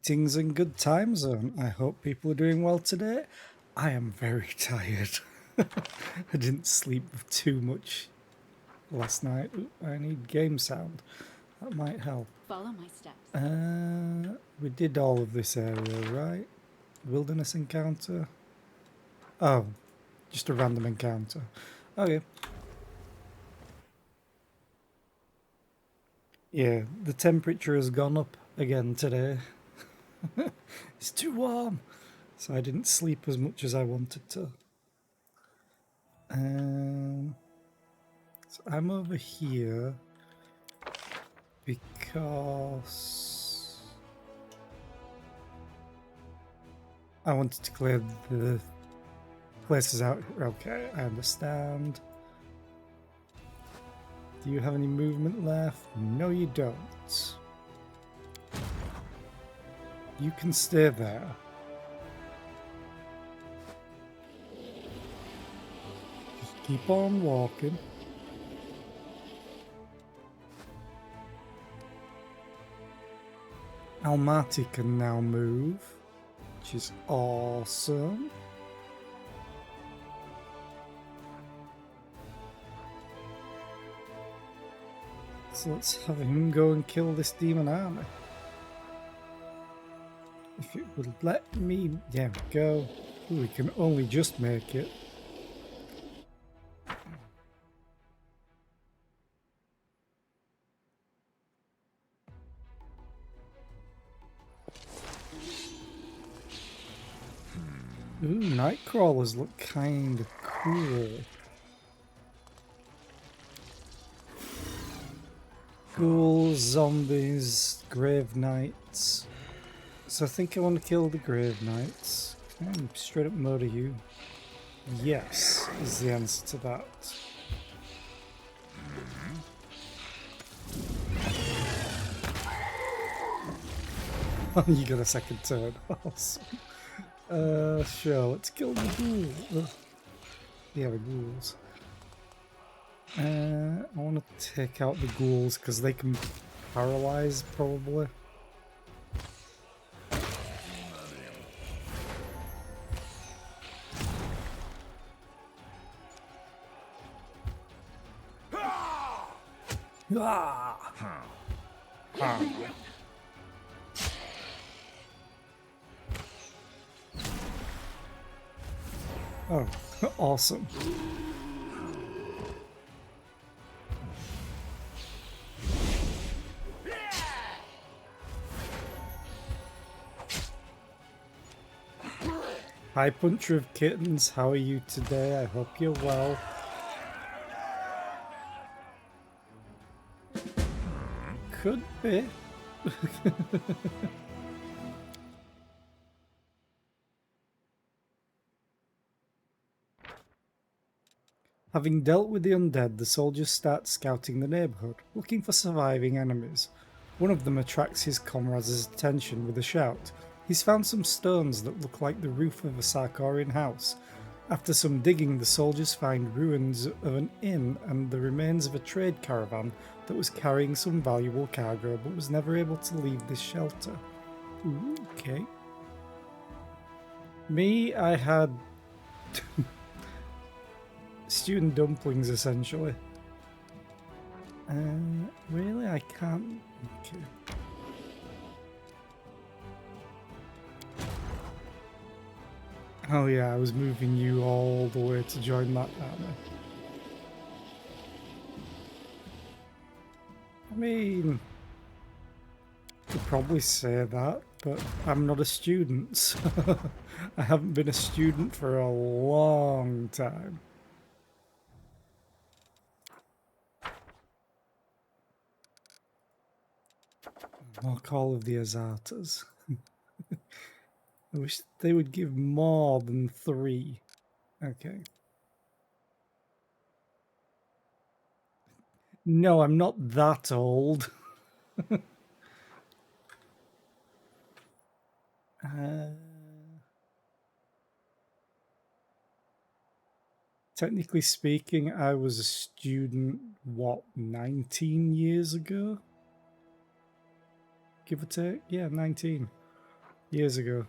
Greetings and good time zone. I hope people are doing well today. I am very tired. I didn't sleep too much last night. Ooh, I need game sound. That might help. Follow my steps. We did all of this area, right? Wilderness encounter. Oh, just a random encounter. Okay. Yeah, the temperature has gone up again today. It's too warm. So I didn't sleep as much as I wanted to. So I'm over here because I wanted to clear the places out. Okay, I understand. Do you have any movement left? No, you don't. You can stay there. Just keep on walking. Almaty can now move, which is awesome. So let's have him go and kill this demon army. If it would let me, there we go. Ooh, we can only just make it. Ooh, Nightcrawlers look kind of cool. Ghouls, zombies, Grave Knights. So I think I want to kill the Grave Knights. Can I straight up murder you? Yes, is the answer to that. You got a second turn. Awesome. Sure, let's kill the ghouls. Yeah, the ghouls. I want to take out the ghouls because they can paralyze, probably. Ah! Oh, awesome. Hi, Puncher of Kittens. How are you today? I hope you're well. Could be. Having dealt with the undead, the soldiers start scouting the neighborhood, looking for surviving enemies. One of them attracts his comrades' attention with a shout. He's found some stones that look like the roof of a Sarkorian house. After some digging, the soldiers find ruins of an inn and the remains of a trade caravan that was carrying some valuable cargo but was never able to leave this shelter. Ooh, okay. Me, I had student dumplings, essentially. Really? I can't... Okay. Oh yeah, I was moving you all the way to join that army. I mean... I could probably say that, but I'm not a student, so I haven't been a student for a long time. More Call of the Azatas. I wish they would give more than 3. Okay. No, I'm not that old. Technically speaking, I was a student, what, 19 years ago? Give or take? Yeah, 19. years ago.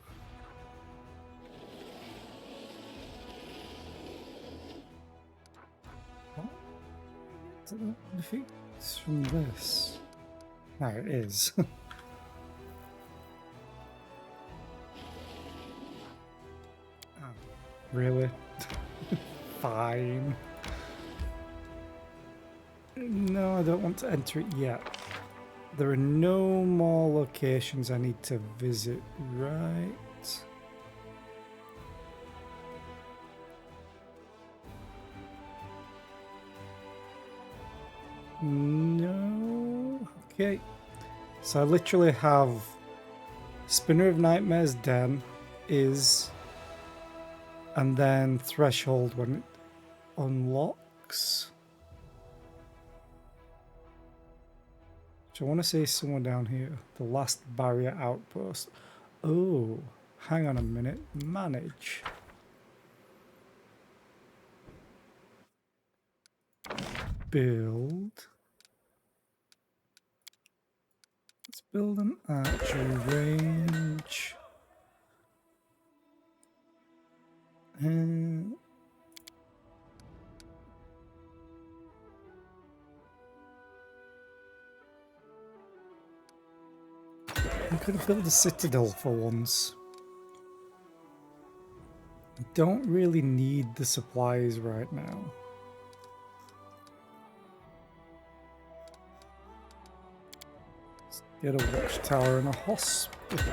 What? Did that defeat from this? No, it is. Oh, really? Fine. No, I don't want to enter it yet. There are no more locations I need to visit, right? No. Okay. So I literally have Spinner of Nightmares Den is, and then Threshold when it unlocks. So I want to say somewhere down here. The last barrier outpost. Oh, hang on a minute. Manage. Build. Let's build an archery range. I could have built a citadel for once. I don't really need the supplies right now. Let's get a watchtower and a hospital.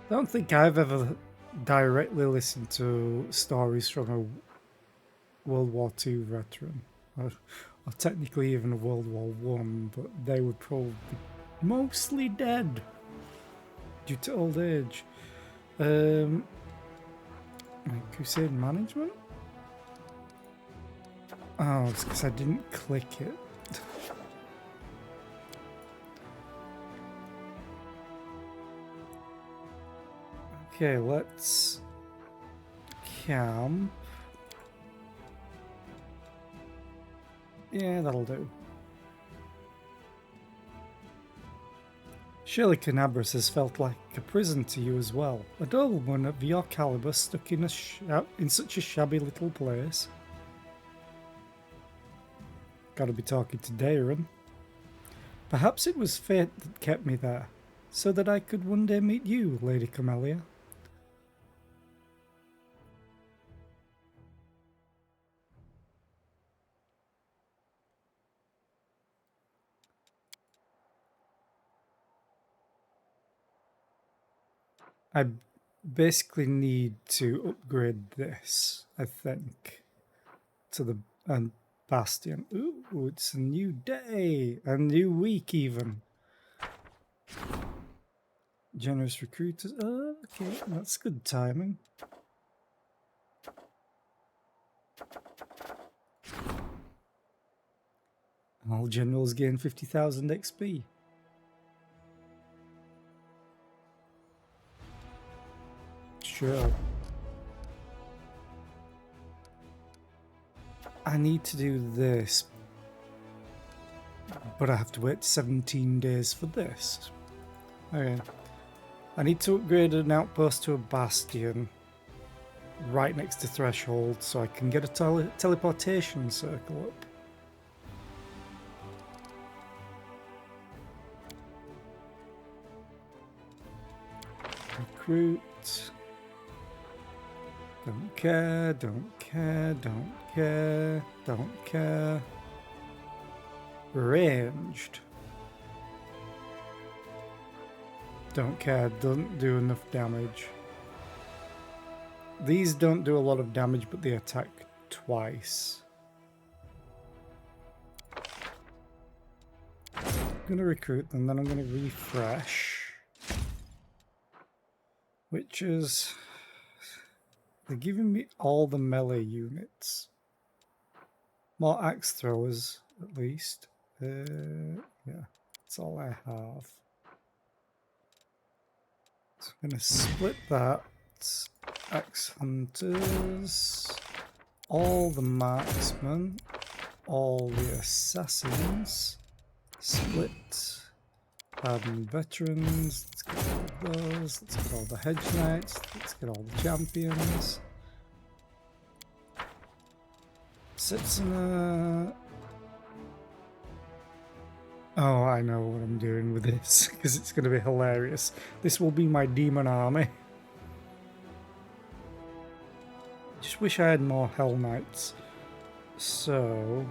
I don't think I've ever directly listened to stories from a World War II veteran, or technically even a World War One, but they would probably be mostly dead due to old age. Crusade management? Oh, it's because I didn't click it. Okay, let's camp. Yeah, that'll do. Surely Canabras has felt like a prison to you as well. A nobleman of your caliber stuck in such a shabby little place. Gotta be talking to Daron. Perhaps it was fate that kept me there, so that I could one day meet you, Lady Camellia. I basically need to upgrade this, I think, to the Bastion. Ooh, it's a new day, a new week even. Generous recruiters. Oh, okay, that's good timing. All generals gain 50,000 XP. Sure. I need to do this, but I have to wait 17 days for this. Okay. I need to upgrade an outpost to a bastion right next to Threshold so I can get a teleportation circle up. Recruit. Don't care, don't care, don't care, don't care. Ranged. Don't care, doesn't do enough damage. These don't do a lot of damage, but they attack twice. I'm gonna recruit them, then I'm gonna refresh. Which is... they're giving me all the melee units. More axe throwers, at least. Yeah, that's all I have. So I'm going to split that. Axe hunters. All the marksmen. all the assassins. Split. Hardened veterans. Let's get all of those. Let's get all the hedge knights. Let's get all the champions. Setsuna. Oh, I know what I'm doing with this because it's going to be hilarious. This will be my demon army. Just wish I had more Hell Knights. So.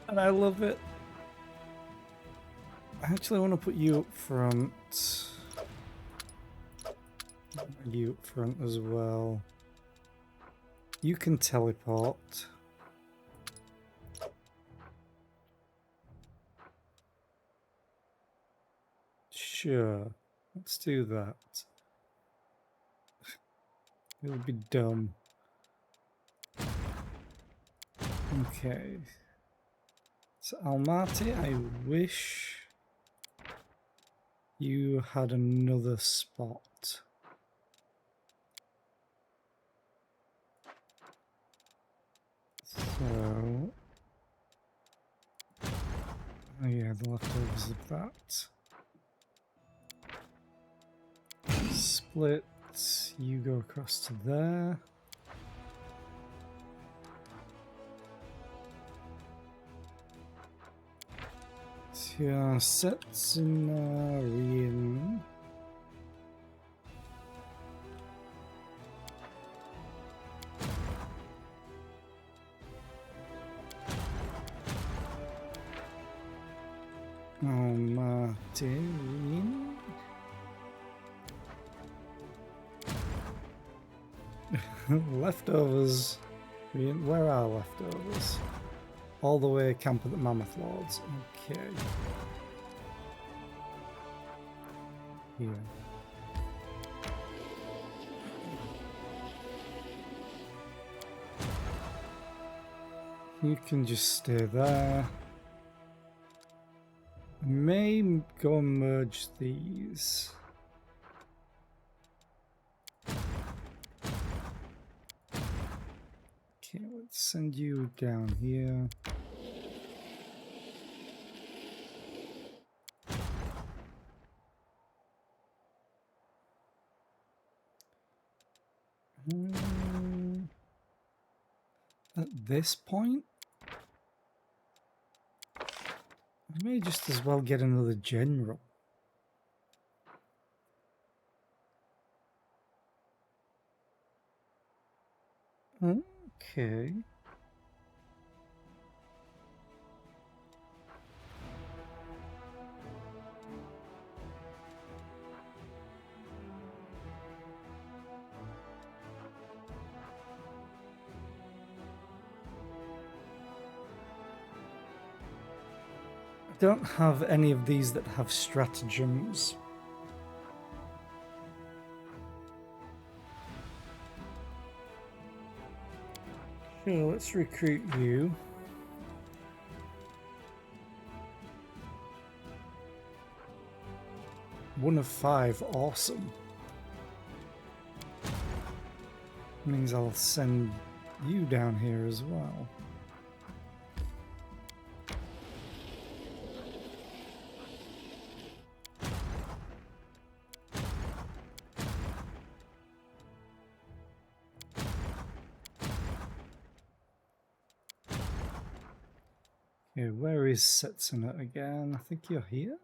And I love it. I actually want to put you up front. You up front as well. You can teleport. Sure, let's do that. It'll be dumb. Okay. So Almaty, I wish you had another spot. So, oh yeah, the leftovers of that. Split, you go across to there. Setsuna Rien. Martin. Leftovers. Where are leftovers? All the way camp of the Mammoth Lords. Okay. Here. You can just stay there. I may go and merge these. Okay, let's send you down here. At this point, I may just as well get another general. Okay. I don't have any of these that have stratagems. Sure, let's recruit you. One of 5, awesome. Means I'll send you down here as well. Okay, where is Setsuna again? I think you're here?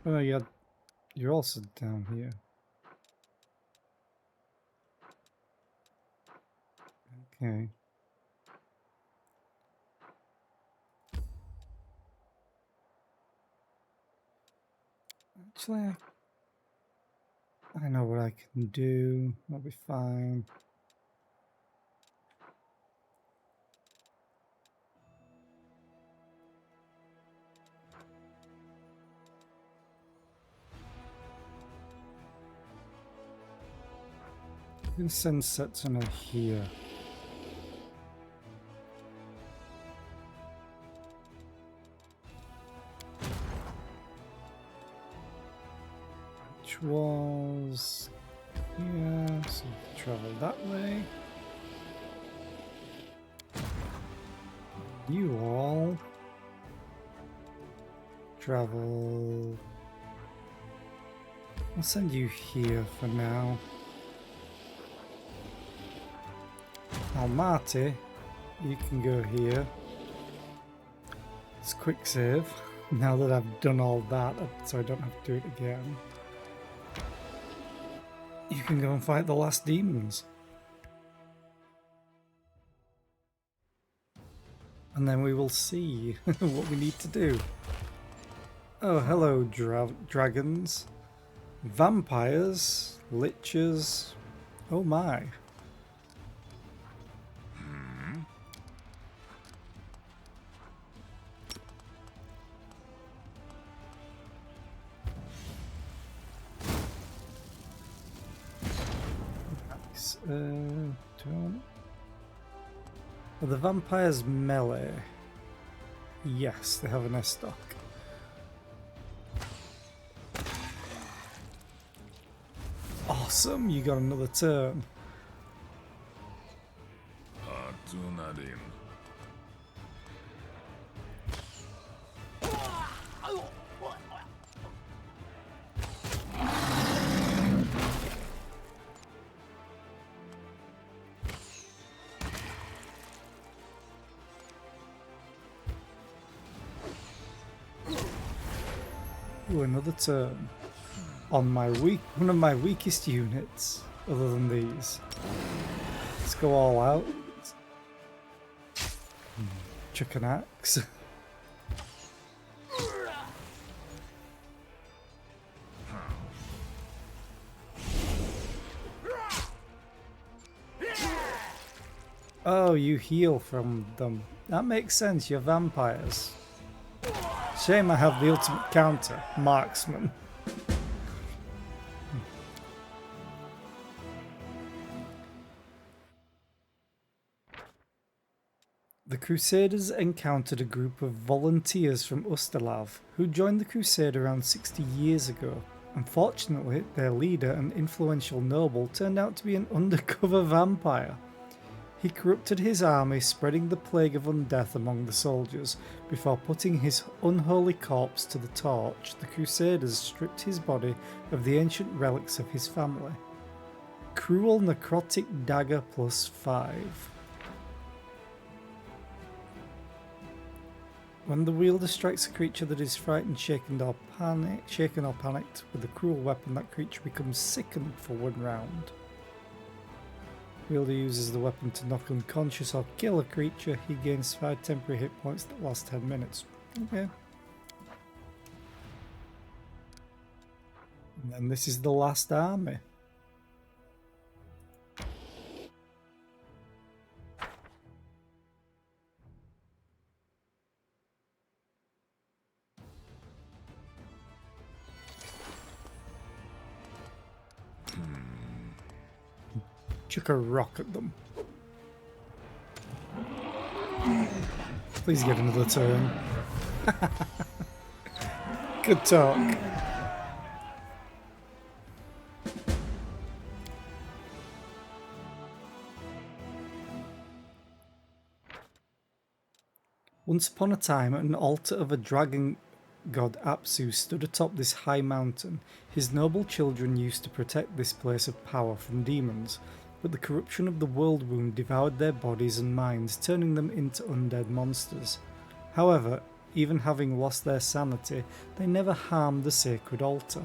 Oh, you're also down here. Okay. Actually, I know what I can do. I'll be fine. I'm going to send Setsuna here. Which was here, so we can travel that way. You all travel. I'll send you here for now. Almaty, you can go here. It's quick save. Now that I've done all that, so I don't have to do it again. You can go and fight the last demons. And then we will see what we need to do. Oh, hello, dragons. Vampires. Liches. Oh my. Nice. Don't... Are the vampires melee? Yes, they have an S-stock. Awesome, you got another turn. Ooh, another turn. On my one of my weakest units, other than these. Let's go all out. Chuck an axe. Oh, you heal from them. That makes sense, you're vampires. Shame I have the ultimate counter, marksman. The Crusaders encountered a group of volunteers from Ustalav who joined the Crusade around 60 years ago. Unfortunately, their leader, an influential noble, turned out to be an undercover vampire. He corrupted his army, spreading the plague of undeath among the soldiers. Before putting his unholy corpse to the torch, the Crusaders stripped his body of the ancient relics of his family. Cruel necrotic dagger +5. When the wielder strikes a creature that is frightened, shaken or panicked with a cruel weapon, that creature becomes sickened for 1 round. Wielder uses the weapon to knock unconscious or kill a creature. He gains 5 temporary hit points that last 10 minutes. Okay. And then this is the last army. Chuck a rock at them. Please get another turn. Good talk. Once upon a time, an altar of a dragon god Apsu stood atop this high mountain. His noble children used to protect this place of power from demons, but the corruption of the world wound devoured their bodies and minds, turning them into undead monsters. However, even having lost their sanity, they never harmed the sacred altar.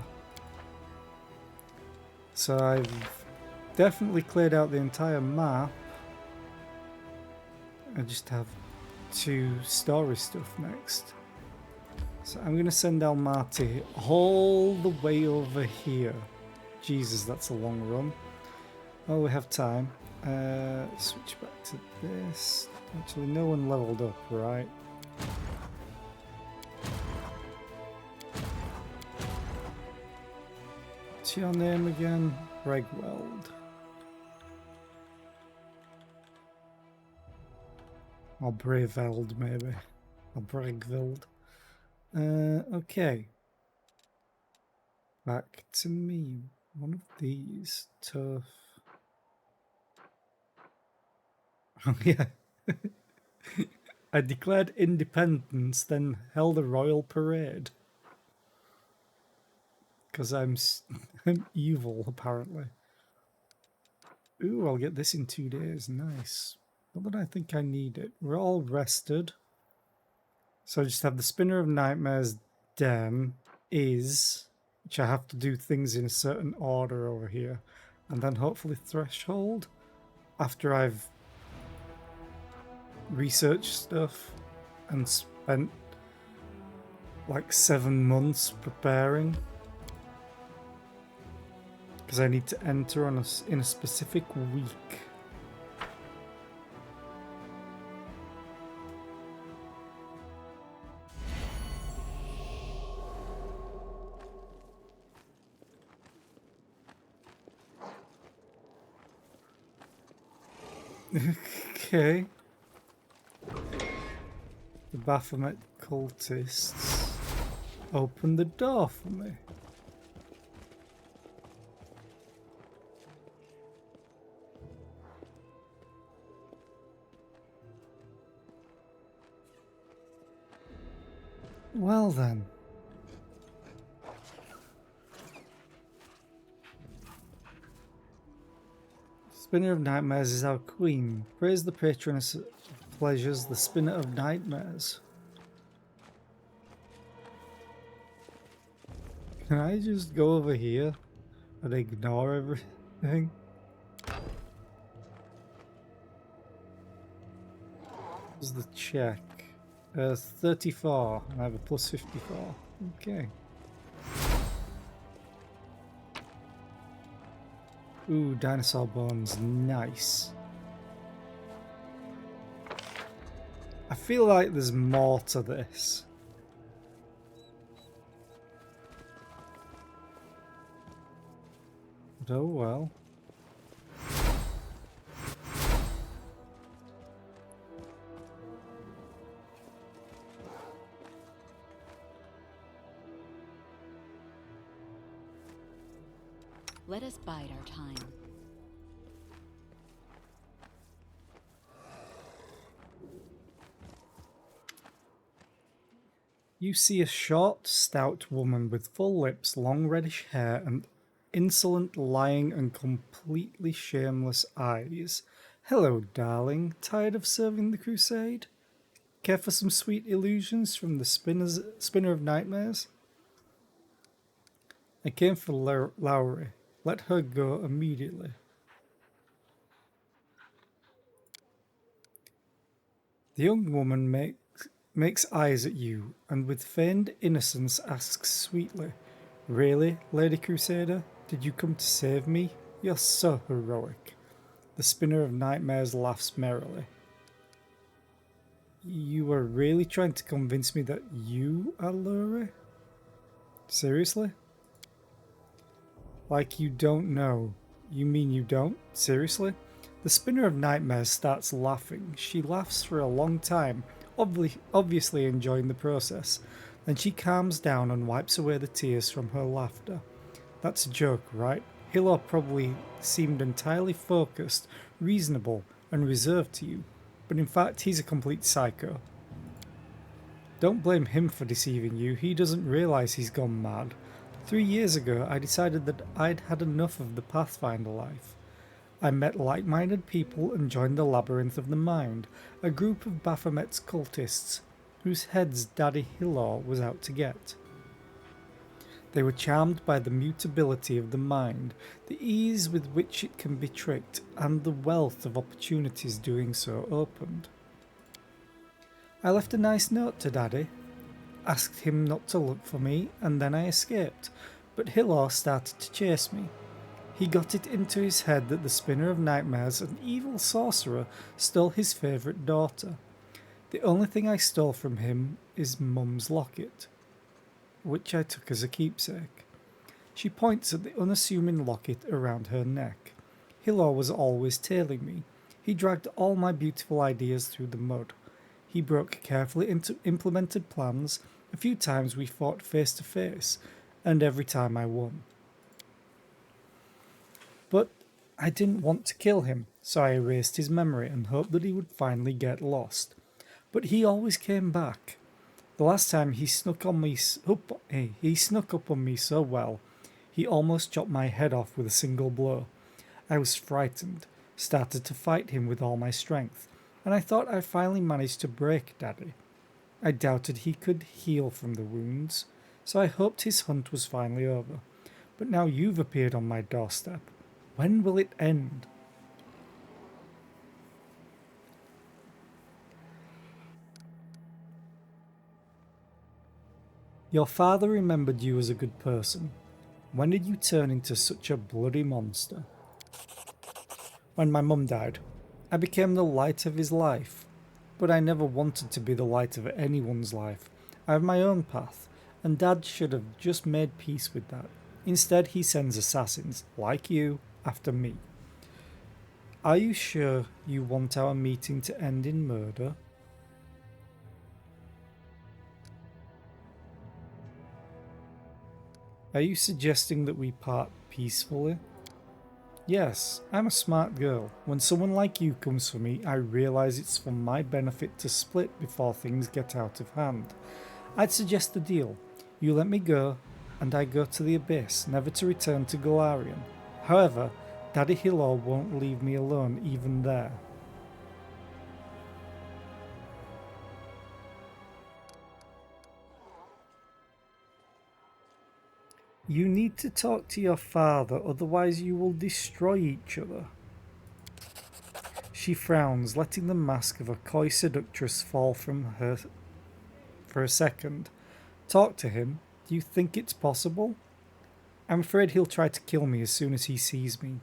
So I've definitely cleared out the entire map. I just have 2 story stuff next. So I'm going to send Almaty all the way over here. Jesus, that's a long run. Well, we have time. Switch back to this. Actually, no one leveled up, right? What's your name again? Regweld. Or Breveld, maybe. Or Bregveld. Okay. Back to me. One of these. Tough. Oh, yeah. I declared independence, then held a royal parade. Because I'm evil, apparently. Ooh, I'll get this in 2 days. Nice. Not that I think I need it. We're all rested. So I just have the Spinner of Nightmares Den is, which I have to do things in a certain order over here. And then hopefully Threshold after I've researched stuff and spent like 7 months preparing. Because I need to enter on in a specific week. Okay. The Baphomet cultists open the door for me. Well then. Spinner of Nightmares is our queen. Praise the patroness of pleasures, the Spinner of Nightmares. Can I just go over here and ignore everything? What's the check? 34, and I have a plus 54. Okay. Ooh, dinosaur bones, nice. I feel like there's more to this. But oh well. Let us bide our time. You see a short, stout woman with full lips, long reddish hair, and insolent, lying, and completely shameless eyes. Hello, darling. Tired of serving the crusade? Care for some sweet illusions from the Spinner of Nightmares? I came for Lowry. Let her go immediately. The young woman makes eyes at you, and with feigned innocence asks sweetly, "Really, Lady Crusader? Did you come to save me? You're so heroic." The Spinner of Nightmares laughs merrily. You were really trying to convince me that you are Lowry? Seriously? Like you don't know. You mean you don't? Seriously? The Spinner of Nightmares starts laughing. She laughs for a long time, obviously enjoying the process. Then she calms down and wipes away the tears from her laughter. That's a joke, right? Hilor probably seemed entirely focused, reasonable, and reserved to you, but in fact he's a complete psycho. Don't blame him for deceiving you. He doesn't realize he's gone mad. 3 years ago, I decided that I'd had enough of the Pathfinder life. I met like-minded people and joined the Labyrinth of the Mind, a group of Baphomet's cultists whose heads Daddy Hilor was out to get. They were charmed by the mutability of the mind, the ease with which it can be tricked, and the wealth of opportunities doing so opened. I left a nice note to Daddy, asked him not to look for me, and then I escaped, but Hilor started to chase me. He got it into his head that the Spinner of Nightmares, an evil sorcerer, stole his favourite daughter. The only thing I stole from him is Mum's locket, which I took as a keepsake. She points at the unassuming locket around her neck. Hilor was always tailing me. He dragged all my beautiful ideas through the mud. He broke carefully implemented plans. A few times we fought face to face, and every time I won. But I didn't want to kill him, so I erased his memory and hoped that he would finally get lost. But he always came back. The last time he snuck up on me so well, he almost chopped my head off with a single blow. I was frightened, started to fight him with all my strength, and I thought I finally managed to break Daddy. I doubted he could heal from the wounds, so I hoped his hunt was finally over. But now you've appeared on my doorstep. When will it end? Your father remembered you as a good person. When did you turn into such a bloody monster? When my mum died, I became the light of his life. But I never wanted to be the light of anyone's life. I have my own path, and Dad should have just made peace with that. Instead, he sends assassins, like you, after me. Are you sure you want our meeting to end in murder? Are you suggesting that we part peacefully? Yes, I'm a smart girl. When someone like you comes for me, I realise it's for my benefit to split before things get out of hand. I'd suggest a deal. You let me go, and I go to the Abyss, never to return to Golarion. However, Daddy Hilor won't leave me alone even there. You need to talk to your father, otherwise you will destroy each other. She frowns, letting the mask of a coy seductress fall from her for a second. Talk to him? Do you think it's possible? I'm afraid he'll try to kill me as soon as he sees me,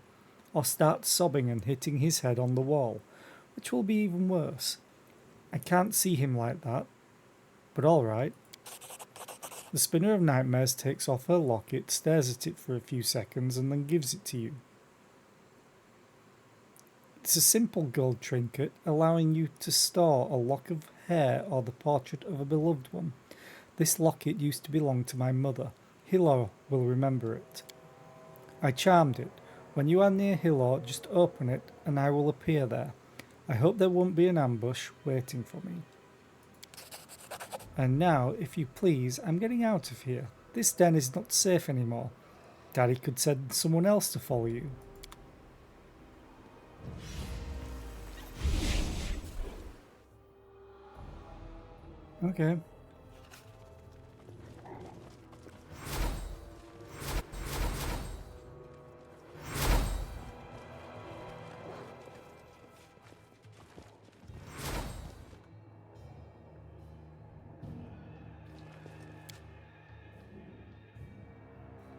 or start sobbing and hitting his head on the wall, which will be even worse. I can't see him like that, but all right. The Spinner of Nightmares takes off her locket, stares at it for a few seconds, and then gives it to you. It's a simple gold trinket, allowing you to store a lock of hair or the portrait of a beloved one. This locket used to belong to my mother. Hilor will remember it. I charmed it. When you are near Hilor, just open it, and I will appear there. I hope there won't be an ambush waiting for me. And now, if you please, I'm getting out of here. This den is not safe anymore. Daddy could send someone else to follow you. Okay.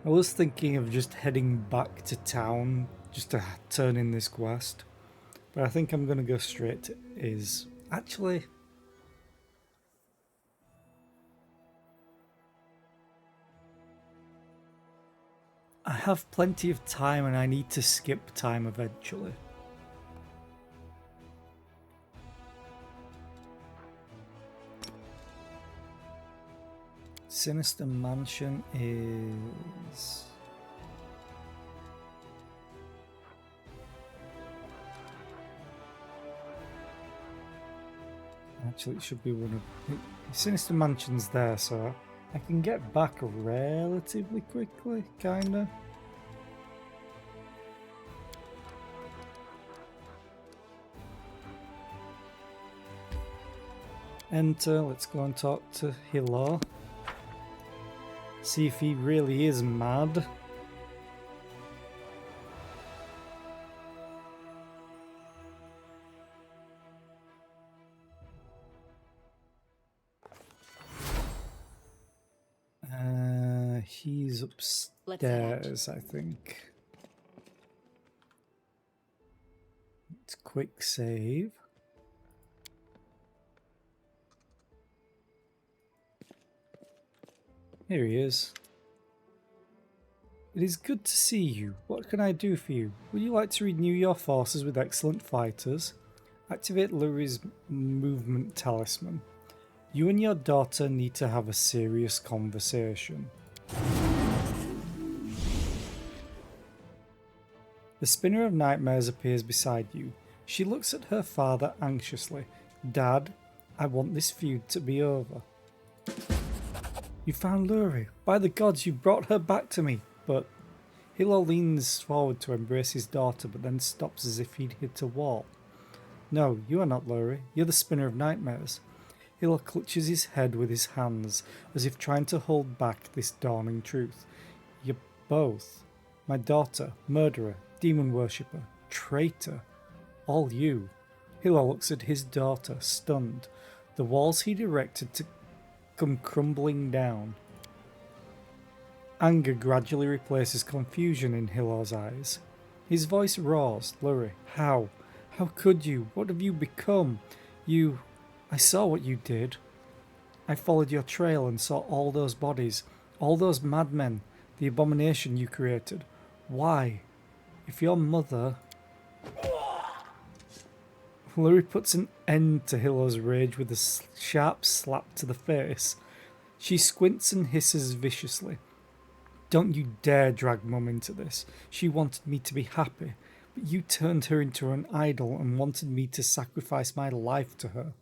I was thinking of just heading back to town just to turn in this quest, but I think I'm going to go straight to Iz. Actually, I have plenty of time and I need to skip time eventually. Sinister Mansion is... Actually, it should be one of... Sinister Mansion's there, so I can get back relatively quickly, kinda. Enter, let's go and talk to Hilor. See if he really is mad. He's upstairs, I think. It's quick save. Here he is. It is good to see you. What can I do for you? Would you like to renew your forces with excellent fighters? Activate Lurie's movement talisman. You and your daughter need to have a serious conversation. The Spinner of Nightmares appears beside you. She looks at her father anxiously. Dad, I want this feud to be over. You found Lurie. By the gods, you brought her back to me. But Hilo leans forward to embrace his daughter, but then stops as if he'd hit a wall. No, you are not Lurie. You're the Spinner of Nightmares. Hilo clutches his head with his hands, as if trying to hold back this dawning truth. You're both. My daughter, murderer, demon worshipper, traitor. All you. Hilo looks at his daughter, stunned. The walls he'd erected to come crumbling down. Anger gradually replaces confusion in Hilo's eyes. His voice roars. Lurie, how? How could you? What have you become? I saw what you did. I followed your trail and saw all those bodies, all those madmen, the abomination you created. Why? If your mother... Lurie puts an end to Hilo's rage with a sharp slap to the face. She squints and hisses viciously. Don't you dare drag Mum into this. She wanted me to be happy, but you turned her into an idol and wanted me to sacrifice my life to her.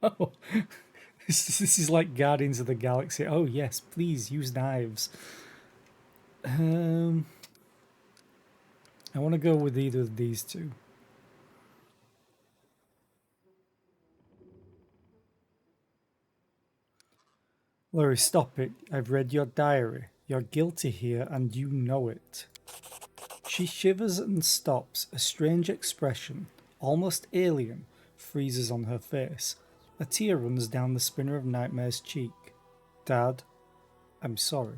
Oh, this is like Guardians of the Galaxy. Oh yes, please use knives. I want to go with either of these two. Lurie, stop it. I've read your diary. You're guilty here and you know it. She shivers and stops. A strange expression, almost alien, freezes on her face. A tear runs down the Spinner of Nightmare's cheek. Dad, I'm sorry.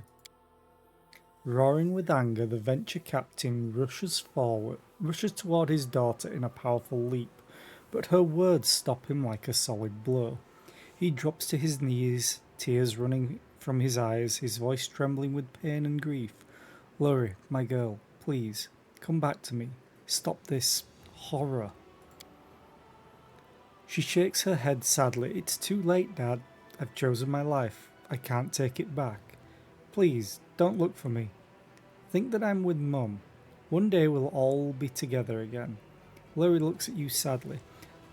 Roaring with anger, the Venture captain rushes toward his daughter in a powerful leap, but her words stop him like a solid blow. He drops to his knees, tears running from his eyes, his voice trembling with pain and grief. Lurie, my girl, please, come back to me. Stop this horror. She shakes her head sadly. It's too late, Dad. I've chosen my life. I can't take it back. Please, don't look for me. Think that I'm with Mum. One day we'll all be together again. Lurie looks at you sadly.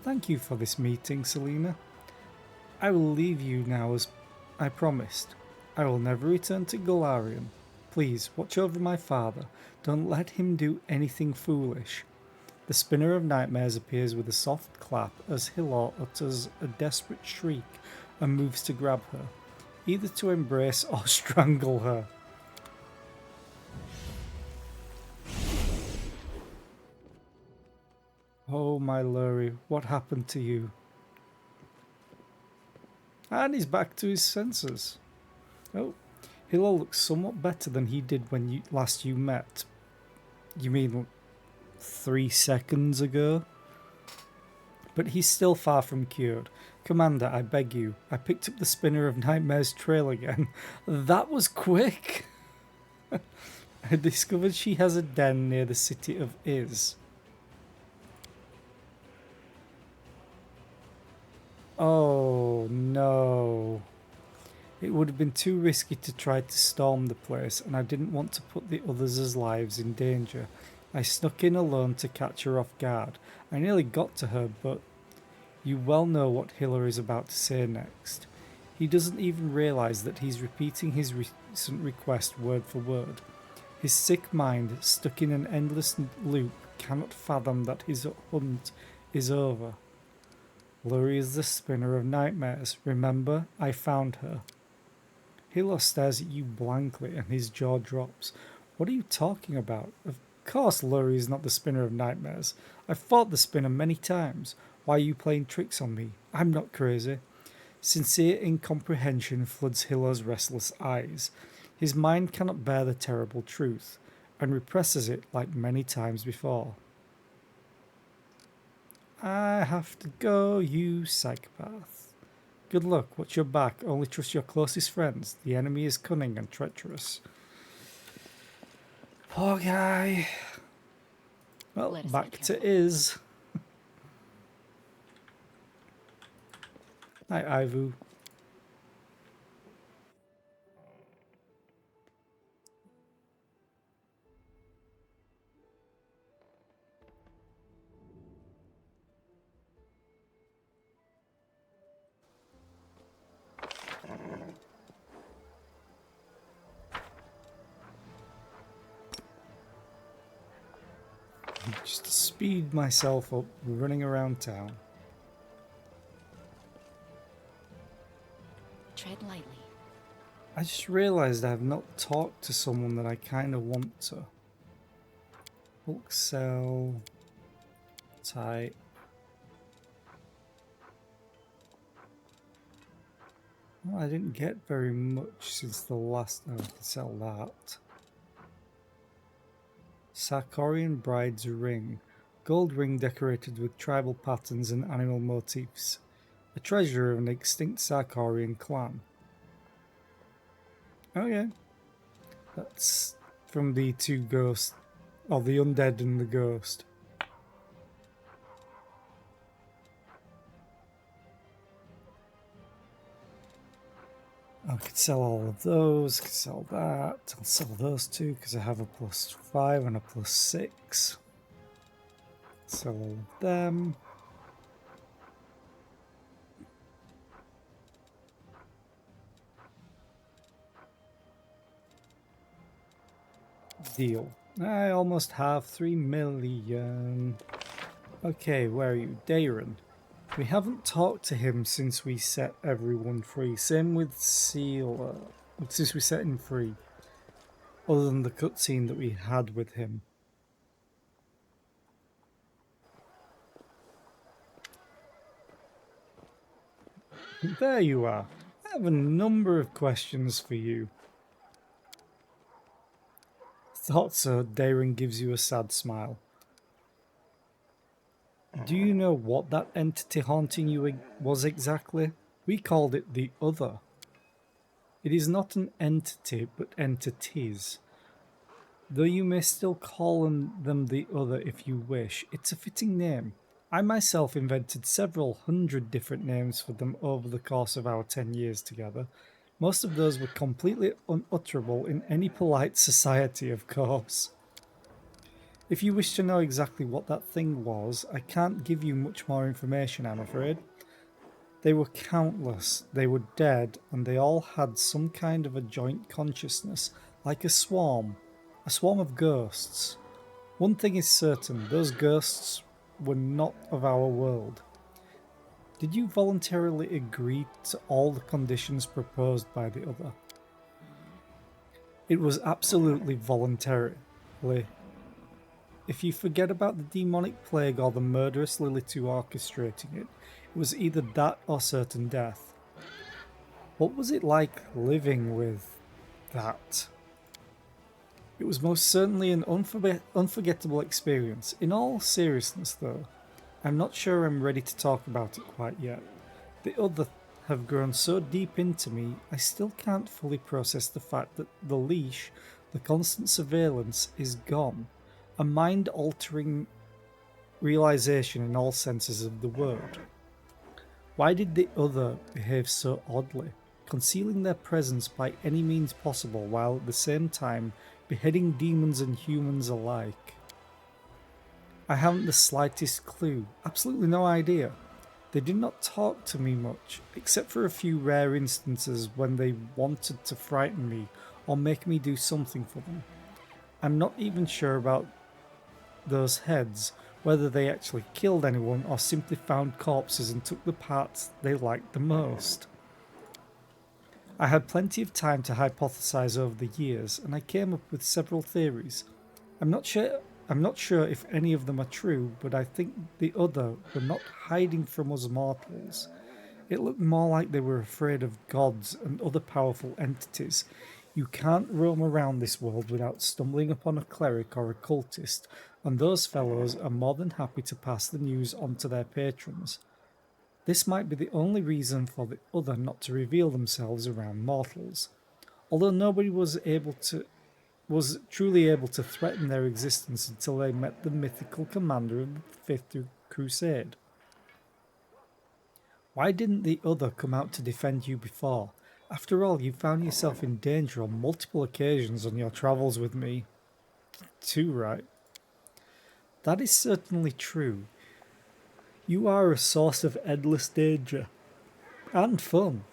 Thank you for this meeting, Selena. I will leave you now as I promised. I will never return to Golarion. Please, watch over my father. Don't let him do anything foolish. The Spinner of Nightmares appears with a soft clap as Hilo utters a desperate shriek and moves to grab her, either to embrace or strangle her. Oh my Lurie, what happened to you? And he's back to his senses. Oh, Hilo looks somewhat better than he did when last you met. You mean 3 seconds ago? But he's still far from cured. Commander, I beg you. I picked up the Spinner of Nightmares trail again. That was quick. I discovered she has a den near the city of Iz. Oh no. It would have been too risky to try to storm the place, and I didn't want to put the others' lives in danger. I snuck in alone to catch her off guard. I nearly got to her, but you well know what Hilo is about to say next. He doesn't even realise that he's repeating his recent request word for word. His sick mind, stuck in an endless loop, cannot fathom that his hunt is over. Lurie is the Spinner of Nightmares. Remember, I found her. Hilo stares at you blankly and his jaw drops. What are you talking about? Of course Lurie is not the Spinner of Nightmares. I've fought the Spinner many times. Why are you playing tricks on me? I'm not crazy. Sincere incomprehension floods Hilo's restless eyes. His mind cannot bear the terrible truth, and represses it like many times before. I have to go, you psychopath. Good luck, watch your back, only trust your closest friends. The enemy is cunning and treacherous. Poor guy. Well, Let us back be to careful. Iz. Hi, Ivu. Just to speed myself up running around town. Tread lightly. I just realised I have not talked to someone that I kind of want to. Bulk sell. Type. Well, I didn't get very much since the last. Oh, I can sell that. Sarkorian Bride's Ring. Gold ring decorated with tribal patterns and animal motifs. A treasure of an extinct Sarkorian clan. Oh yeah. That's from the two ghosts. Or the undead and the ghost. I could sell all of those, could sell that. I'll sell those two because I have a +5 and a +6. Sell all of them. Deal. I almost have 3 million. Okay, where are you? Dayron. We haven't talked to him since we set everyone free. Same with Sealer. Since we set him free. Other than the cutscene that we had with him. There you are. I have a number of questions for you. Thought so. Dayron gives you a sad smile. Do you know what that entity haunting you was exactly? We called it the Other. It is not an entity, but entities. Though you may still call them the Other if you wish, it's a fitting name. I myself invented several hundred different names for them over the course of our 10 years together. Most of those were completely unutterable in any polite society, of course. If you wish to know exactly what that thing was, I can't give you much more information, I'm afraid. They were countless, they were dead, and they all had some kind of a joint consciousness, like a swarm of ghosts. One thing is certain, those ghosts were not of our world. Did you voluntarily agree to all the conditions proposed by the Other? It was absolutely voluntarily. If you forget about the demonic plague or the murderous Lilitu orchestrating it, it was either that or certain death. What was it like living with that? It was most certainly an unforgettable experience. In all seriousness, though, I'm not sure I'm ready to talk about it quite yet. The Other have grown so deep into me, I still can't fully process the fact that the leash, the constant surveillance, is gone. A mind-altering realization in all senses of the word. Why did the Other behave so oddly, concealing their presence by any means possible while at the same time beheading demons and humans alike? I haven't the slightest clue, absolutely no idea. They did not talk to me much, except for a few rare instances when they wanted to frighten me or make me do something for them. I'm not even sure about those heads, whether they actually killed anyone or simply found corpses and took the parts they liked the most. I had plenty of time to hypothesize over the years, and I came up with several theories. I'm not sure if any of them are true, but I think the Other were not hiding from us mortals. It looked more like they were afraid of gods and other powerful entities. You can't roam around this world without stumbling upon a cleric or a cultist and those fellows are more than happy to pass the news on to their patrons. This might be the only reason for the other not to reveal themselves around mortals, although nobody was truly able to threaten their existence until they met the mythical commander of the Fifth Crusade. Why didn't the other come out to defend you before? After all, you found yourself in danger on multiple occasions on your travels with me. Too right. That is certainly true. You are a source of endless danger. And fun.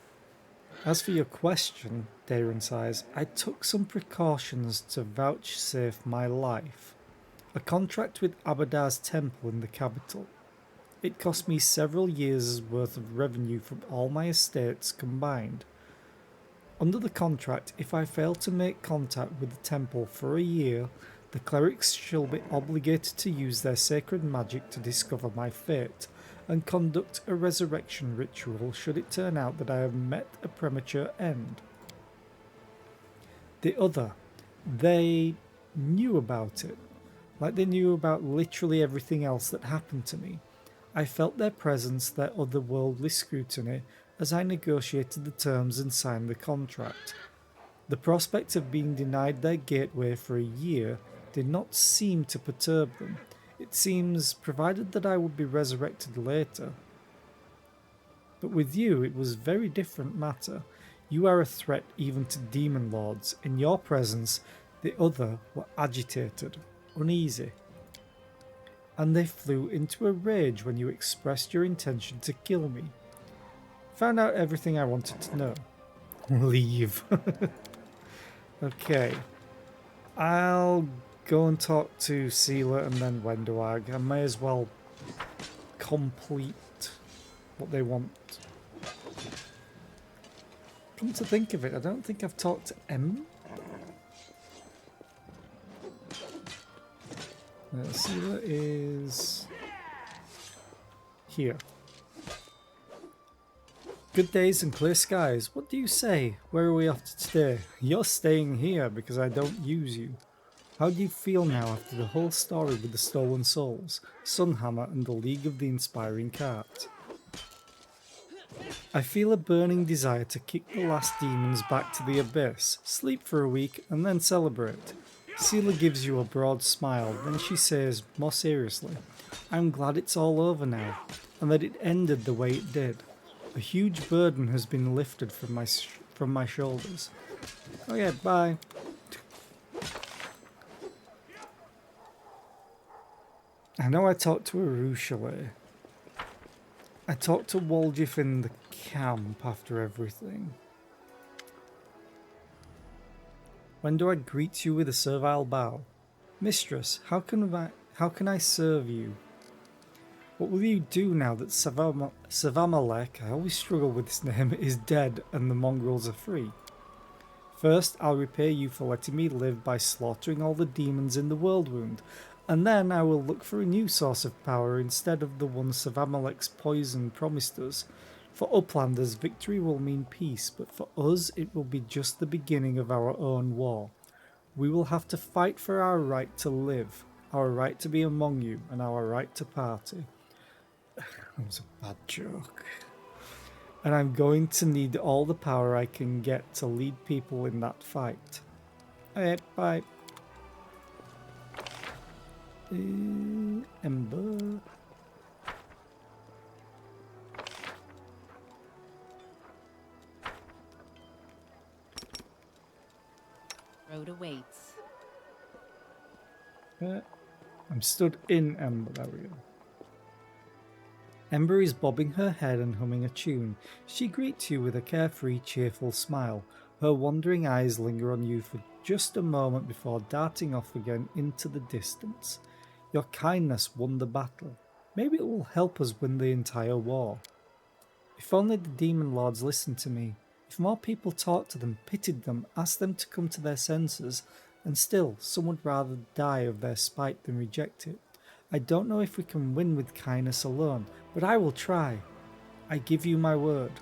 As for your question, Daron sighs, I took some precautions to vouchsafe my life. A contract with Abadar's temple in the capital. It cost me several years' worth of revenue from all my estates combined. Under the contract, if I fail to make contact with the temple for a year, the clerics shall be obligated to use their sacred magic to discover my fate, and conduct a resurrection ritual should it turn out that I have met a premature end. The other, they knew about it, like they knew about literally everything else that happened to me. I felt their presence, their otherworldly scrutiny, as I negotiated the terms and signed the contract. The prospect of being denied their gateway for a year did not seem to perturb them. It seems, provided that I would be resurrected later. But with you, it was a very different matter. You are a threat even to demon lords. In your presence, the other were agitated, uneasy. And they flew into a rage when you expressed your intention to kill me. Found out everything I wanted to know. Leave. Okay. I'll go and talk to Seela and then Wendoag. I may as well complete what they want. Come to think of it, I don't think I've talked to Ember. Seela is here. Good days and clear skies. What do you say? Where are we off to today? You're staying here because I don't use you. How do you feel now after the whole story with the stolen souls, Sunhammer and the League of the Inspiring Cart? I feel a burning desire to kick the last demons back to the abyss, sleep for a week and then celebrate. Seela gives you a broad smile, then she says, more seriously, I'm glad it's all over now, and that it ended the way it did. A huge burden has been lifted from my shoulders. Oh yeah, bye. I know I talked to Arushale. I talked to Woljif in the camp after everything. When do I greet you with a servile bow? Mistress, how can I serve you? What will you do now that Savamalek, I always struggle with this name, is dead and the mongrels are free? First, I'll repay you for letting me live by slaughtering all the demons in the world wound, and then I will look for a new source of power instead of the one Savamalek's poison promised us. For Uplanders, victory will mean peace, but for us it will be just the beginning of our own war. We will have to fight for our right to live, our right to be among you, and our right to party. That was a bad joke. And I'm going to need all the power I can get to lead people in that fight. Alright, bye. Ember. Road awaits. I'm stood in Ember, there we go. Ember is bobbing her head and humming a tune. She greets you with a carefree, cheerful smile. Her wandering eyes linger on you for just a moment before darting off again into the distance. Your kindness won the battle. Maybe it will help us win the entire war. If only the demon lords listened to me. If more people talked to them, pitied them, asked them to come to their senses, and still some would rather die of their spite than reject it. I don't know if we can win with kindness alone, but I will try. I give you my word.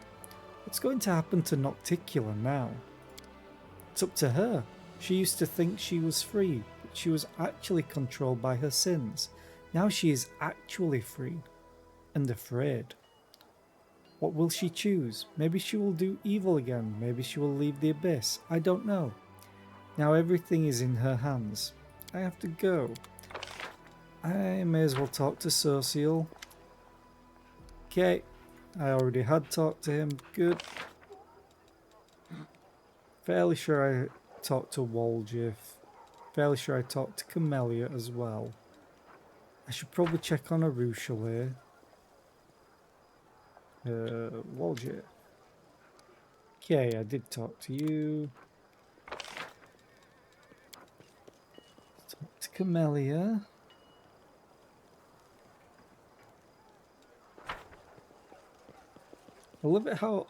What's going to happen to Nocticula now? It's up to her. She used to think she was free, but she was actually controlled by her sins. Now she is actually free and afraid. What will she choose? Maybe she will do evil again. Maybe she will leave the abyss. I don't know. Now everything is in her hands. I have to go. I may as well talk to Sociel. Okay. I already had talked to him. Good. Fairly sure I talked to Walgif. Fairly sure I talked to Camellia as well. I should probably check on Arushale. Walgif. Okay, I did talk to you. Talk to Camellia. I love it how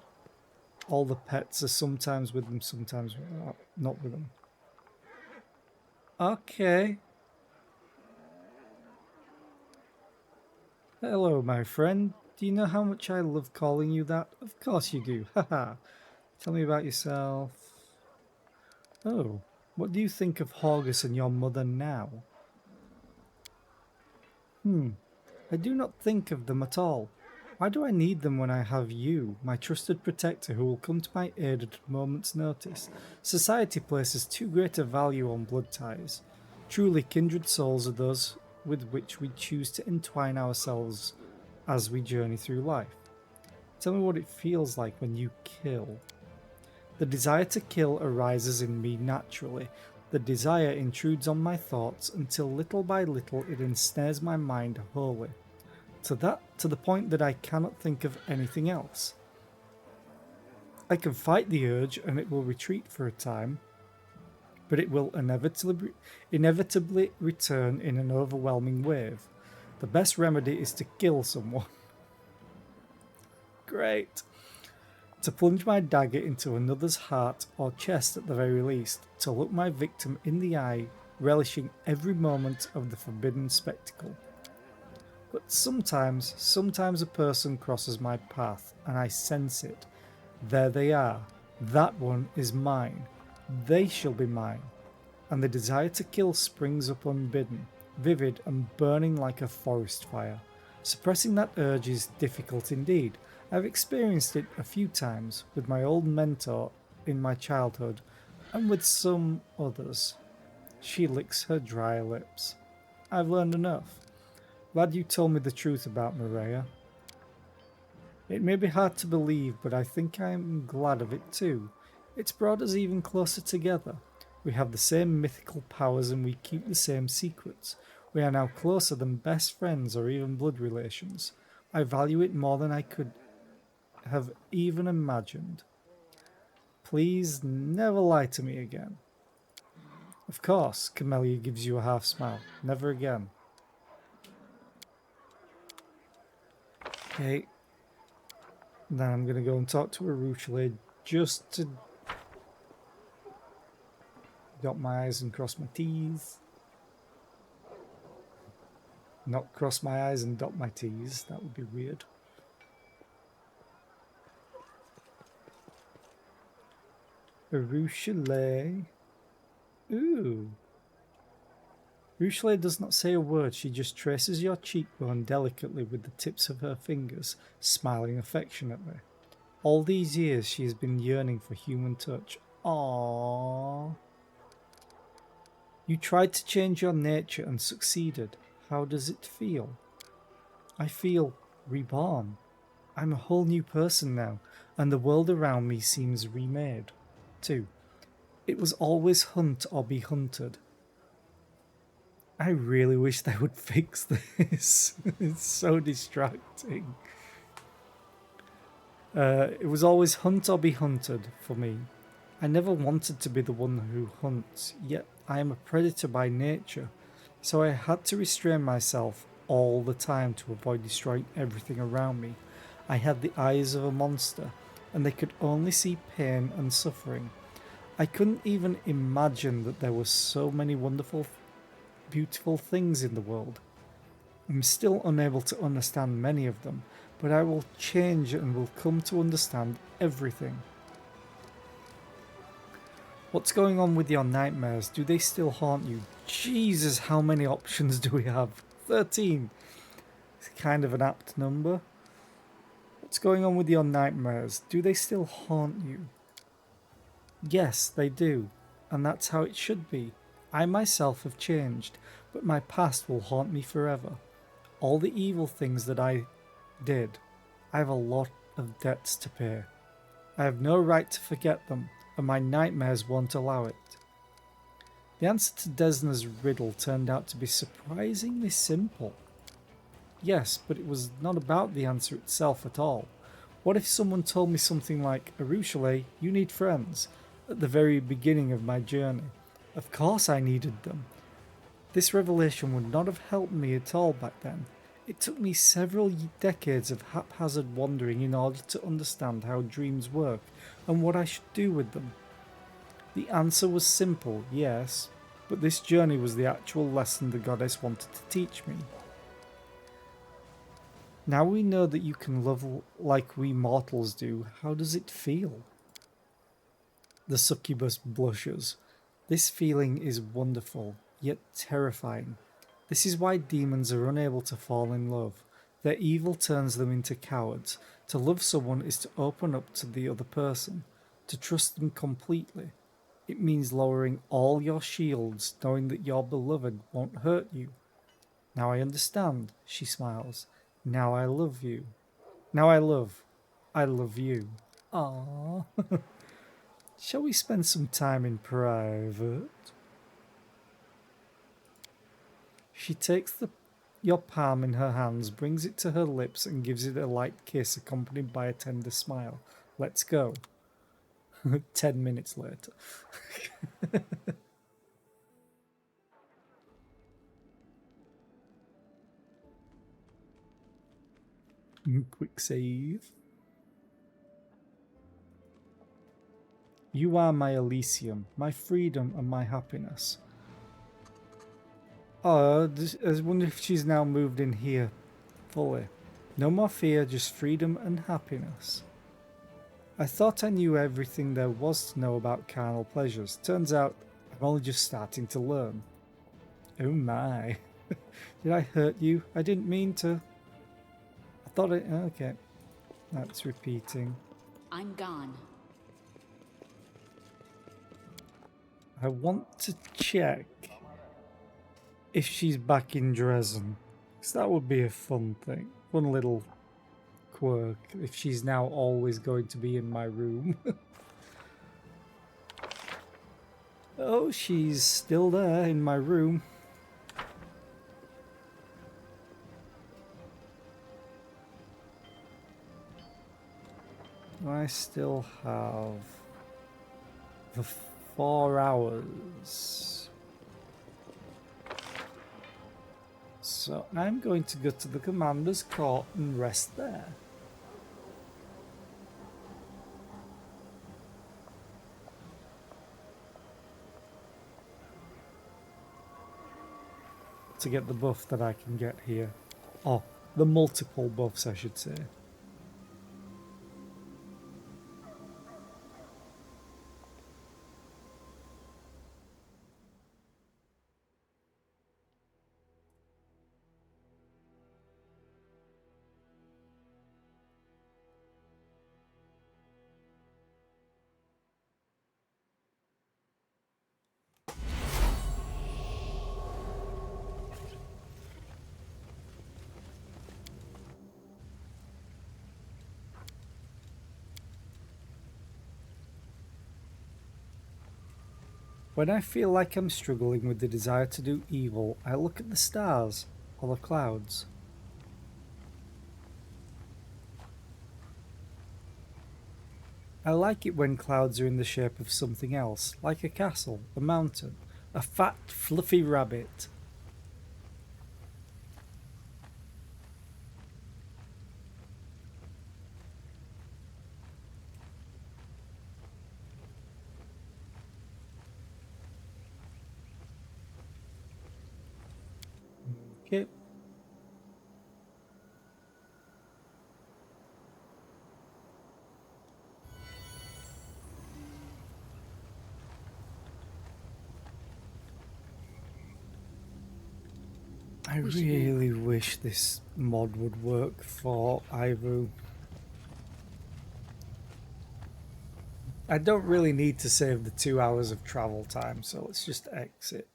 all the pets are sometimes with them, sometimes not with them. Okay. Hello, my friend. Do you know how much I love calling you that? Of course you do. Haha. Tell me about yourself. Oh, what do you think of Horgus and your mother now? I do not think of them at all. Why do I need them when I have you, my trusted protector who will come to my aid at a moment's notice? Society places too great a value on blood ties. Truly, kindred souls are those with which we choose to entwine ourselves as we journey through life. Tell me what it feels like when you kill. The desire to kill arises in me naturally. The desire intrudes on my thoughts until little by little it ensnares my mind wholly. To the point that I cannot think of anything else. I can fight the urge and it will retreat for a time, but it will inevitably return in an overwhelming wave. The best remedy is to kill someone. Great. To plunge my dagger into another's heart or chest at the very least, to look my victim in the eye, relishing every moment of the forbidden spectacle. But sometimes a person crosses my path and I sense it. There they are. That one is mine. They shall be mine. And the desire to kill springs up unbidden, vivid and burning like a forest fire. Suppressing that urge is difficult indeed. I've experienced it a few times with my old mentor in my childhood and with some others. She licks her dry lips. I've learned enough. Glad you told me the truth about Maria. It may be hard to believe, but I think I'm glad of it too. It's brought us even closer together. We have the same mythical powers and we keep the same secrets. We are now closer than best friends or even blood relations. I value it more than I could have even imagined. Please never lie to me again. Of course, Camellia gives you a half smile. Never again. Okay. Then I'm going to go and talk to Arushale just to dot my I's and cross my T's. Not cross my I's and dot my T's. That would be weird. Arushale. Ooh. Arushale does not say a word, she just traces your cheekbone delicately with the tips of her fingers, smiling affectionately. All these years she has been yearning for human touch. Aww. You tried to change your nature and succeeded. How does it feel? I feel reborn. I'm a whole new person now, and the world around me seems remade. 2. It was always hunt or be hunted. I really wish they would fix this. It's so distracting. It was always hunt or be hunted for me. I never wanted to be the one who hunts, yet I am a predator by nature, so I had to restrain myself all the time to avoid destroying everything around me. I had the eyes of a monster, and they could only see pain and suffering. I couldn't even imagine that there were so many wonderful, beautiful things in the world. I'm still unable to understand many of them, but I will change and will come to understand everything. What's going on with your nightmares? Do they still haunt you? Jesus, how many options do we have? 13. It's kind of an apt number. What's going on with your nightmares? Do they still haunt you? Yes, they do. And that's how it should be. I myself have changed, but my past will haunt me forever. All the evil things that I did. I have a lot of debts to pay. I have no right to forget them, and my nightmares won't allow it. The answer to Desna's riddle turned out to be surprisingly simple. Yes, but it was not about the answer itself at all. What if someone told me something like, Arushale, you need friends, at the very beginning of my journey? Of course I needed them. This revelation would not have helped me at all back then. It took me several decades of haphazard wandering in order to understand how dreams work and what I should do with them. The answer was simple, yes, but this journey was the actual lesson the goddess wanted to teach me. Now we know that you can love like we mortals do. How does it feel? The succubus blushes. This feeling is wonderful, yet terrifying. This is why demons are unable to fall in love. Their evil turns them into cowards. To love someone is to open up to the other person, to trust them completely. It means lowering all your shields, knowing that your beloved won't hurt you. Now I understand, she smiles. Now I love you. Now I love you. Aww. Shall we spend some time in private? She takes your palm in her hands, brings it to her lips, and gives it a light kiss accompanied by a tender smile. Let's go. 10 minutes later. Quick save. You are my Elysium, my freedom and my happiness. Oh, I wonder if she's now moved in here fully. No more fear, just freedom and happiness. I thought I knew everything there was to know about carnal pleasures. Turns out I'm only just starting to learn. Oh my. Did I hurt you? I didn't mean to. I thought it... Okay. That's repeating. I'm gone. I want to check if she's back in Dresden. Because that would be a fun thing. Fun little quirk. If she's now always going to be in my room. Oh, she's still there in my room. I still have the 4 hours. So I'm going to go to the commander's court and rest there. To get the buff that I can get here. Oh, the multiple buffs, I should say. When I feel like I'm struggling with the desire to do evil, I look at the stars or the clouds. I like it when clouds are in the shape of something else, like a castle, a mountain, a fat, fluffy rabbit. Okay. I We should really wish this mod would work for Ivu. I don't really need to save the 2 hours of travel time, so let's just exit.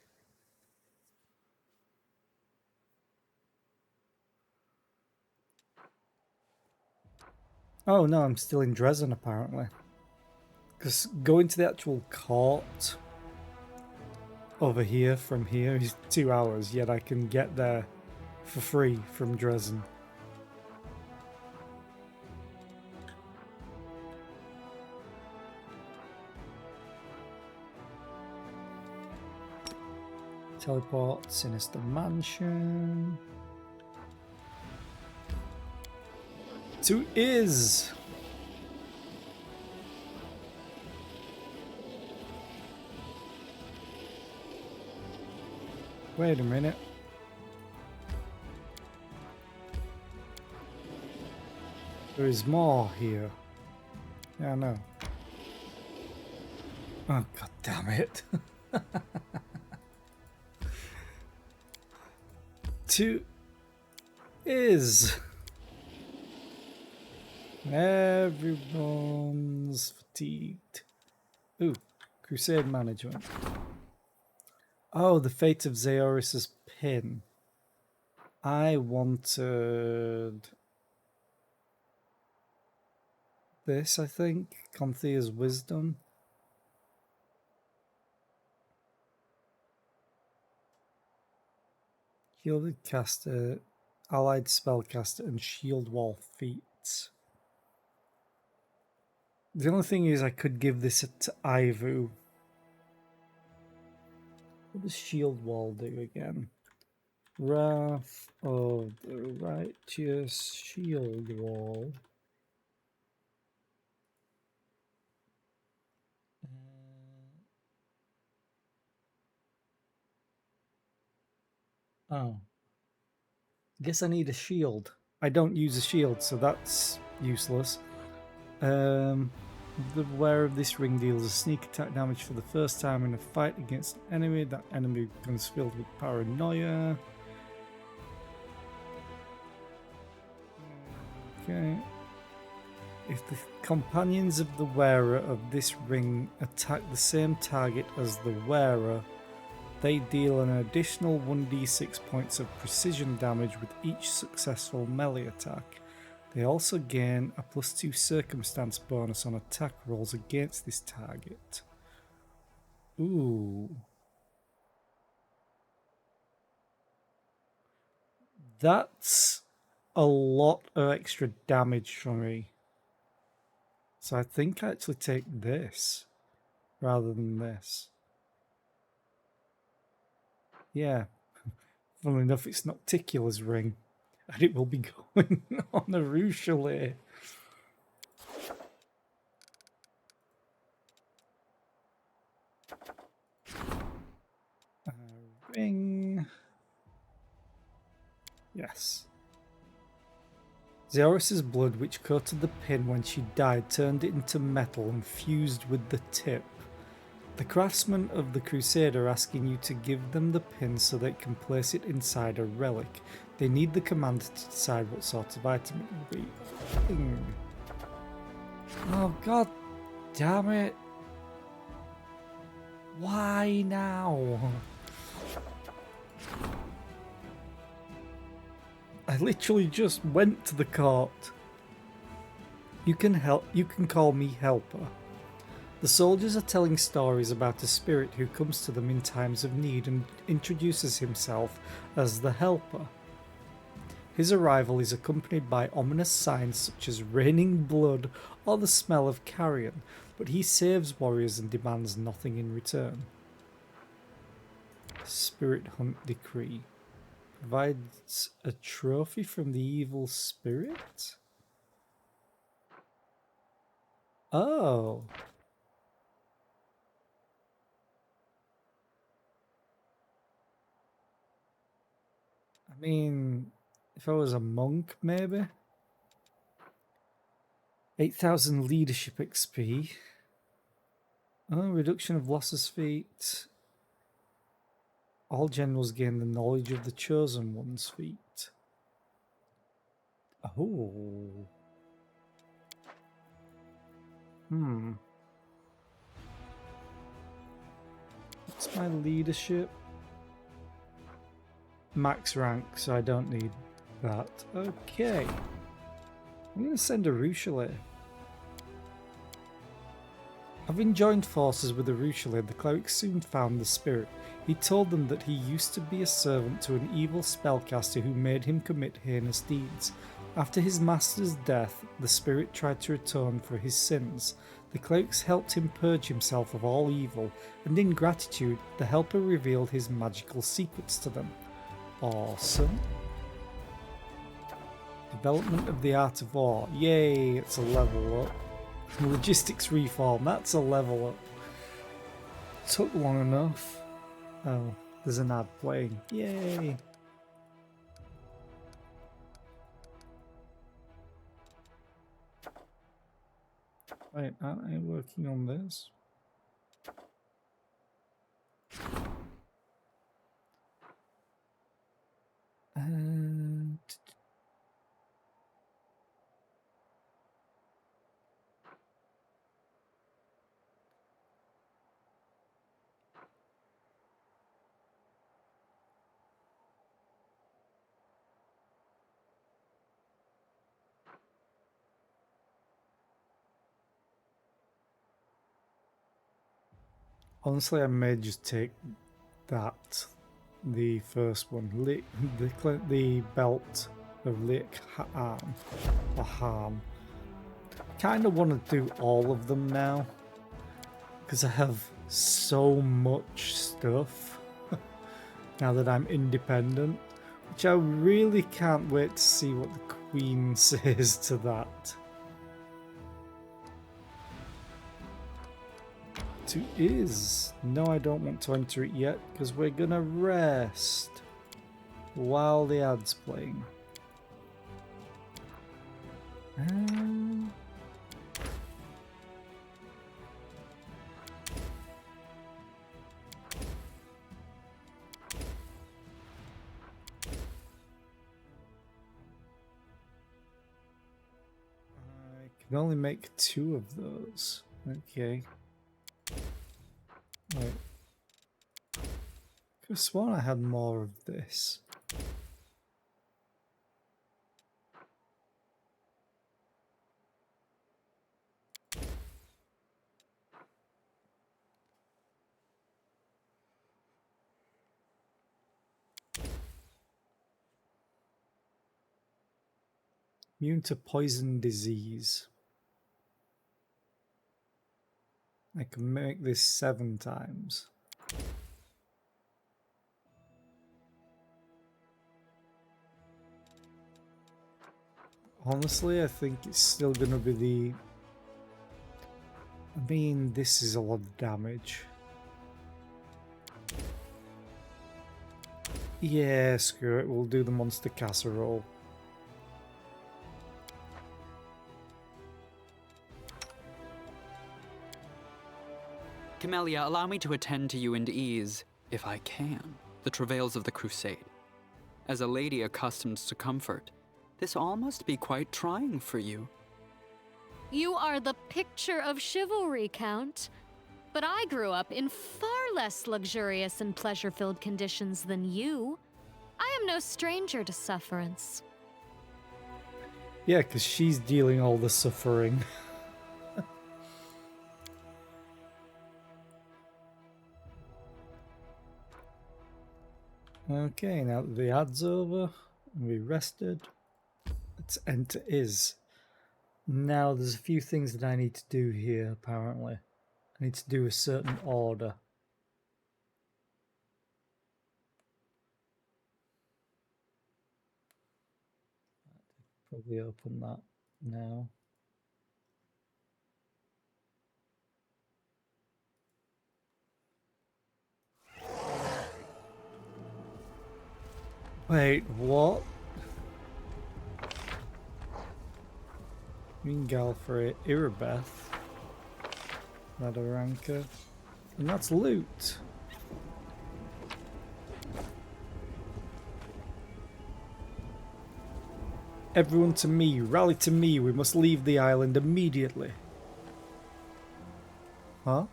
Oh no, I'm still in Dresden apparently. Because going to the actual court over here from here is 2 hours, yet I can get there for free from Dresden. Teleport, Sinister Mansion. To Is. Wait a minute. There is more here. Yeah, I know. Oh, god damn it. To Is. Everyone's fatigued. Ooh, Crusade Management. Oh, the fate of Zeoris's pin. I wanted this, I think. Conthea's Wisdom. Shielded Caster, Allied Spellcaster, and Shield Wall feats. The only thing is I could give this to Ivu. What does Shield Wall do again? Wrath of the Righteous Shield Wall. Oh. Guess I need a shield. I don't use a shield, so that's useless. The wearer of this ring deals a sneak attack damage for the first time in a fight against an enemy. That enemy becomes filled with paranoia. Okay. If the companions of the wearer of this ring attack the same target as the wearer, they deal an additional 1d6 points of precision damage with each successful melee attack. They also gain a +2 circumstance bonus on attack rolls against this target. Ooh. That's a lot of extra damage for me. So I think I actually take this rather than this. Yeah. Funnily enough, it's not Ticula's ring. And it will be going on a Ruchelet. Ring. Yes. Zeoris's blood, which coated the pin when she died, turned it into metal and fused with the tip. The craftsmen of the Crusade are asking you to give them the pin so they can place it inside a relic. They need the commander to decide what sort of item it will be. Oh, god damn it. Why now? I literally just went to the court. You can call me Helper. The soldiers are telling stories about a spirit who comes to them in times of need and introduces himself as the Helper. His arrival is accompanied by ominous signs such as raining blood or the smell of carrion, but he saves warriors and demands nothing in return. Spirit Hunt Decree. Provides a trophy from the evil spirit? Oh. I mean, if I was a monk, maybe. 8,000 leadership XP. Oh, reduction of losses feat. All generals gain the knowledge of the Chosen One's feat. Oh. What's my leadership? Max rank, so I don't need that. Okay. I'm going to send a Ruchelet. Having joined forces with the Ruchelet, the cleric soon found the spirit. He told them that he used to be a servant to an evil spellcaster who made him commit heinous deeds. After his master's death, the spirit tried to atone for his sins. The clerics helped him purge himself of all evil, and in gratitude, the helper revealed his magical secrets to them. Awesome. Development of the art of war. Yay, it's a level up. Logistics reform, that's a level up. Took long enough. Oh, there's an ad playing. Yay. Wait, aren't I working on this? Honestly, I may just take that, the first one, the belt of Lick Harm, or Harm. Kind of want to do all of them now, because I have so much stuff now that I'm independent, which I really can't wait to see what the Queen says to that. To is. No, I don't want to enter it yet because we're gonna rest while the ad's playing. I can only make 2 of those. Okay. Wait. Could have sworn I had more of this. Immune to poison disease. I can make this 7 times. Honestly, I think it's still gonna be the... I mean, this is a lot of damage. Yeah, screw it, we'll do the monster casserole. Camellia, allow me to attend to you and ease, if I can, the travails of the crusade. As a lady accustomed to comfort, this all must be quite trying for you. You are the picture of chivalry, Count. But I grew up in far less luxurious and pleasure-filled conditions than you. I am no stranger to sufferance. Yeah, because she's dealing all the suffering. Okay, now that the ad's over, and we rested, let's enter is. Now there's a few things that I need to do here, apparently. I need to do a certain order. Probably open that now. Wait, what? Mingal for Irabeth. Ladder ranker. And that's loot. Everyone to me, rally to me, we must leave the island immediately. Huh?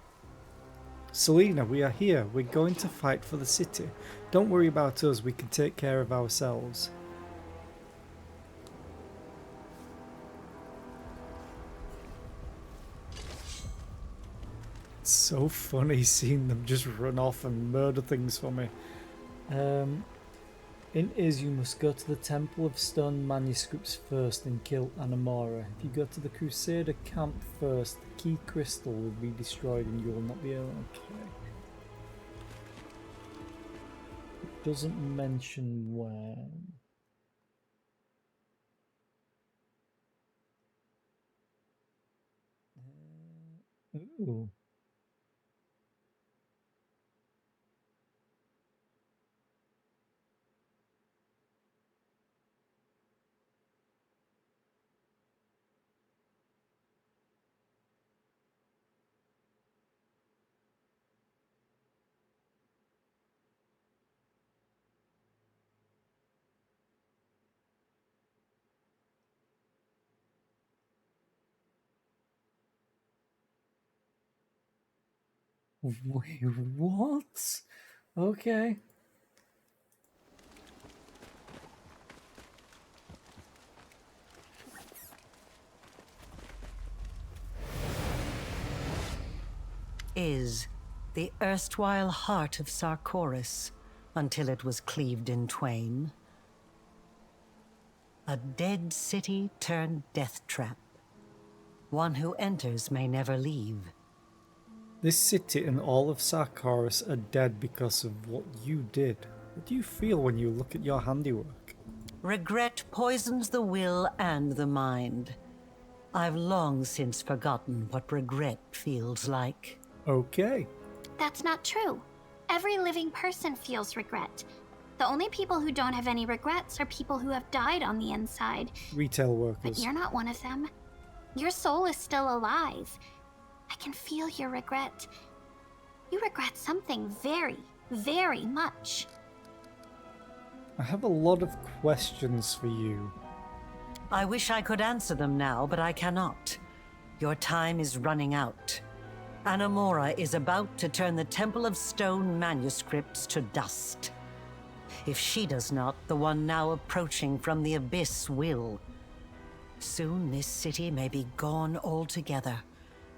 Selena, we are here. We're going to fight for the city. Don't worry about us, we can take care of ourselves. It's so funny seeing them just run off and murder things for me. In Is, you must go to the Temple of Stone Manuscripts first and kill Anamora. If you go to the Crusader camp first, the key crystal will be destroyed and you will not be able... Okay. It doesn't mention when. Ooh. Wait, what? Okay. Is the erstwhile heart of Sarkoris, until it was cleaved in twain. A dead city turned death trap. One who enters may never leave. This city and all of Sarkoris are dead because of what you did. What do you feel when you look at your handiwork? Regret poisons the will and the mind. I've long since forgotten what regret feels like. Okay. That's not true. Every living person feels regret. The only people who don't have any regrets are people who have died on the inside. Retail But workers. you're not one of them. Your soul is still alive. I can feel your regret. You regret something very, very much. I have a lot of questions for you. I wish I could answer them now, but I cannot. Your time is running out. Anamora is about to turn the Temple of Stone manuscripts to dust. If she does not, the one now approaching from the abyss will. Soon this city may be gone altogether,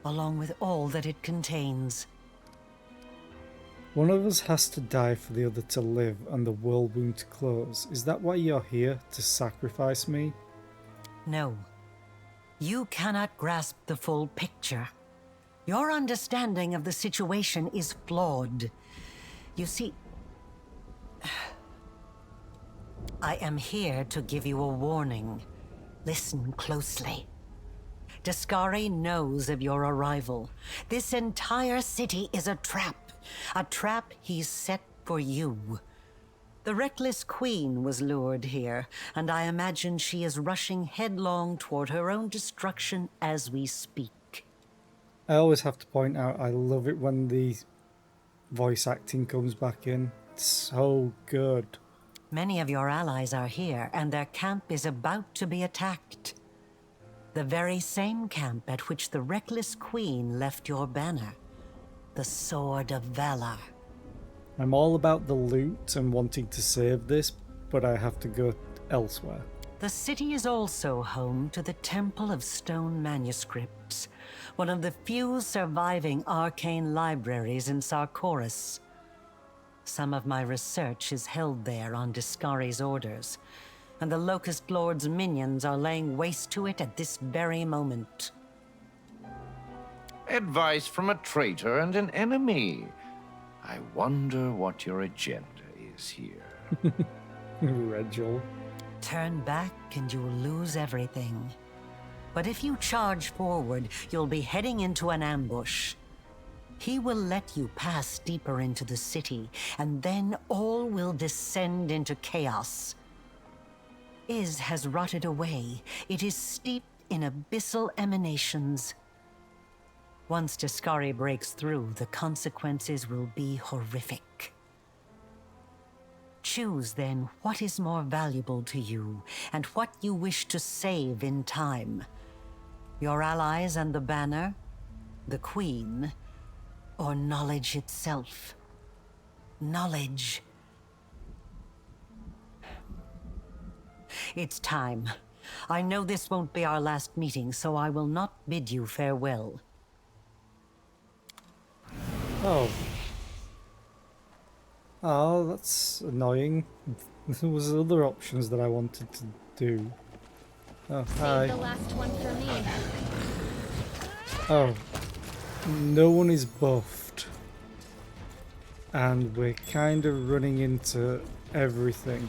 along with all that it contains. One of us has to die for the other to live and the world wound to close. Is that why you're here? To sacrifice me? No. You cannot grasp the full picture. Your understanding of the situation is flawed. You see, I am here to give you a warning. Listen closely. Dascari knows of your arrival. This entire city is a trap he's set for you. The Reckless Queen was lured here, and I imagine she is rushing headlong toward her own destruction as we speak. I always have to point out I love it when the voice acting comes back in. It's so good. Many of your allies are here, and their camp is about to be attacked. The very same camp at which the Reckless Queen left your banner. The Sword of Valor. I'm all about the loot and wanting to save this, but I have to go elsewhere. The city is also home to the Temple of Stone Manuscripts, one of the few surviving arcane libraries in Sarkoris. Some of my research is held there on Dascari's orders, and the Locust Lord's minions are laying waste to it at this very moment. Advice from a traitor and an enemy. I wonder what your agenda is here. Regil. Turn back and you will lose everything. But if you charge forward, you'll be heading into an ambush. He will let you pass deeper into the city, and then all will descend into chaos. Is has rotted away. It is steeped in abyssal emanations. Once Dascari breaks through, the consequences will be horrific. Choose then what is more valuable to you and what you wish to save in time. Your allies and the banner, the Queen, or knowledge itself. Knowledge. It's time. I know this won't be our last meeting, so I will not bid you farewell. Oh. Oh, that's annoying. There was other options that I wanted to do. Oh, hi. Save the last one for me. Oh. No one is buffed. And we're kind of running into everything.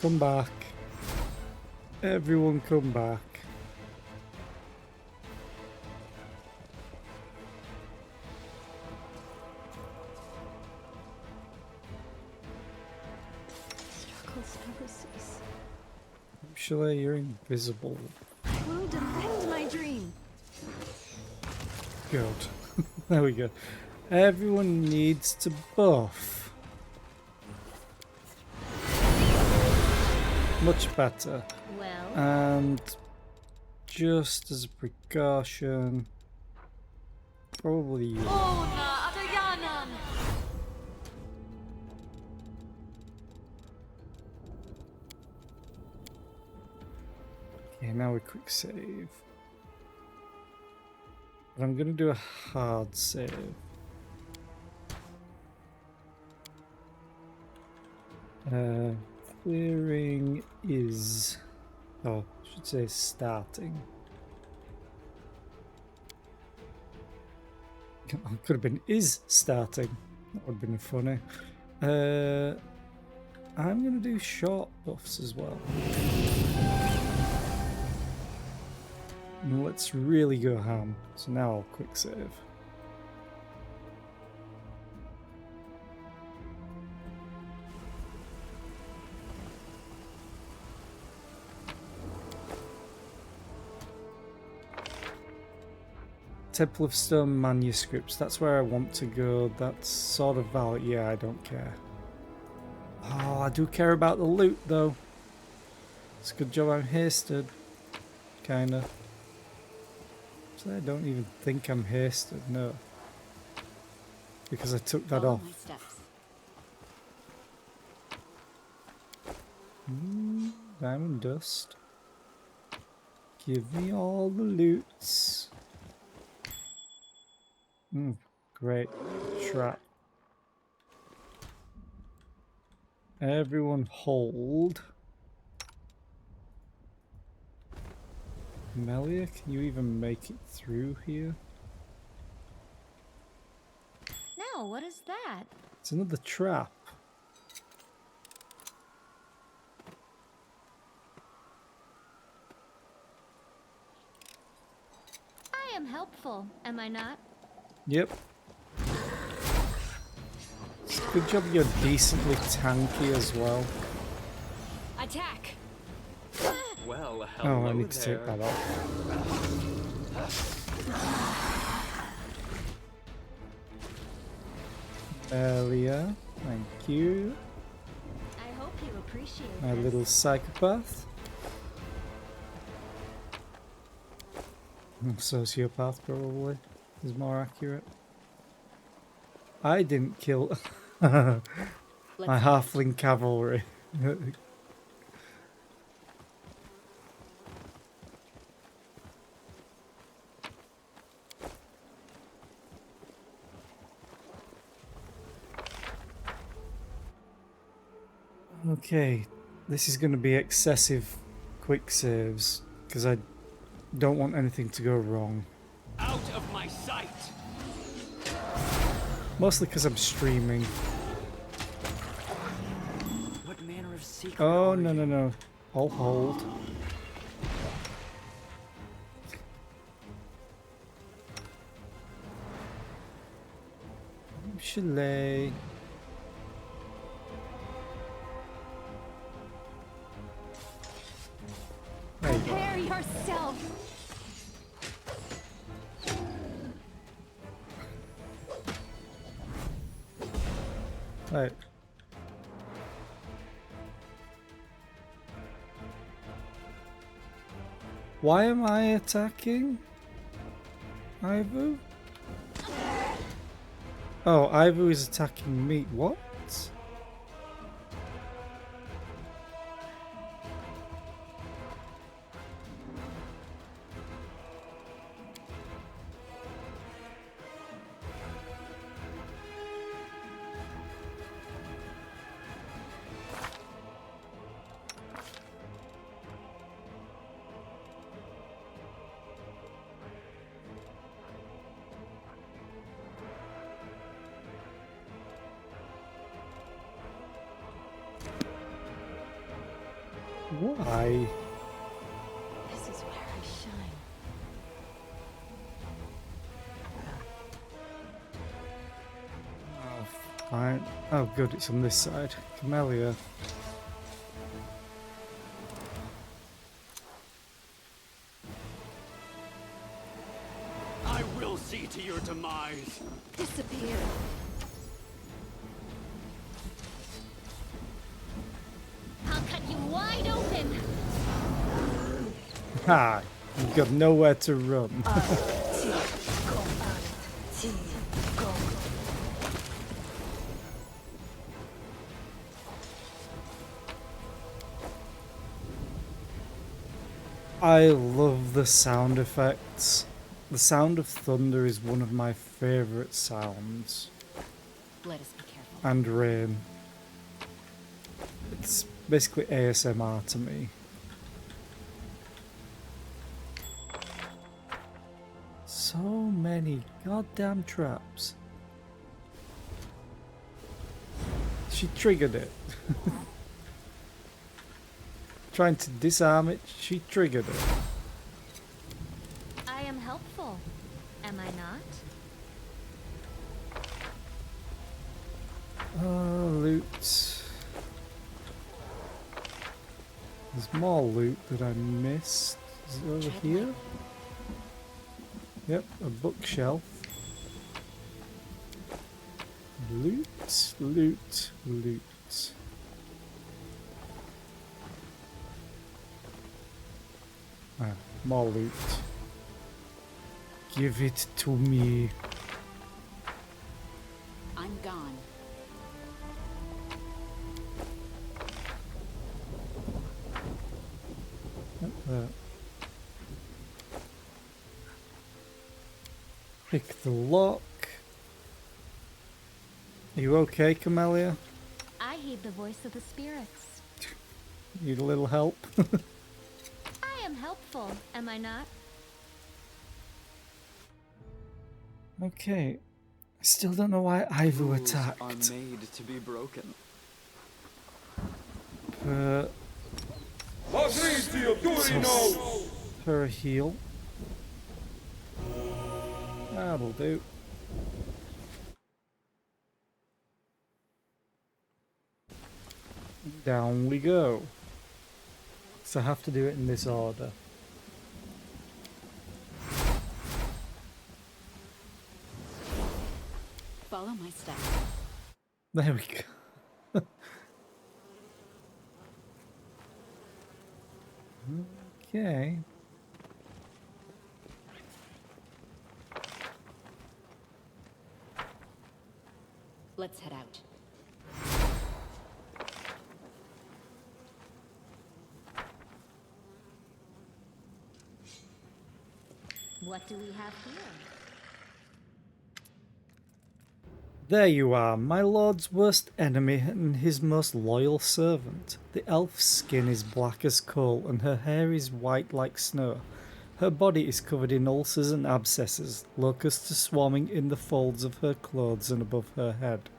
Come back. Everyone come back. Struggles never cease. Actually, you're invisible. I will defend my dream. Good. There we go. Everyone needs to buff. Much better. Well, And just as a precaution, probably you. Ona Adayanan! Okay, now a quick save. But I'm gonna do a hard save. Clearing is... Oh, I should say starting. Could have been is starting. That would have been funny. I'm gonna do short buffs as well. And let's really go ham. So now I'll quick save. Temple of Stone manuscripts, that's where I want to go. That's sort of valid. Yeah, I don't care. Oh, I do care about the loot though. It's a good job I'm hasted. Kinda. So I don't even think I'm hasted, no. Because I took that Follow off. my steps. Diamond dust. Give me all the loots. Great. Trap. Everyone hold. Melia, can you even make it through here? Now, what is that? It's another trap. I am helpful, am I not? Yep. Good job you're decently tanky as well. Attack! Well, Oh, I need to take that off. Melia, thank you. I hope you appreciate My this. little psychopath. Sociopath probably is more accurate. I didn't kill my halfling cavalry. Okay, this is going to be excessive quick saves because I don't want anything to go wrong. Out of my sight! Mostly because I'm streaming. What manner of secret Oh, are no, you? no, no. I'll hold. Chalet. There you go. Prepare yourself! Right. Why am I attacking Ivu? Oh, Ivu is attacking me. What? Why? This is where I shine. Oh, fine. Oh, good, it's on this side. Camellia. I will see to your demise. Disappear. I'll cut you wide open. Ha! You've got nowhere to run. I love the sound effects. The sound of thunder is one of my favourite sounds. Let us be careful. And rain. It's basically ASMR to me. So many goddamn traps. She triggered it. Trying to disarm it, she triggered it. I am helpful, am I not? Loot. There's more loot that I missed. Is it over here? Yep, a bookshelf. Loot, loot, loot. Ah, more loot. Give it to me. I'm gone. There. Pick the lock. Are you okay, Camellia? I heed the voice of the spirits. Need a little help? I am helpful, am I not? Okay. I still don't know why Ivu Rules attacked. are made to be broken. For a heal. That'll do. Down we go. So I have to do it in this order. Follow my steps. There we go. Okay. Let's head out. What do we have here? There you are, my lord's worst enemy and his most loyal servant. The elf's skin is black as coal and her hair is white like snow. Her body is covered in ulcers and abscesses, locusts are swarming in the folds of her clothes and above her head.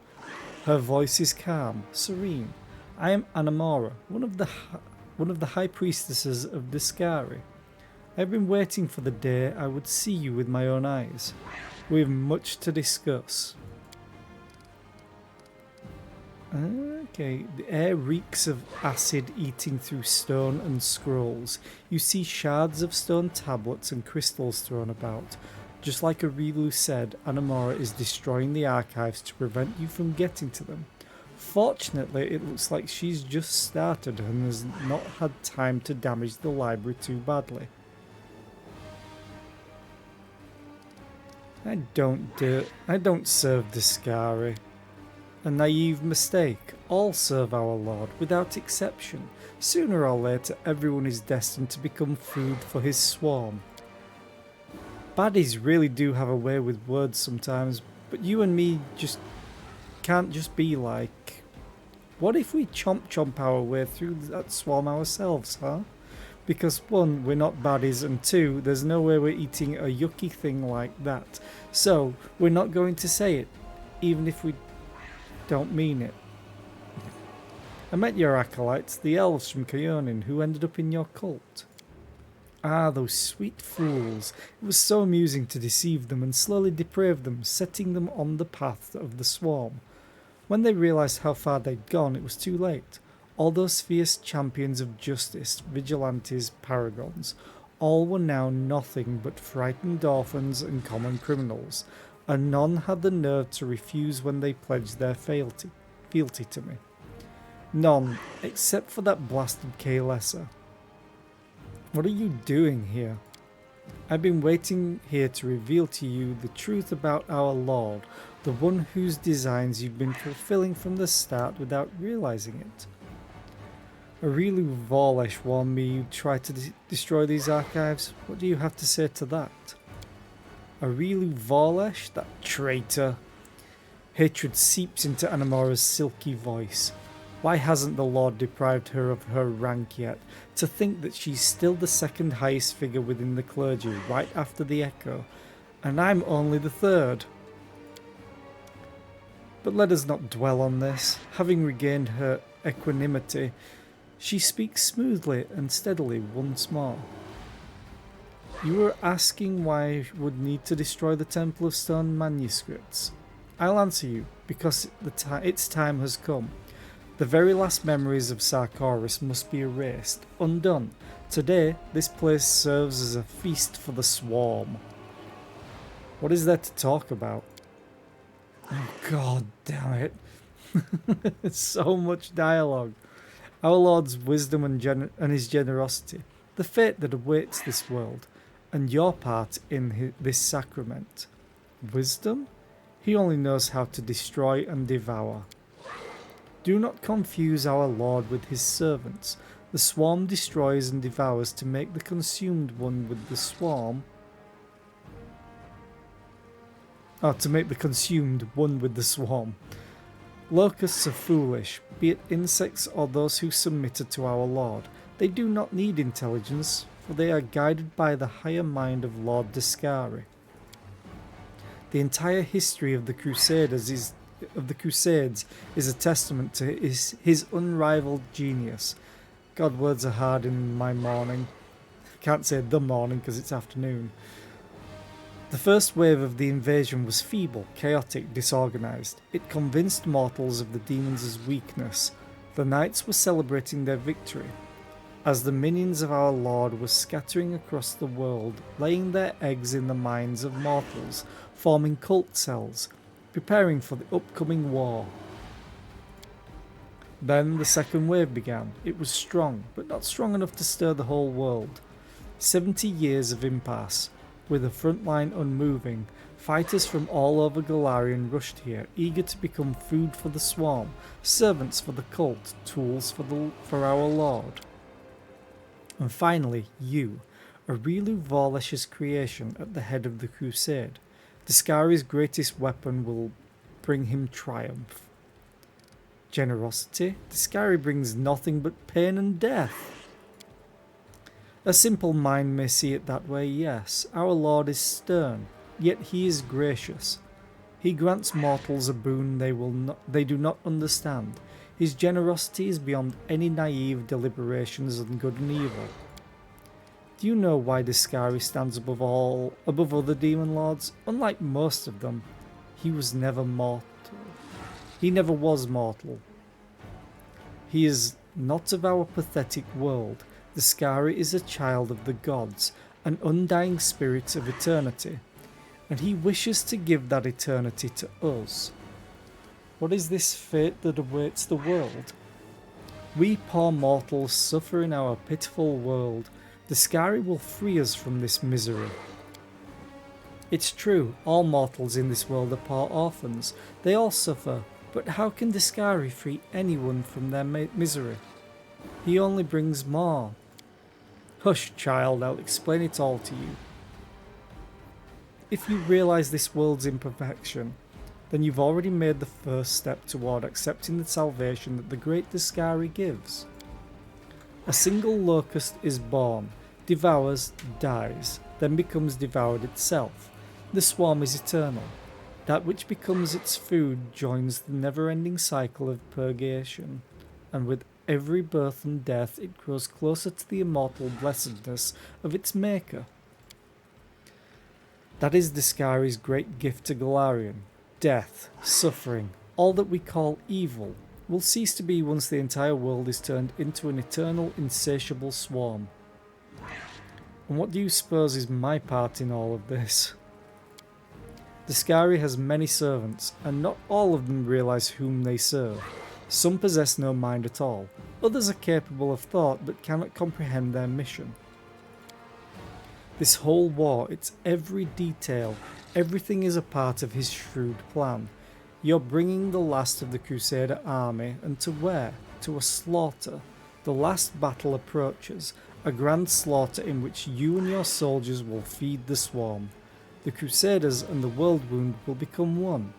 Her voice is calm, serene. I am Anamora, one of the high priestesses of Discari. I have been waiting for the day I would see you with my own eyes. We have much to discuss. Okay, the air reeks of acid eating through stone and scrolls. You see shards of stone tablets and crystals thrown about. Just like Arilu said, Anamora is destroying the archives to prevent you from getting to them. Fortunately, it looks like she's just started and has not had time to damage the library too badly. I don't serve Discari. A naive mistake. All serve our Lord, without exception. Sooner or later, everyone is destined to become food for his swarm. Baddies really do have a way with words sometimes, but you and me just can't just be like, what if we chomp our way through that swarm ourselves, huh? Because one, we're not baddies, and two, there's no way we're eating a yucky thing like that. So, we're not going to say it, even if we don't mean it. I met your acolytes, the elves from Kyonin, who ended up in your cult. Ah, those sweet fools. It was so amusing to deceive them and slowly deprave them, setting them on the path of the swarm. When they realised how far they'd gone, it was too late. All those fierce champions of justice, vigilantes, paragons, all were now nothing but frightened orphans and common criminals, and none had the nerve to refuse when they pledged their fealty to me. None, except for that blasted Kael'Essa. What are you doing here? I've been waiting here to reveal to you the truth about our Lord, the one whose designs you've been fulfilling from the start without realizing it. Aurilu Vorlesh warned me you'd try to destroy these archives. What do you have to say to that? Aurilu Vorlesh? That traitor. Hatred seeps into Anamora's silky voice. Why hasn't the Lord deprived her of her rank yet? To think that she's still the second highest figure within the clergy, right after the Echo, and I'm only the third. But let us not dwell on this. Having regained her equanimity, she speaks smoothly and steadily once more. You were asking why I would need to destroy the Temple of Stone manuscripts. I'll answer you, because its time has come. The very last memories of Sarkoris must be erased, undone. Today, this place serves as a feast for the swarm. What is there to talk about? Oh, god damn it. So much dialogue. Our Lord's wisdom and his generosity, the fate that awaits this world, and your part in this sacrament. Wisdom? He only knows how to destroy and devour. Do not confuse our Lord with his servants. The swarm destroys and devours to make the consumed one with the swarm. To make the consumed one with the swarm. Locusts are foolish, be it insects or those who submitted to our Lord. They do not need intelligence, for they are guided by the higher mind of Lord Discari. The entire history of the Crusades is a testament to his unrivaled genius. God, words are hard in my morning. I can't say the morning because it's afternoon. The first wave of the invasion was feeble, chaotic, disorganized. It convinced mortals of the demons' weakness. The knights were celebrating their victory, as the minions of our Lord were scattering across the world, laying their eggs in the minds of mortals, forming cult cells, preparing for the upcoming war. Then the second wave began. It was strong, but not strong enough to stir the whole world. 70 years of impasse, with the front line unmoving. Fighters from all over Golarion rushed here, eager to become food for the swarm, servants for the cult, tools for our Lord. And finally, you, Aurilu Vorlesh's creation at the head of the crusade. Discari's greatest weapon will bring him triumph. Generosity? Discari brings nothing but pain and death. A simple mind may see it that way, yes. Our Lord is stern, yet he is gracious. He grants mortals a boon they do not understand. His generosity is beyond any naive deliberations on good and evil. Do you know why Discari stands above other demon lords? Unlike most of them, he was never mortal. He never was mortal. He is not of our pathetic world. Discari is a child of the gods, an undying spirit of eternity, and he wishes to give that eternity to us. What is this fate that awaits the world? We poor mortals suffer in our pitiful world. Discari will free us from this misery. It's true, all mortals in this world are poor orphans. They all suffer, but how can Discari free anyone from their misery? He only brings more. Hush, child, I'll explain it all to you. If you realise this world's imperfection, then you've already made the first step toward accepting the salvation that the great Discari gives. A single locust is born, devours, dies, then becomes devoured itself. The swarm is eternal. That which becomes its food joins the never-ending cycle of purgation, and with every birth and death it grows closer to the immortal blessedness of its maker. That is Discari's great gift to Golarion. Death, suffering, all that we call evil, will cease to be once the entire world is turned into an eternal, insatiable swarm. And what do you suppose is my part in all of this? Discari has many servants, and not all of them realise whom they serve. Some possess no mind at all. Others are capable of thought but cannot comprehend their mission. This whole war, its every detail, everything is a part of his shrewd plan. You're bringing the last of the Crusader army, and to where? To a slaughter. The last battle approaches, a grand slaughter in which you and your soldiers will feed the swarm. The Crusaders and the Worldwound will become one.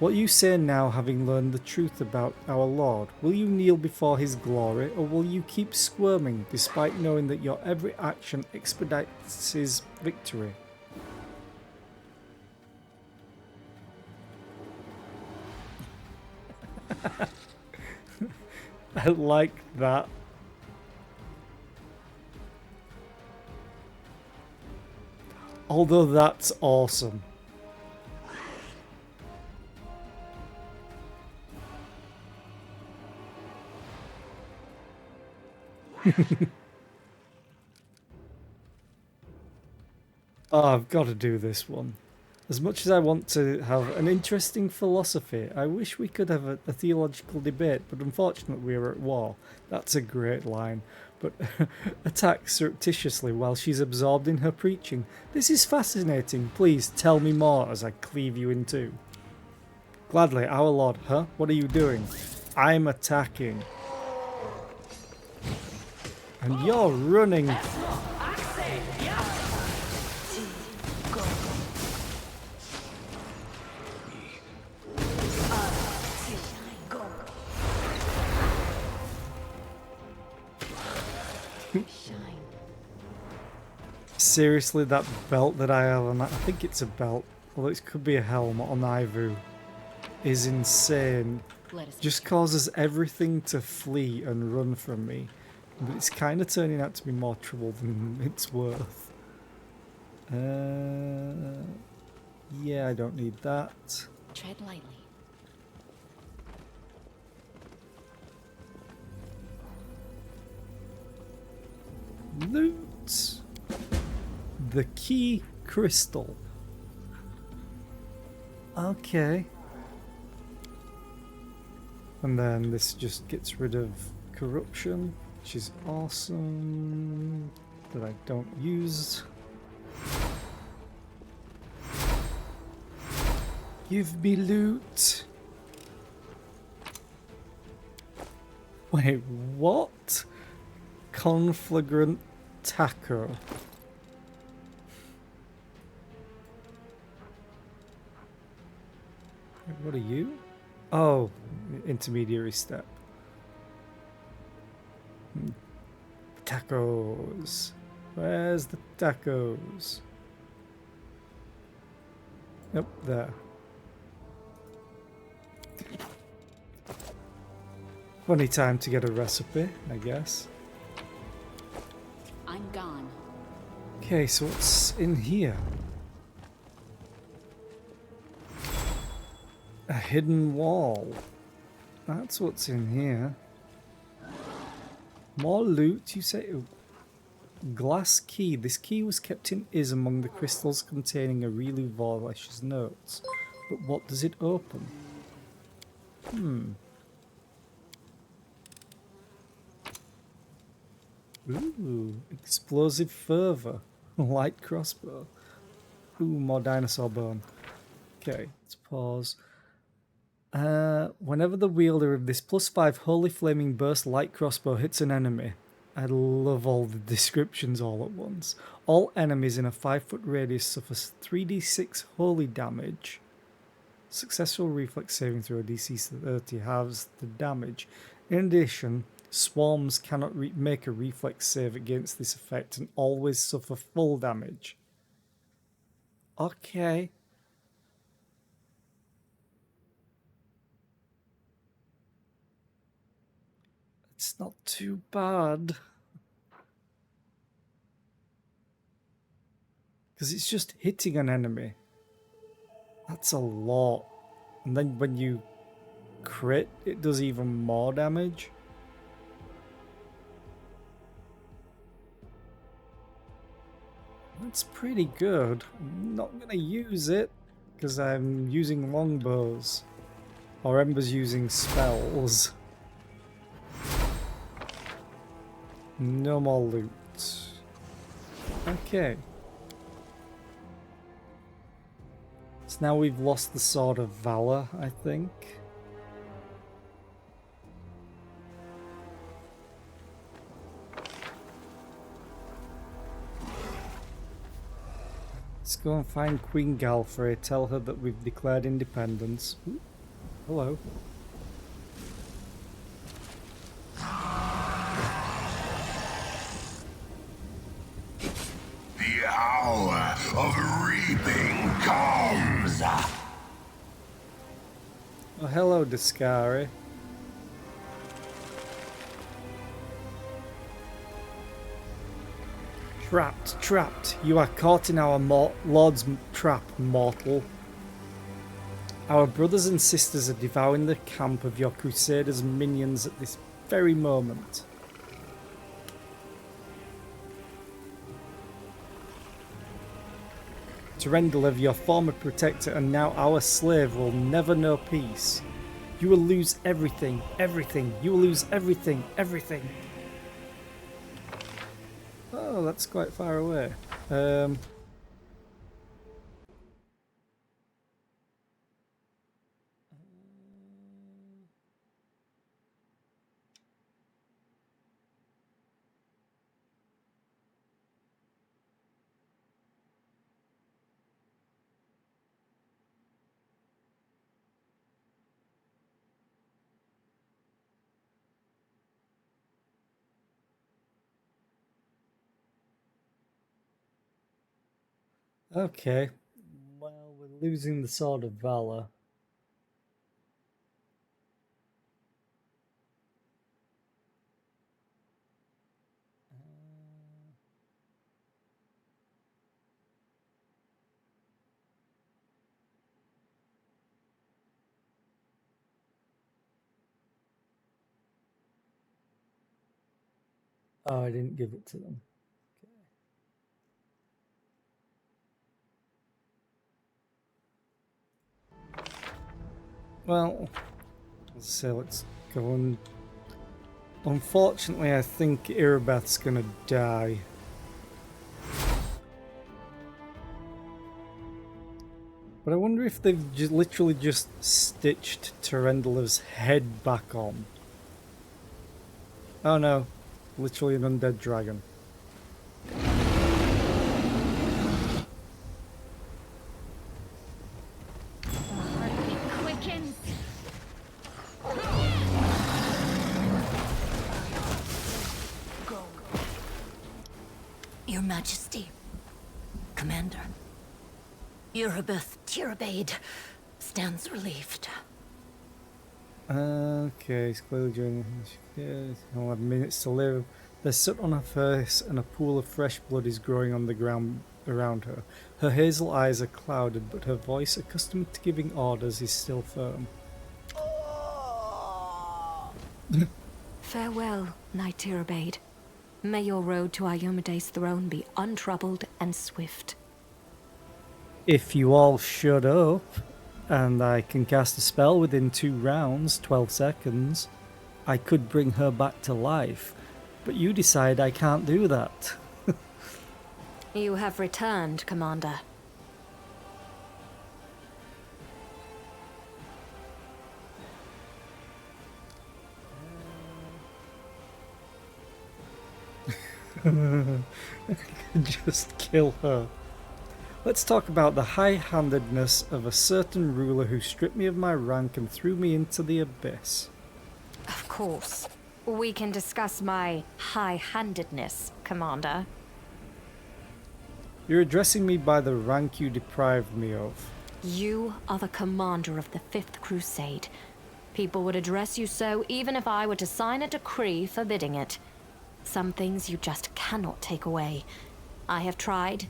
What you say now, having learned the truth about our Lord, will you kneel before his glory, or will you keep squirming despite knowing that your every action expedites his victory? I like that. Although that's awesome. Oh, I've got to do this one. As much as I want to have an interesting philosophy, I wish we could have a theological debate, but unfortunately we are at war. That's a great line. But attack surreptitiously while she's absorbed in her preaching. This is fascinating. Please tell me more as I cleave you in two. Gladly, our Lord. Huh? What are you doing? I'm attacking. And you're running. Seriously, that belt that I have on that, I think it's a belt, although it could be a helmet on Ivu, is insane. Just causes everything to flee and run from me. But it's kind of turning out to be more trouble than it's worth. Yeah, I don't need that. Tread lightly. Loot. The key crystal. Okay. And then this just gets rid of corruption, which is awesome, that I don't use. Give me loot. Wait, what? Conflagrant taco. What are you? Oh, intermediary step. Tacos. Where's the tacos? Nope, there. Funny time to get a recipe, I guess. I'm gone. Okay, so what's in here? A hidden wall. That's what's in here. More loot, you say? Ooh. Glass key. This key was kept in Is among the crystals containing Aureliu Vorlesh's notes. But what does it open? Ooh, explosive fervor. Light crossbow. Ooh, more dinosaur bone. Okay, let's pause. Whenever the wielder of this +5 holy flaming burst light crossbow hits an enemy, I love all the descriptions all at once. All enemies in a 5-foot radius suffer 3d6 holy damage. Successful reflex saving throw DC 30 halves the damage. In addition, swarms cannot make a reflex save against this effect and always suffer full damage. Okay. It's not too bad. Because it's just hitting an enemy. That's a lot. And then when you crit, it does even more damage. That's pretty good. I'm not going to use it because I'm using longbows. Or Ember's using spells. No more loot. Okay. So now we've lost the Sword of Valor, I think. Let's go and find Queen Galfrey, tell her that we've declared independence. Ooh, hello. The hour of reaping comes! Oh, hello, Discari. Trapped, trapped. You are caught in our Lord's trap, mortal. Our brothers and sisters are devouring the camp of your Crusaders' minions at this very moment. Tyrendelev, your former protector and now our slave, will never know peace. You will lose everything, everything. You will lose everything, everything. Oh, that's quite far away. Okay. Well, we're losing the Sword of Valor. Oh, I didn't give it to them. Well, so let's go and... Unfortunately, I think Irabeth's gonna die. But I wonder if they've literally just stitched Tyrendelev's head back on. Oh no, literally an undead dragon. Your Majesty, Commander, Irabeth Tirabade stands relieved. Okay, he's clearly joining. He'll have minutes to live. There's soot on her face and a pool of fresh blood is growing on the ground around her. Her hazel eyes are clouded, but her voice, accustomed to giving orders, is still firm. Farewell, Knight Tirabade. May your road to Iomede's throne be untroubled and swift. If you all shut up, and I can cast a spell within 2 rounds, 12 seconds, I could bring her back to life. But you decide I can't do that. You have returned, Commander. Just kill her. Let's talk about the high-handedness of a certain ruler who stripped me of my rank and threw me into the abyss. Of course. We can discuss my high-handedness, Commander. You're addressing me by the rank you deprived me of. You are the commander of the Fifth Crusade. People would address you so even if I were to sign a decree forbidding it. Some things you just cannot take away. I have tried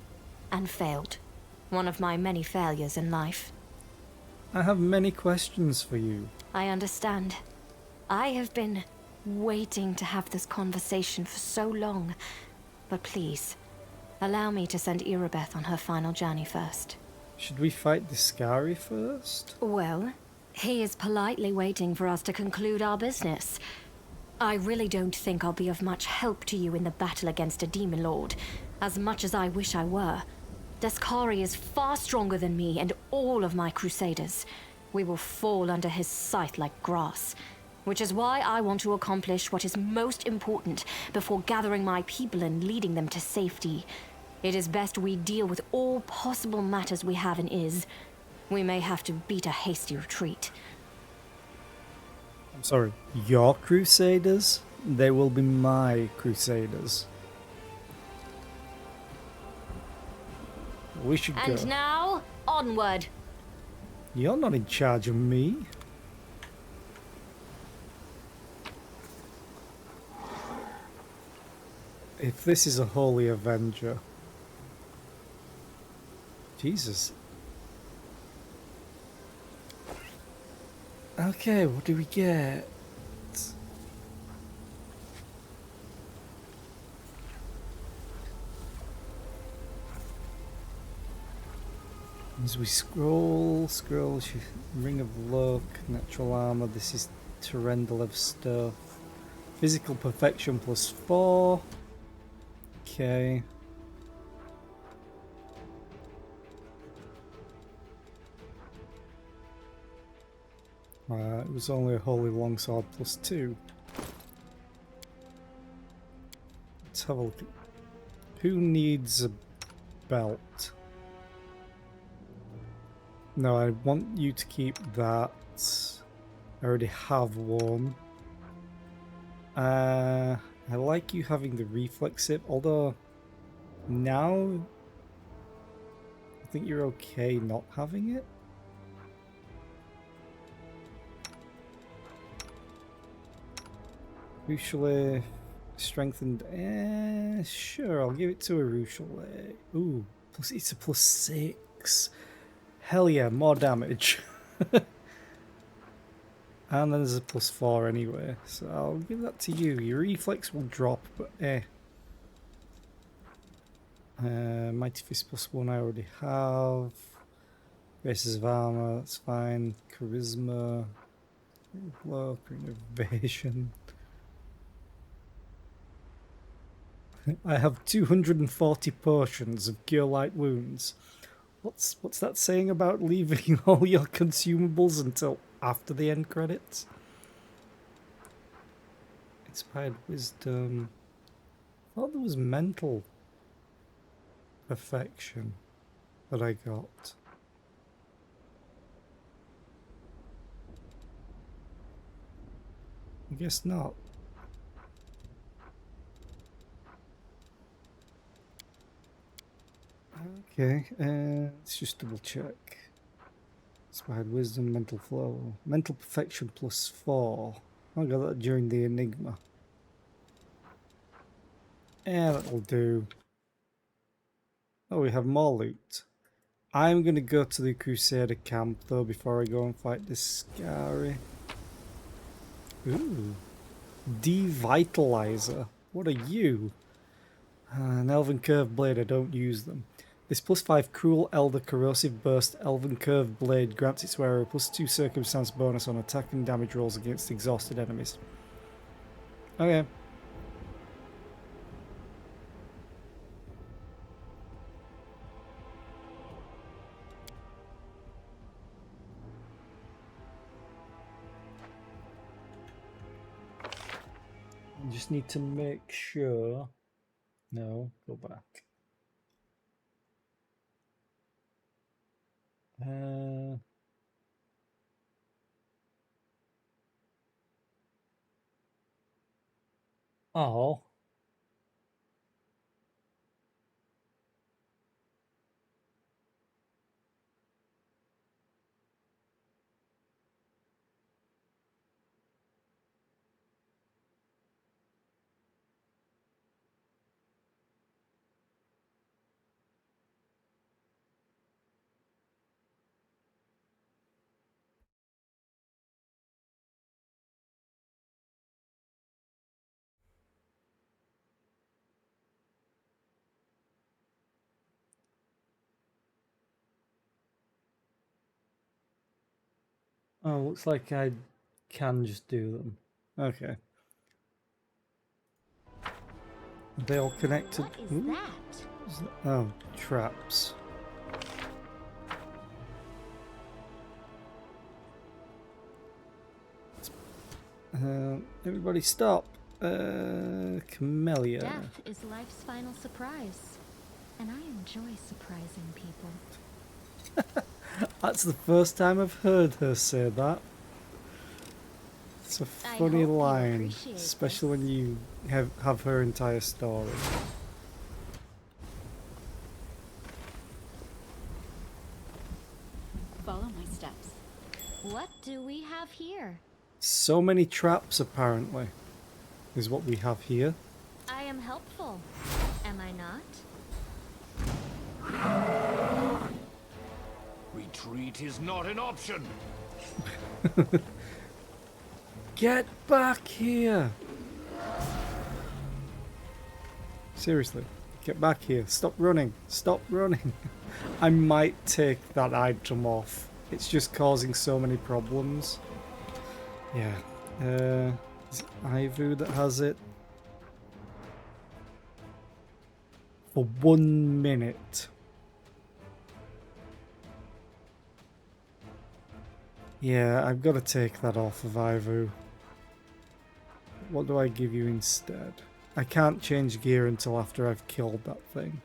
and failed. One of my many failures in life. I have many questions for you. I understand. I have been waiting to have this conversation for so long. But please, allow me to send Irabeth on her final journey first. Should we fight Discari first? Well, he is politely waiting for us to conclude our business. I really don't think I'll be of much help to you in the battle against a demon lord, as much as I wish I were. Descari is far stronger than me and all of my crusaders. We will fall under his scythe like grass, which is why I want to accomplish what is most important before gathering my people and leading them to safety. It is best we deal with all possible matters we have in Iz. We may have to beat a hasty retreat. I'm sorry, your crusaders? They will be my crusaders. We should go. And now, onward! You're not in charge of me. If this is a holy avenger... Jesus. Okay, what do we get? As we scroll, Ring of Luck, Natural Armor, this is Terendelev stuff. Physical Perfection +4. Okay. It was only a Holy Longsword +2. Let's have a look. Who needs a belt? No, I want you to keep that. I already have one. I like you having the reflex sip, although now I think you're okay not having it. Ruchele strengthened. Sure, I'll give it to a Ruchele. Ooh, plus it's a +6. Hell yeah, more damage. And then there's a +4 anyway, so I'll give that to you. Your reflex will drop, but Mighty Fist +1 I already have. Bases of Armor, that's fine. Charisma, Block, Innovation. I have 240 potions of Cure Light Wounds. What's that saying about leaving all your consumables until after the end credits? Inspired Wisdom. I thought there was Mental Perfection that I got. I guess not. Okay, let's just double check. Inspired Wisdom, Mental Flow. Mental Perfection +4. I got that during the Enigma. Yeah, that'll do. Oh, we have more loot. I'm going to go to the Crusader camp though before I go and fight this Discari. Ooh. Devitalizer. What are you? An Elven Curved Blade, I don't use them. This +5 Cruel Elder Corrosive Burst Elven Curved Blade grants its wearer a +2 Circumstance bonus on attack and damage rolls against exhausted enemies. Okay. just need to make sure. No, go back. Oh. Oh, looks like I can just do them. Okay. Are they all connected? What is Ooh. that? Oh, traps. Everybody stop. Camellia. Death is life's final surprise, and I enjoy surprising people. That's the first time I've heard her say that. It's a I funny hope you line, appreciate especially when you have her entire story. Follow my steps. What do we have here? So many traps, apparently, is what we have here. I am helpful, am I not? Retreat is not an option. Get back here! Seriously, get back here. Stop running. Stop running. I might take that item off. It's just causing so many problems. Yeah. It's Ivu that has it. For 1 minute. Yeah, I've got to take that off of Ivu. What do I give you instead? I can't change gear until after I've killed that thing.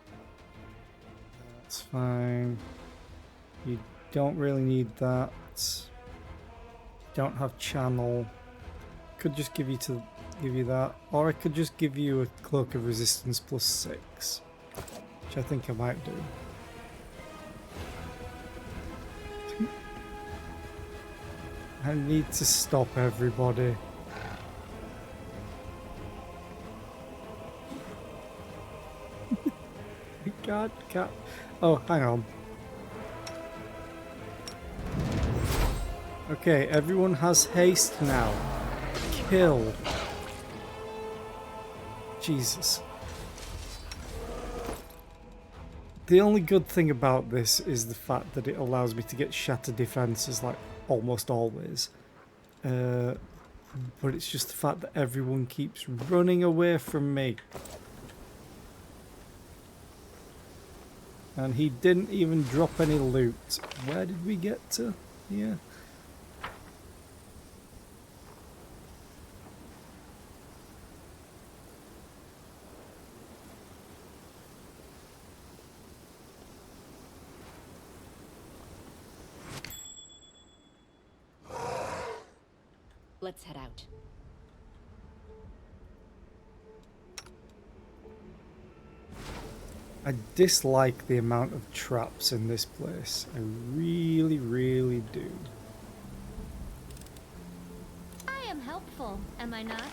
That's fine. You don't really need that. Don't have channel. Could just give you that, or I could just give you a cloak of resistance +6, which I think I might do. I need to stop everybody. Can't. Oh, hang on. Okay, everyone has haste now. Kill. Jesus. The only good thing about this is the fact that it allows me to get shattered defenses like almost always. But it's just the fact that everyone keeps running away from me. And he didn't even drop any loot. Where did we get to? Yeah. Let's head out. I dislike the amount of traps in this place. I really, really do. I am helpful, am I not?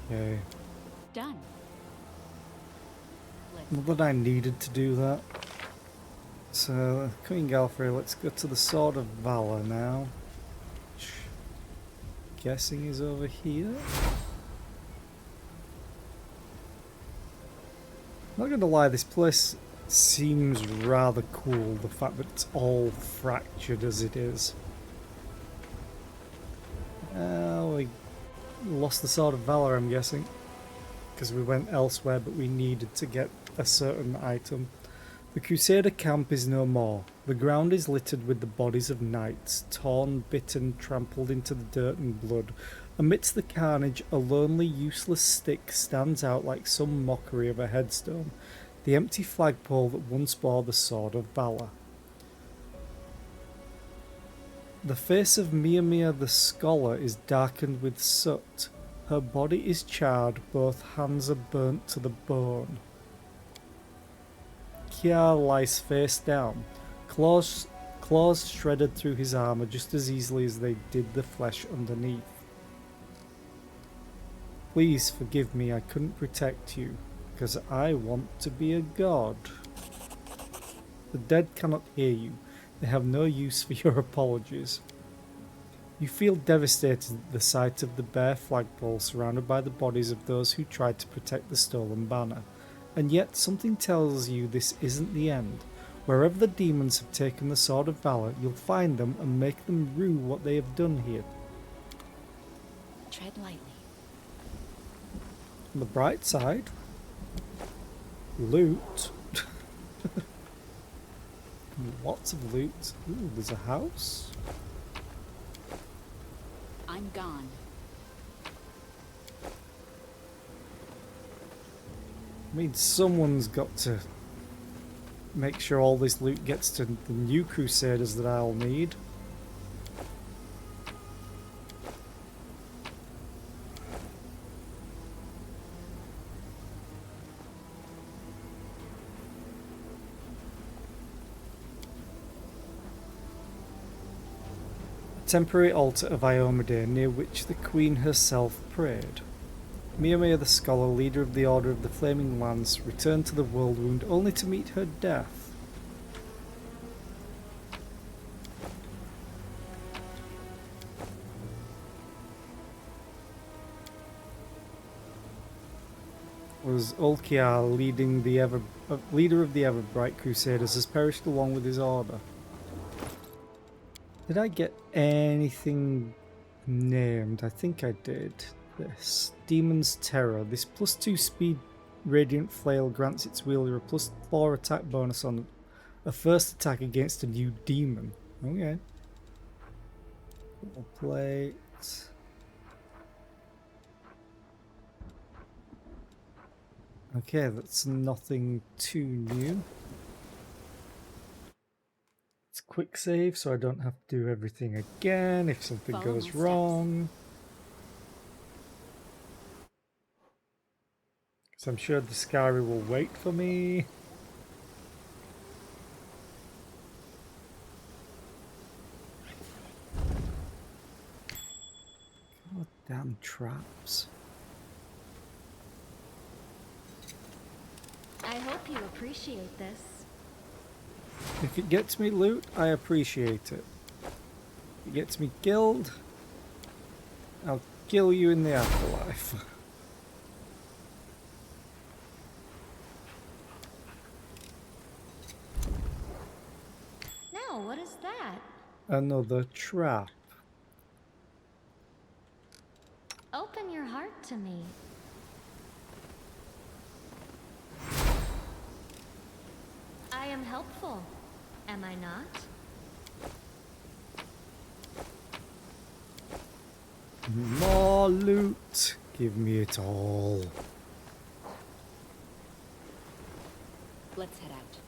Okay. Done. Not that I needed to do that. So, Queen Galfrey, let's go to the Sword of Valor now. Which, guessing is over here. Not gonna lie, this place seems rather cool, the fact that it's all fractured as it is. We lost the Sword of Valor, I'm guessing. Because we went elsewhere, but we needed to get a certain item. The Crusader camp is no more. The ground is littered with the bodies of knights, torn, bitten, trampled into the dirt and blood. Amidst the carnage, a lonely, useless stick stands out like some mockery of a headstone, the empty flagpole that once bore the sword of Valor. The face of Mia the scholar is darkened with soot. Her body is charred, both hands are burnt to the bone. Kiar lies face down, claws shredded through his armor just as easily as they did the flesh underneath. Please forgive me, I couldn't protect you, because I want to be a god. The dead cannot hear you. They have no use for your apologies. You feel devastated at the sight of the bare flagpole surrounded by the bodies of those who tried to protect the stolen banner. And yet something tells you this isn't the end. Wherever the demons have taken the Sword of Valor, you'll find them and make them rue what they have done here. Tread lightly. On the bright side, loot. Lots of loot. Ooh, there's a house. I'm gone. I mean, someone's got to make sure all this loot gets to the new Crusaders that I'll need. A temporary altar of Iomedae near which the Queen herself prayed. Mia the Scholar, leader of the Order of the Flaming Lance, returned to the World Wound only to meet her death. Was Ulkiar, leader of the ever-bright Crusaders, has perished along with his order. Did I get anything named? I think I did. This Demon's Terror. This +2 speed radiant flail grants its wielder a +4 attack bonus on a first attack against a new demon. Okay. Plate. Okay, that's nothing too new. It's quick save, so I don't have to do everything again if something goes wrong. So I'm sure the Scary will wait for me. God damn traps. I hope you appreciate this. If it gets me loot, I appreciate it. If it gets me killed, I'll kill you in the afterlife. Now, what is that? Another trap. Open your heart to me. I am helpful, am I not? More loot. Give me it all. Let's head out.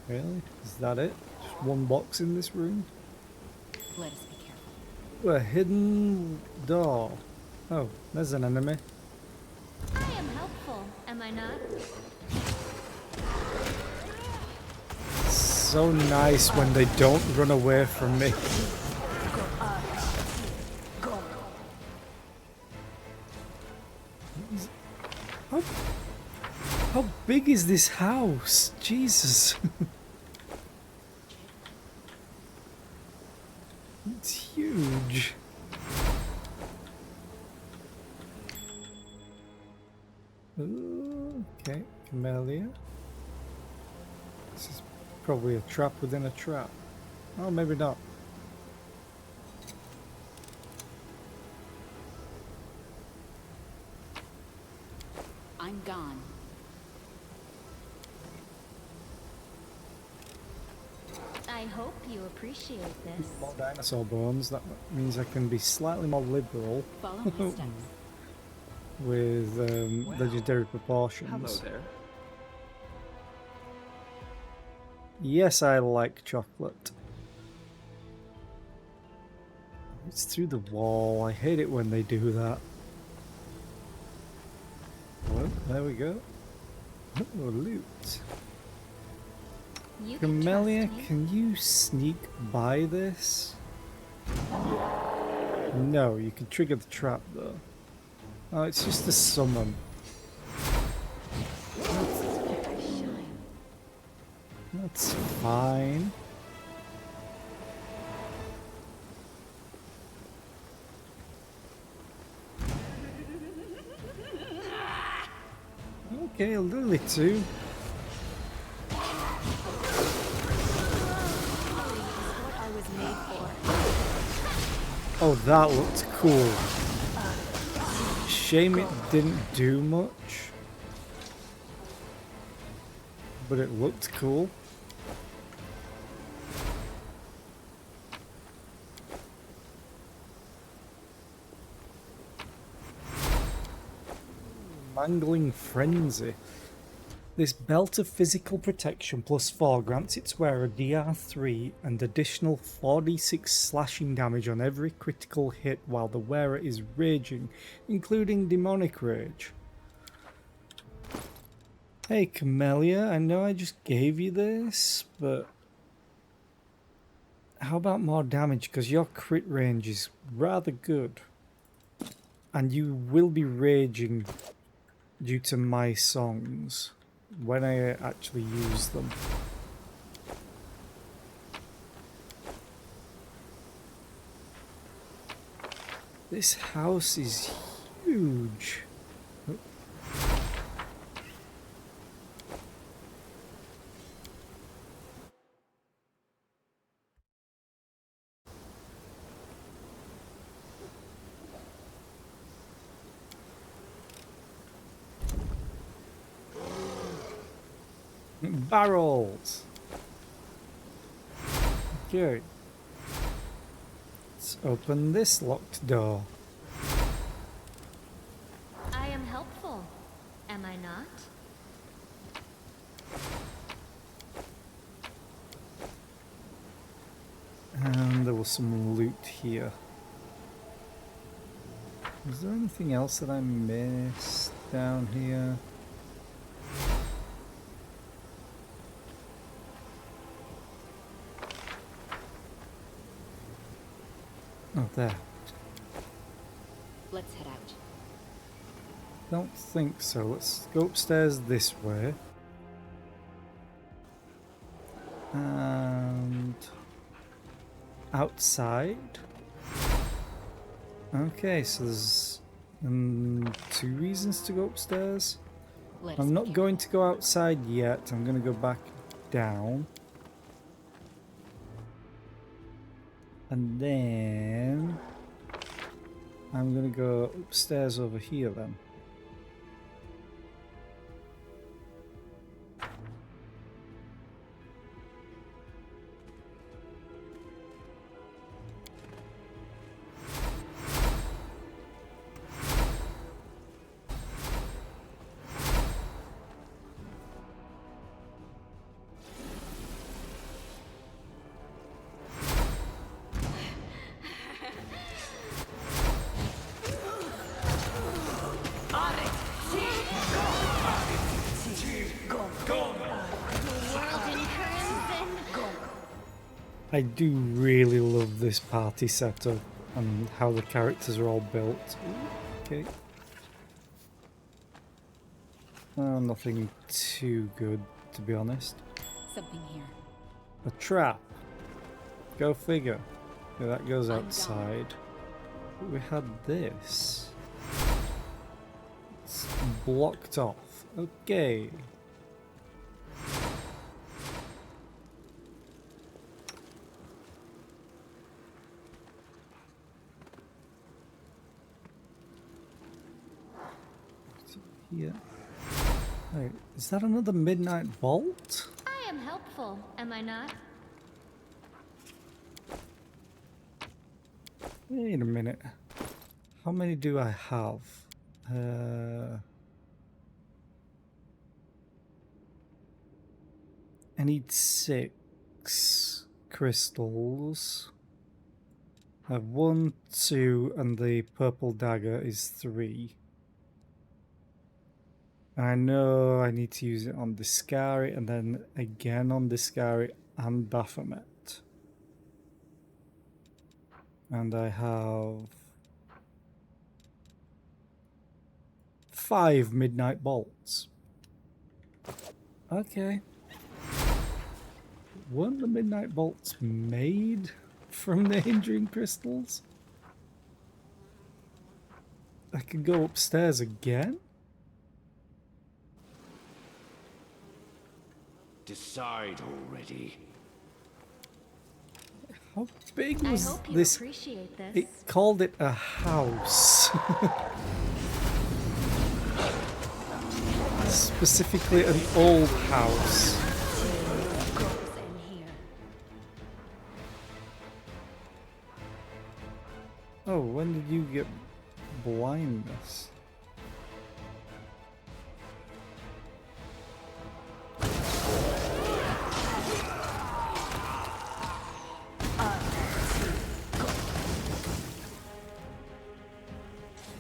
Really? Is that it? Just one box in this room? Let us be careful. A hidden door. Oh, there's an enemy. I am helpful, am I not? So nice when they don't run away from me. How big is this house? Jesus. It's huge. Okay, Camellia. This is probably a trap within a trap. Oh, maybe not. gone. I hope you appreciate this. More dinosaur bones. That means I can be slightly more liberal Follow my steps. with legendary proportions. Hello there. Yes, I like chocolate. It's through the wall. I hate it when they do that. Well, there we go. Oh, loot. You can trust Camellia, me. can you sneak by this? No, you can trigger the trap though. Oh, it's just a summon. That's fine. Okay, Lily too. Oh, that looked cool. Shame it didn't do much. But it looked cool. Mangling Frenzy. This belt of physical protection +4 grants its wearer DR3 and additional 4d6 slashing damage on every critical hit while the wearer is raging, including demonic rage. Hey Camellia, I know I just gave you this, but how about more damage, because your crit range is rather good. And you will be raging due to my songs when I actually use them. This house is huge. Barrels. Okay. Let's open this locked door. I am helpful, am I not? And there was some loot here. Is there anything else that I missed down here? Oh, there. Let's head out. Don't think so. Let's go upstairs this way. And outside. Okay, so there's 2 reasons to go upstairs. Let us I'm not begin. going to go outside yet. I'm going to go back down. And then I'm going to go upstairs over here then. I do really love this party setup and how the characters are all built. Okay. Nothing too good, to be honest. Something here. A trap. Go figure. Okay, that goes I'm gone. outside. But we had this. It's blocked off. Okay. Here. Wait, is that another midnight vault? I am helpful, am I not? Wait a minute. How many do I have? I need 6 crystals. I have 1, 2, and the purple dagger is 3. I know I need to use it on Discari and then again on Discari and Baphomet. And I have 5 midnight bolts. Okay. Weren't the midnight bolts made from the hindering crystals? I could go upstairs again? Decide already. How big I was hope you this? appreciate this. It called it a house. Specifically an old house. Oh, when did you get blindness?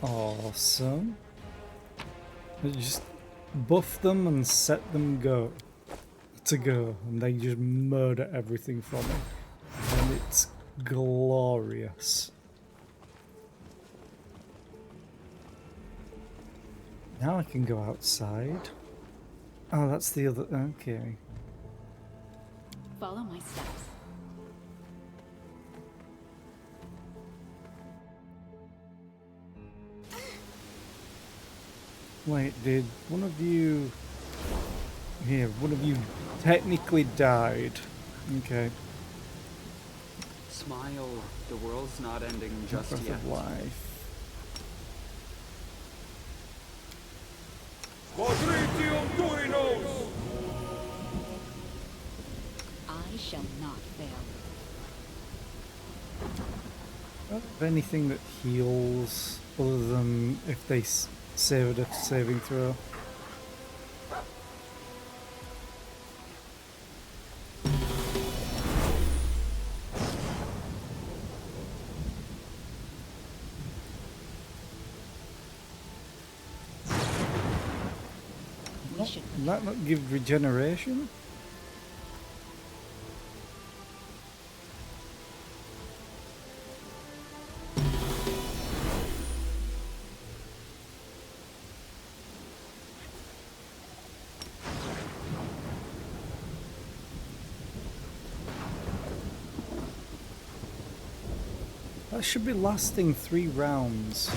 Awesome. You just buff them and set them go. And they just murder everything for me. And it's glorious. Now I can go outside. Oh, that's the other... Okay. Follow my steps. Wait, did one of you... Here, one of you technically died. Okay. Smile. The world's not ending just Breath yet. of life. I shall not fail. I don't have anything that heals other than if they save a saving throw. Can that not give regeneration? That should be lasting 3 rounds.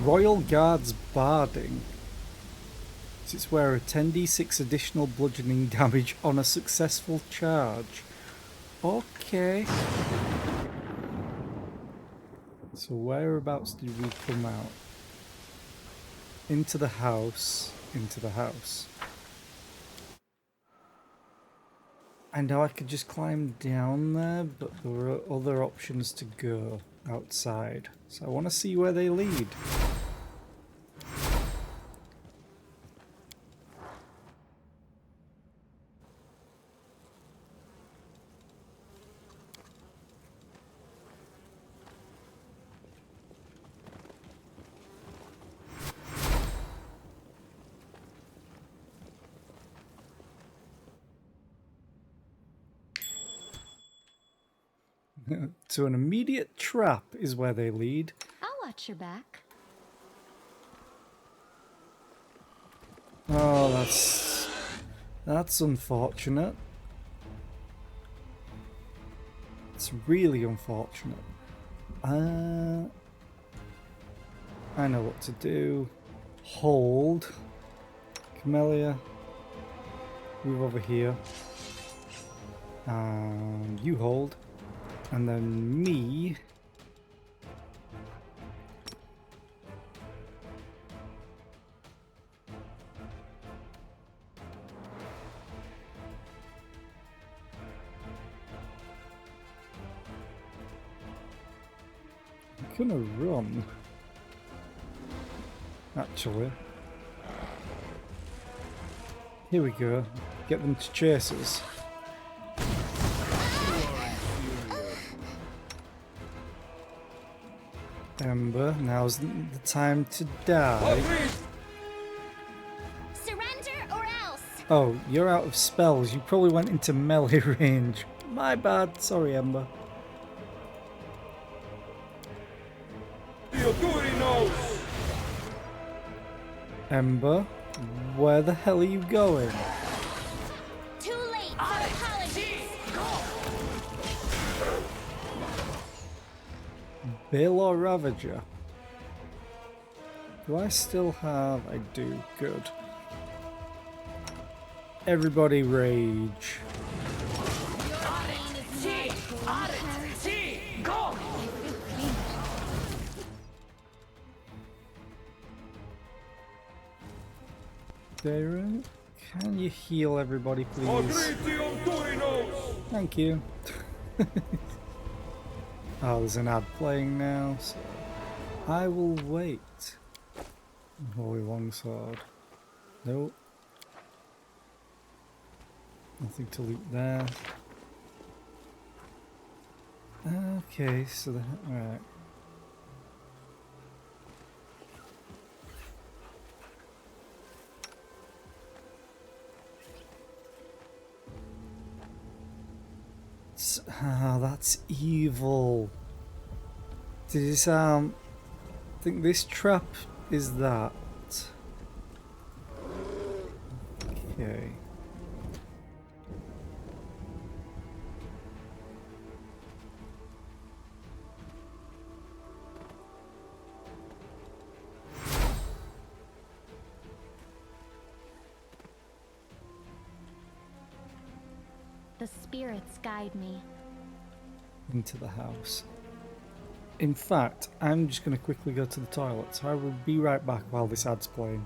Royal Guards Barding. It's where a 10d6 additional bludgeoning damage on a successful charge. Okay. So whereabouts did we come out? Into the house. Into the house. I know I could just climb down there, but there were other options to go outside. So I want to see where they lead. To an immediate trap is where they lead. I'll watch your back. Oh, that's unfortunate. It's really unfortunate. I know what to do. Hold. Camellia, move over here. You hold. And then me gonna run. Actually. Here we go. Get them to chase us. Ember, now's the time to die. Surrender or else! Oh, you're out of spells. You probably went into melee range. My bad. Sorry, Ember. Ember, where the hell are you going? Too late for apologies! Bill or Ravager? Do I still have... I do. Good. Everybody rage. Darren, can you heal everybody, please? Thank you. Oh, there's an ad playing now, so I will wait. Holy Longsword. Nope. Nothing to loot there. Okay, so alright. Ah, that's evil. I think this trap is that. Okay. The spirits guide me. Into the house. In fact, I'm just going to quickly go to the toilet, so I will be right back while this ad's playing.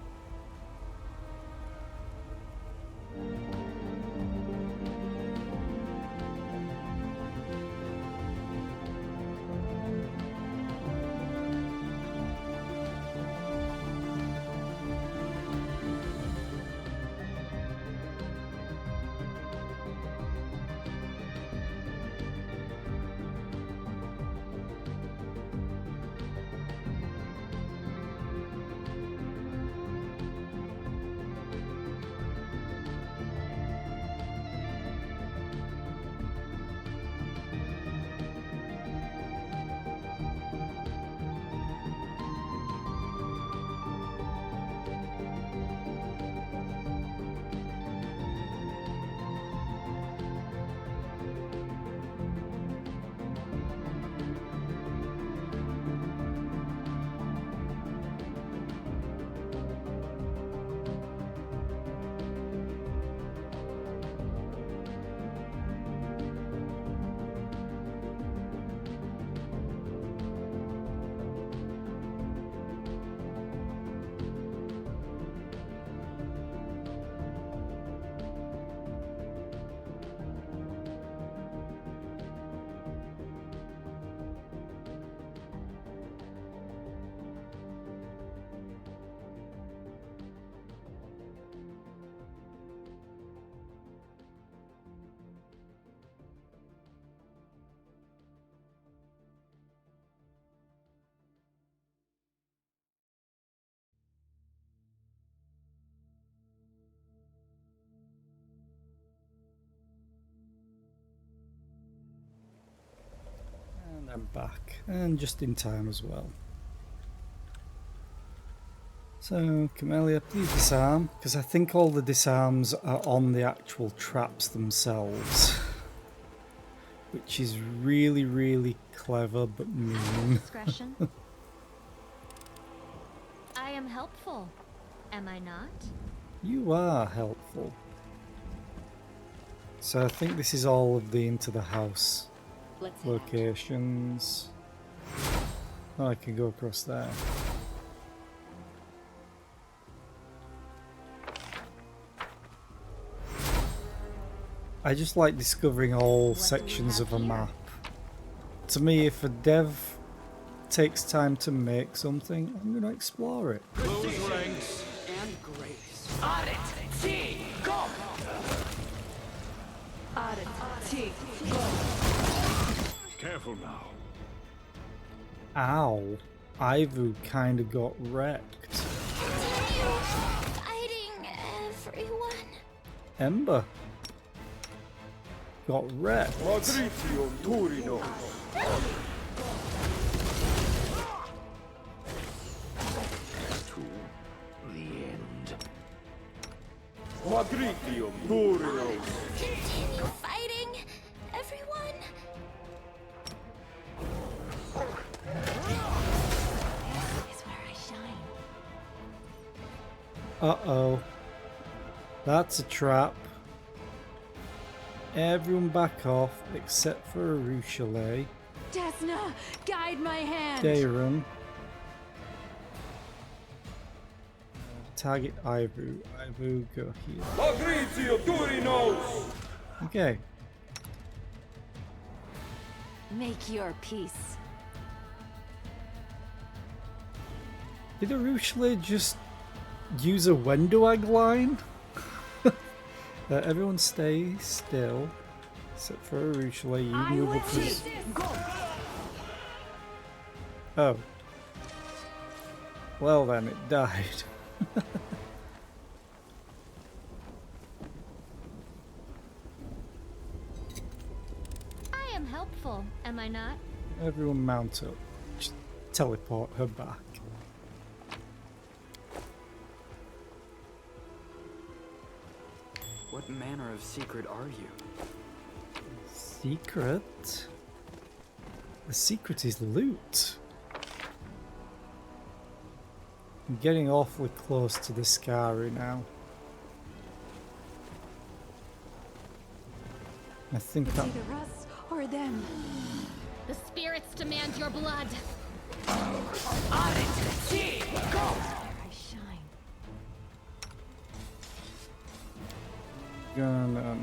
And I'm back, and just in time as well. So, Camellia, please disarm, because I think all the disarms are on the actual traps themselves. Which is really, really clever, but mean. Discretion. I am helpful, am I not? You are helpful. So I think this is all of the into the house Let's locations. Oh, I can go across there. I just like discovering all sections of a map. To me, if a dev takes time to make something, I'm going to explore it. Close ranks. And grace. Careful now. Ow. Ivu kind of got wrecked. Fighting everyone. Ember got wrecked. Patricio Turino. To the end. Patricio Turino. Continue fighting everyone. This is where I shine. Uh-oh. That's a trap. Everyone back off except for Arushale. Desna, guide my hand. Dayron. Target Ivu. Ivu, go here. Patricio Turino. Okay. Make your peace. Did Arushale just use a Wendoag line? Everyone stay still. Except for Arushale, you move up to... Oh. Well then, it died. I am helpful, am I not? Everyone mount up. Just teleport her back. What manner of secret are you? Secret? The secret is loot. I'm getting awfully close to the Skari now. I think that... Either us or them. The spirits demand your blood. I shine. Gonna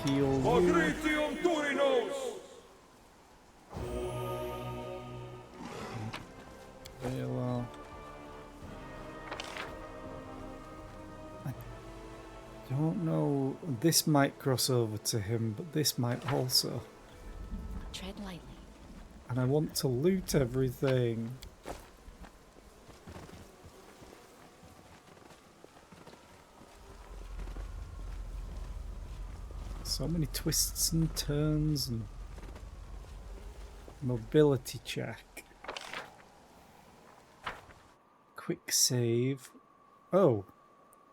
heal you. Patricio Turino. Very well. I don't know. This might cross over to him, but this might also. Tread lightly. And I want to loot everything. So many twists and turns and mobility check. Quick save. Oh,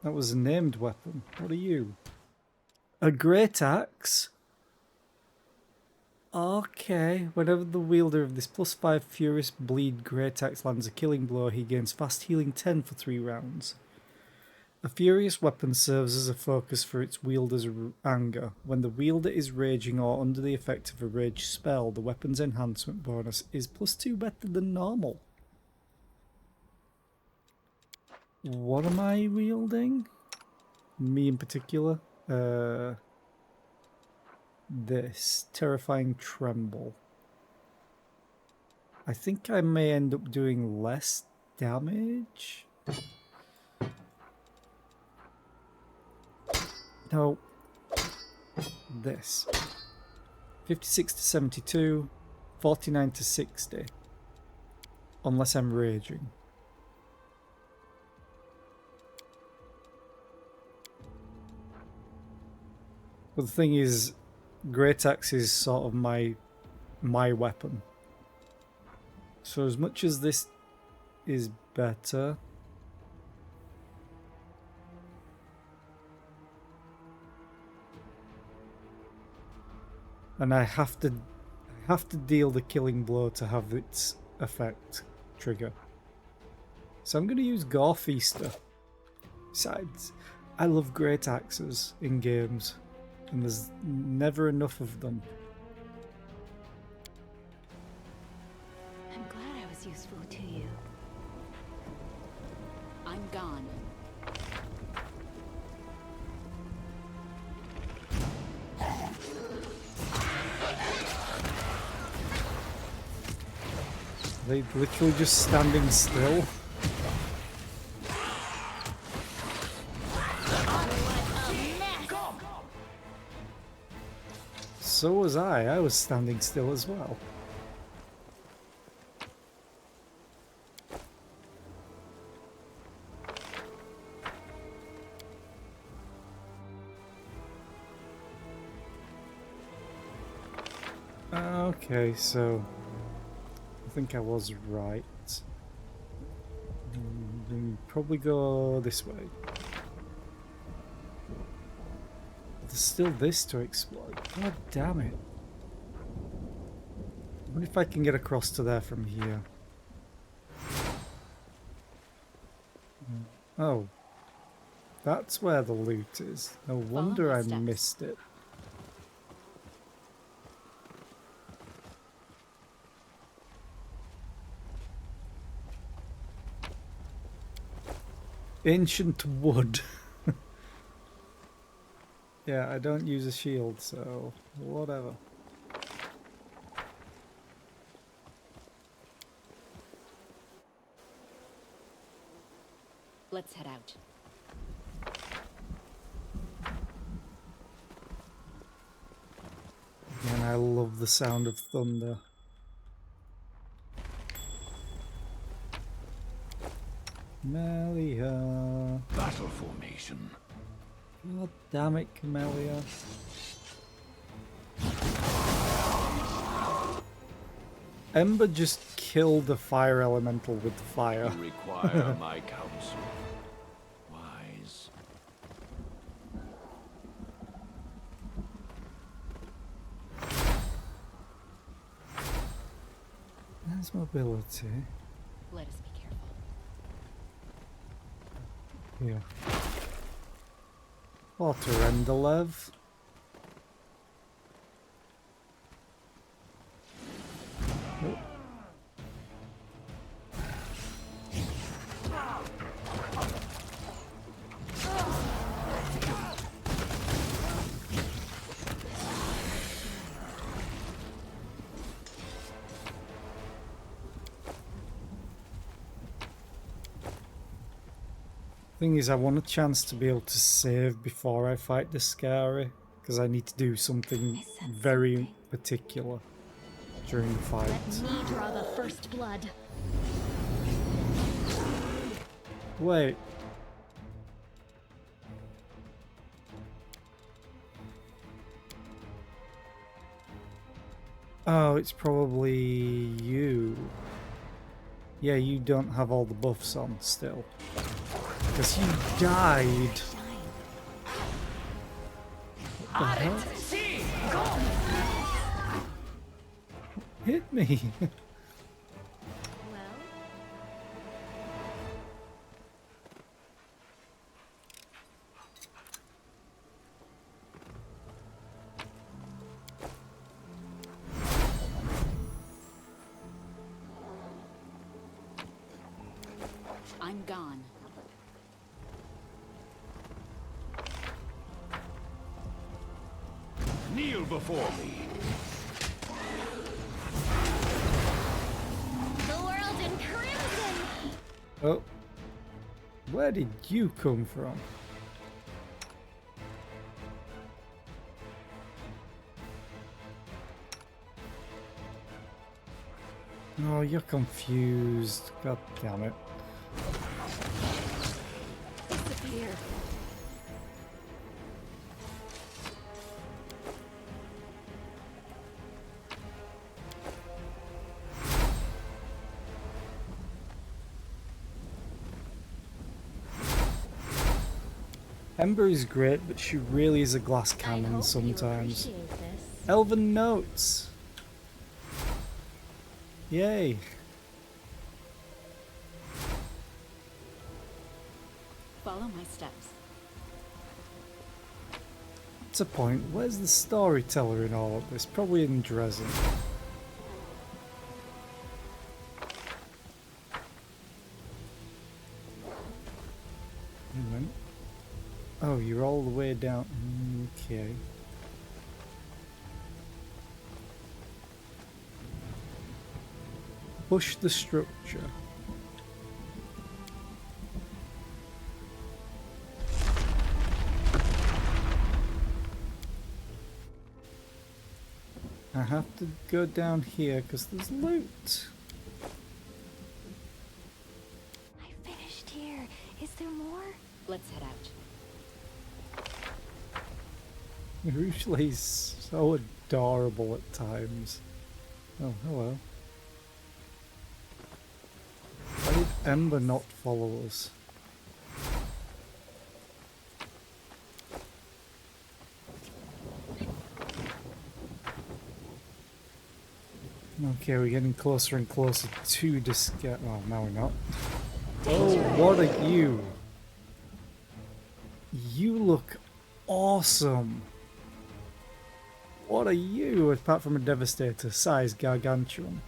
that was a named weapon. What are you? A great axe? Okay, whenever the wielder of this +5 Furious Bleed Great Axe lands a killing blow, he gains fast healing 10 for 3 rounds. A furious weapon serves as a focus for its wielder's anger. When the wielder is raging or under the effect of a rage spell, the weapon's enhancement bonus is +2 better than normal. What am I wielding? Me in particular? This Terrifying Tremble. I think I may end up doing less damage. No. This. 56 to 72, 49 to 60. Unless I'm raging. But the thing is, Great Axe is sort of my weapon. So as much as this is better, and I have to deal the killing blow to have its effect trigger. So I'm going to use Gorefeaster. Besides, I love Great Axes in games. And there's never enough of them. I'm glad I was useful to you. I'm gone. They literally just standing still. So was I. I was standing still as well. Okay, so I think I was right. Probably go this way. There's still this to explore. God damn it. I wonder if I can get across to there from here. Oh. That's where the loot is. No wonder I missed it. Ancient wood. Yeah, I don't use a shield, so whatever. Let's head out. And I love the sound of thunder. Camellia. Battle formation. God damn it, Camellia. Ember just killed the fire elemental with fire. You require my counsel. Wise. There's mobility. Let us be careful. Here. Water Endelev. Oh. Thing is, I want a chance to be able to save before I fight the Scary, because I need to do something very particular during the fight. Let me draw the first blood. Wait. Oh, it's probably you. Yeah, you don't have all the buffs on still. Because you died. What the hell? Hit me. I'm gone. Kneel before me. The world in crimson! Oh. Where did you come from? Oh, you're confused. God damn it. Disappear. Ember is great, but she really is a glass cannon sometimes. Elven notes! Yay! Follow my steps. What's the point? Where's the storyteller in all of this? Probably in Dresden. Oh, you're all the way down. Okay. push the structure. I have to go down here because there's loot. I finished here. Is there more? Let's head out. Usually he's so adorable at times. Oh, hello. Why did Ember not follow us? Okay, we're getting closer and closer to discover. Oh, now we're not. Oh, what are you? You look awesome. What are you, apart from a Devastator, size gargantuan?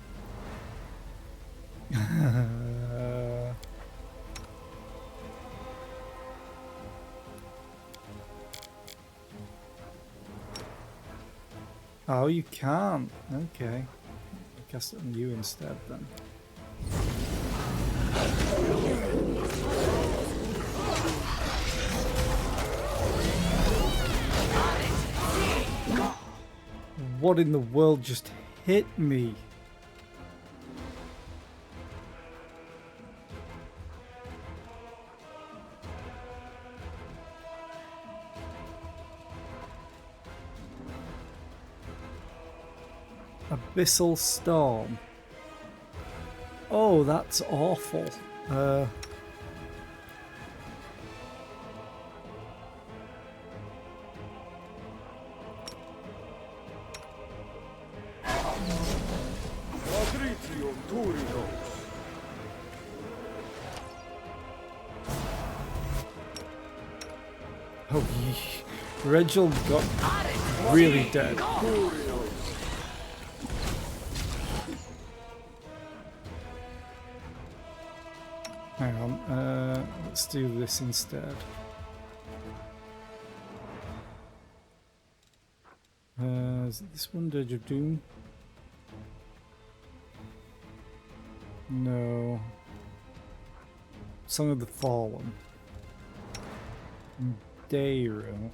Oh, you can't. Okay. I'll cast it on you instead then. What in the world just hit me? Abyssal Storm. Oh, that's awful. Oh, Reginald got really dead. Hang on, let's do this instead. Is it this one, Dirge of Doom? No. Song of the Fallen. Dayro.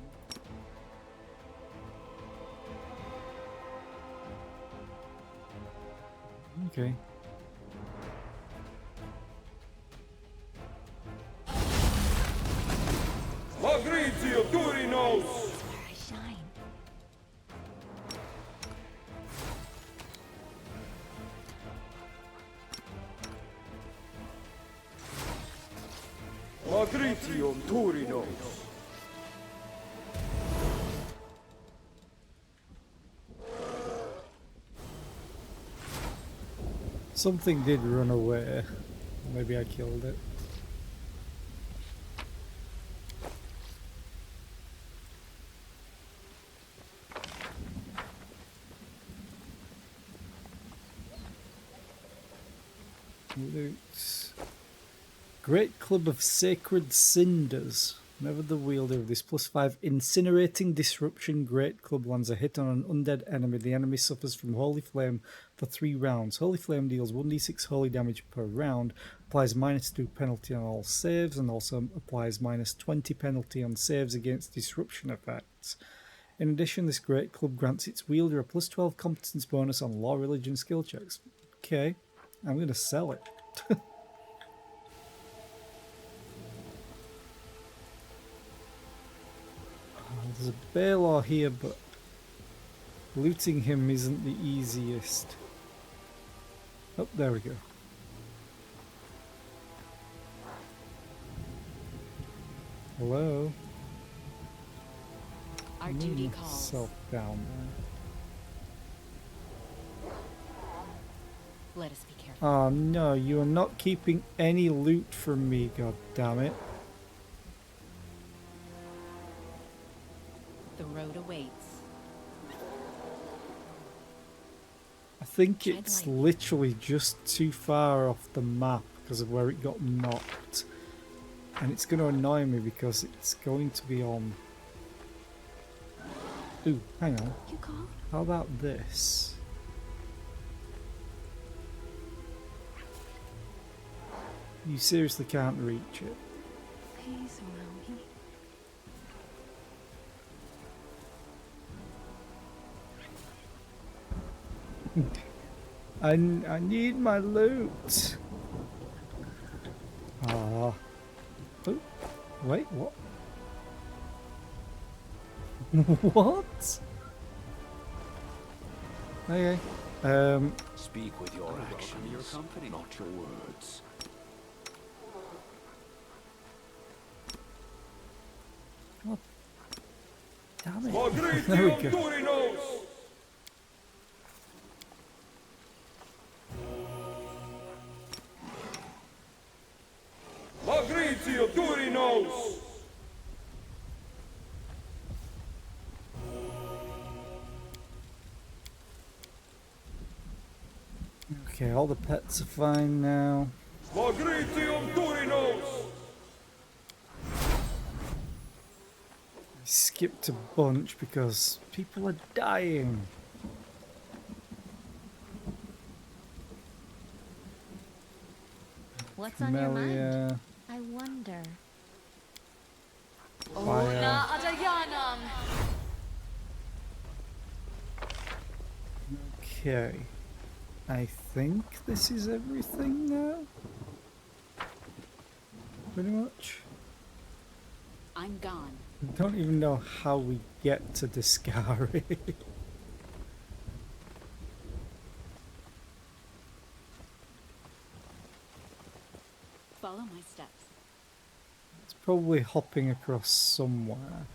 Okay. Magrizio Durinos! Where I shine. Magrizio Durinos! Something did run away. Maybe I killed it. Loot. Great Club of Sacred Cinders. Whenever the wielder of this +5 incinerating disruption Great Club lands a hit on an undead enemy, the enemy suffers from Holy Flame for 3 rounds. Holy Flame deals 1d6 holy damage per round, applies -2 penalty on all saves, and also applies -20 penalty on saves against disruption effects. In addition, this Great Club grants its wielder a +12 competence bonus on law, religion, skill checks. Okay, I'm going to sell it. There's a Balor here, but looting him isn't the easiest. Oh, there we go. Hello? Our duty calls. Myself down there. Let us be careful. Oh no, you are not keeping any loot from me, god damn it. The road awaits. I think it's literally just too far off the map because of where it got knocked. And it's going to annoy me because it's going to be on... Ooh, hang on. You called? How about this? You seriously can't reach it. Please allow me. I need my loot. Ah. Oh, wait, what? What? Okay. Speak with your actions, your company. not your words. Damn it. There we go. Magritio Durinos! Okay, all the pets are fine now. Magritium Durinos! I skipped a bunch because people are dying. What's on your mind? Melia, I wonder. fire. Okay. I think this is everything now. Pretty much. I'm gone. I don't even know how we get to Discari. Follow my steps. It's probably hopping across somewhere.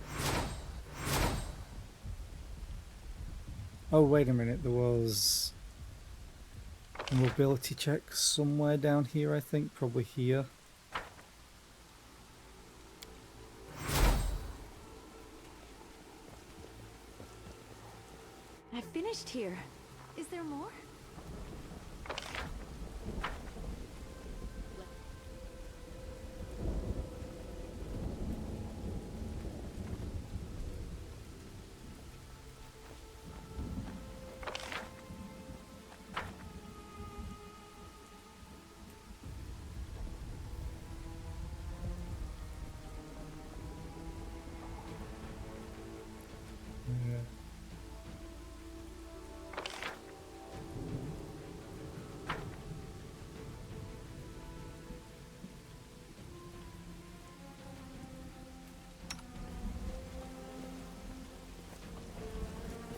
Oh, wait a minute. There was a mobility check somewhere down here, I think. Probably here. I finished here. Is there more?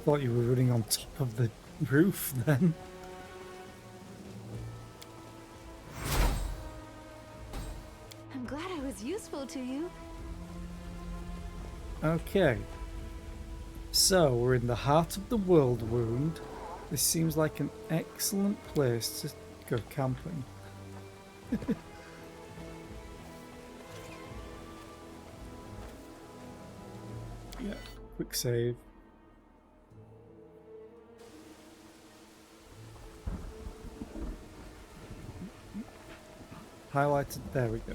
Thought you were running on top of the roof then. I'm glad I was useful to you. Okay. So, we're in the heart of the world wound. This seems like an excellent place to go camping. Yeah, quick save. Highlighted, there we go.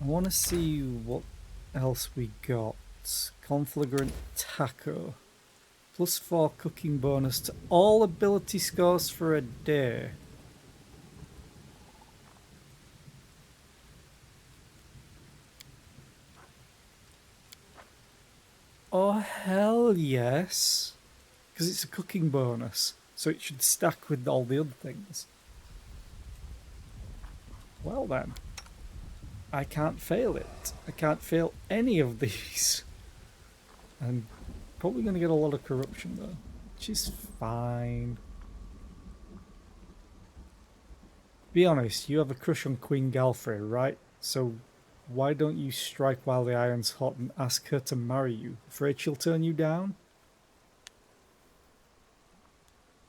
I want to see what else we got. Conflagrant Taco. +4 cooking bonus to all ability scores for a day. Oh hell yes. Because it's a cooking bonus. So it should stack with all the other things. Well then. I can't fail it. I can't fail any of these. I'm probably going to get a lot of corruption though. Which is fine. Be honest, you have a crush on Queen Galfrey, right? So why don't you strike while the iron's hot and ask her to marry you? Afraid she'll turn you down?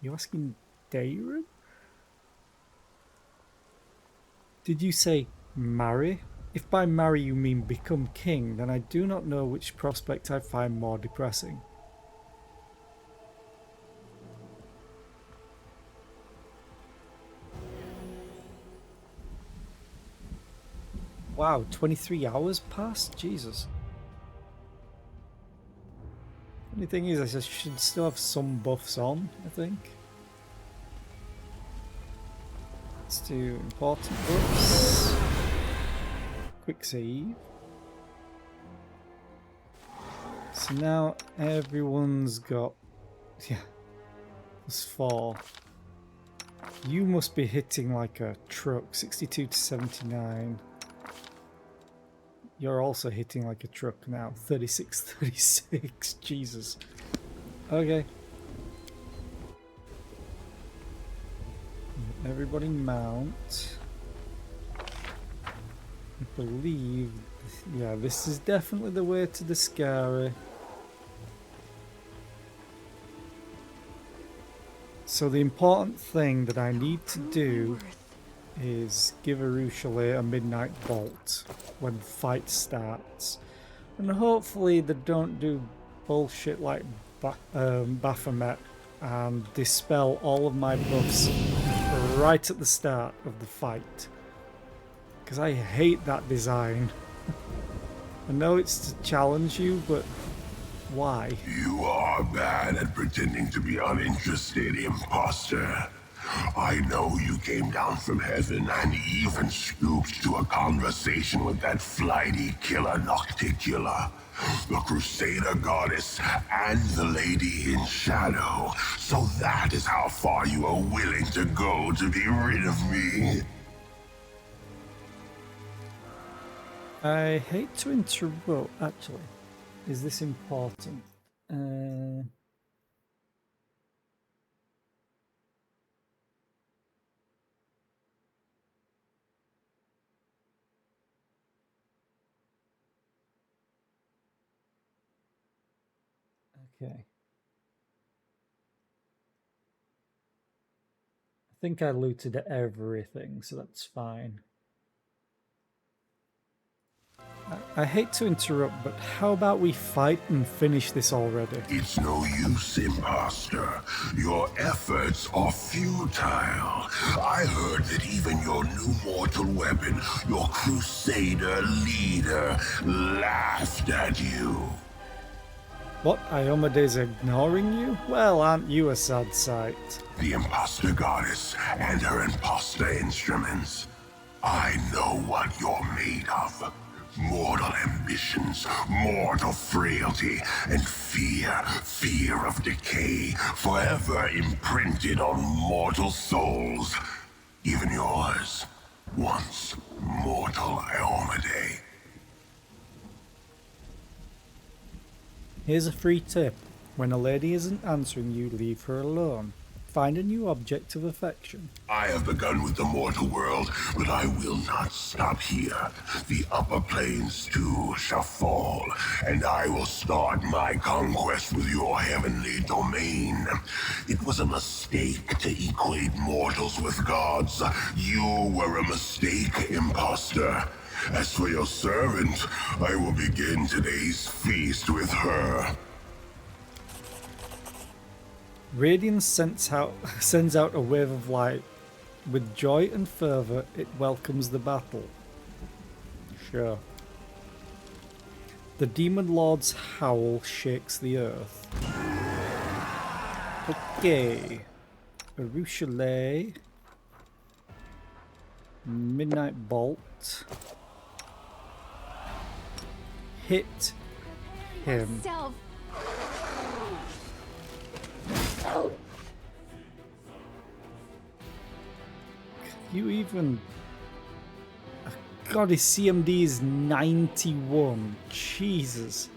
You asking Daeron? Did you say marry? If by marry you mean become king, then I do not know which prospect I find more depressing. Wow, 23 hours passed? Jesus. Funny thing is, I should still have some buffs on, I think. let's do important books. Quick save. So now everyone's got, yeah, +4. You must be hitting like a truck, 62 to 79. You're also hitting like a truck now, 36, 36. Jesus. Okay. Everybody mount. I believe, yeah, this is definitely the way to the Skari. So the important thing that I need to do is give Arushale a midnight bolt when the fight starts. And hopefully they don't do bullshit like Baphomet and dispel all of my buffs right at the start of the fight. Because I hate that design. I know it's to challenge you, but why? You are bad at pretending to be uninterested, imposter. I know you came down from heaven and even scooped to a conversation with that flighty killer Nocticula, the Crusader goddess, and the Lady in Shadow. So that is how far you are willing to go to be rid of me. I hate to interrupt, actually. Is this important? Okay. I think I looted everything, so that's fine. I hate to interrupt, but how about we fight and finish this already? It's no use, imposter. Your efforts are futile. I heard that even your new mortal weapon, your Crusader leader, laughed at you. What, Iomede's ignoring you? Well, aren't you a sad sight? The imposter goddess and her imposter instruments. I know what you're made of. Mortal ambitions, mortal frailty, and fear of decay, forever imprinted on mortal souls. Even yours, once mortal Iomedae. Here's a free tip. When a lady isn't answering you, leave her alone. Find a new object of affection. I have begun with the mortal world, but I will not stop here. The upper planes too shall fall, and I will start my conquest with your heavenly domain. It was a mistake to equate mortals with gods. You were a mistake, imposter. As for your servant, I will begin today's feast with her. Radiance sends out a wave of light. With joy and fervor, it welcomes the battle. Sure. The Demon Lord's howl shakes the earth. Okay. Arushale. Midnight Bolt. Hit him. Self. You even... God, his CMD is 91. Jesus.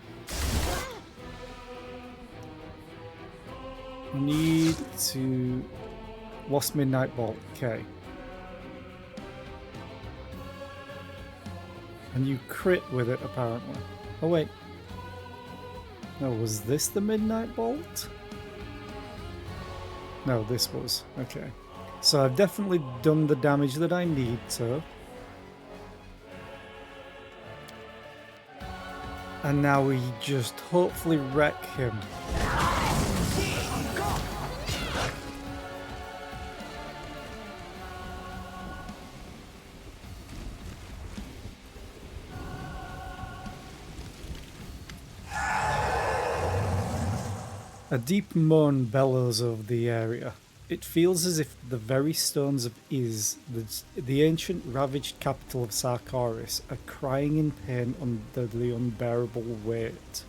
I need to... Lost Midnight Bolt. Okay. And you crit with it, apparently. Oh, wait. No, was this the Midnight Bolt? No, this was. Okay. So I've definitely done the damage that I need to. And now we just hopefully wreck him. A deep moan bellows over the area. It feels as if the very stones of Iz, the ancient ravaged capital of Sarkoris, are crying in pain under the unbearable weight.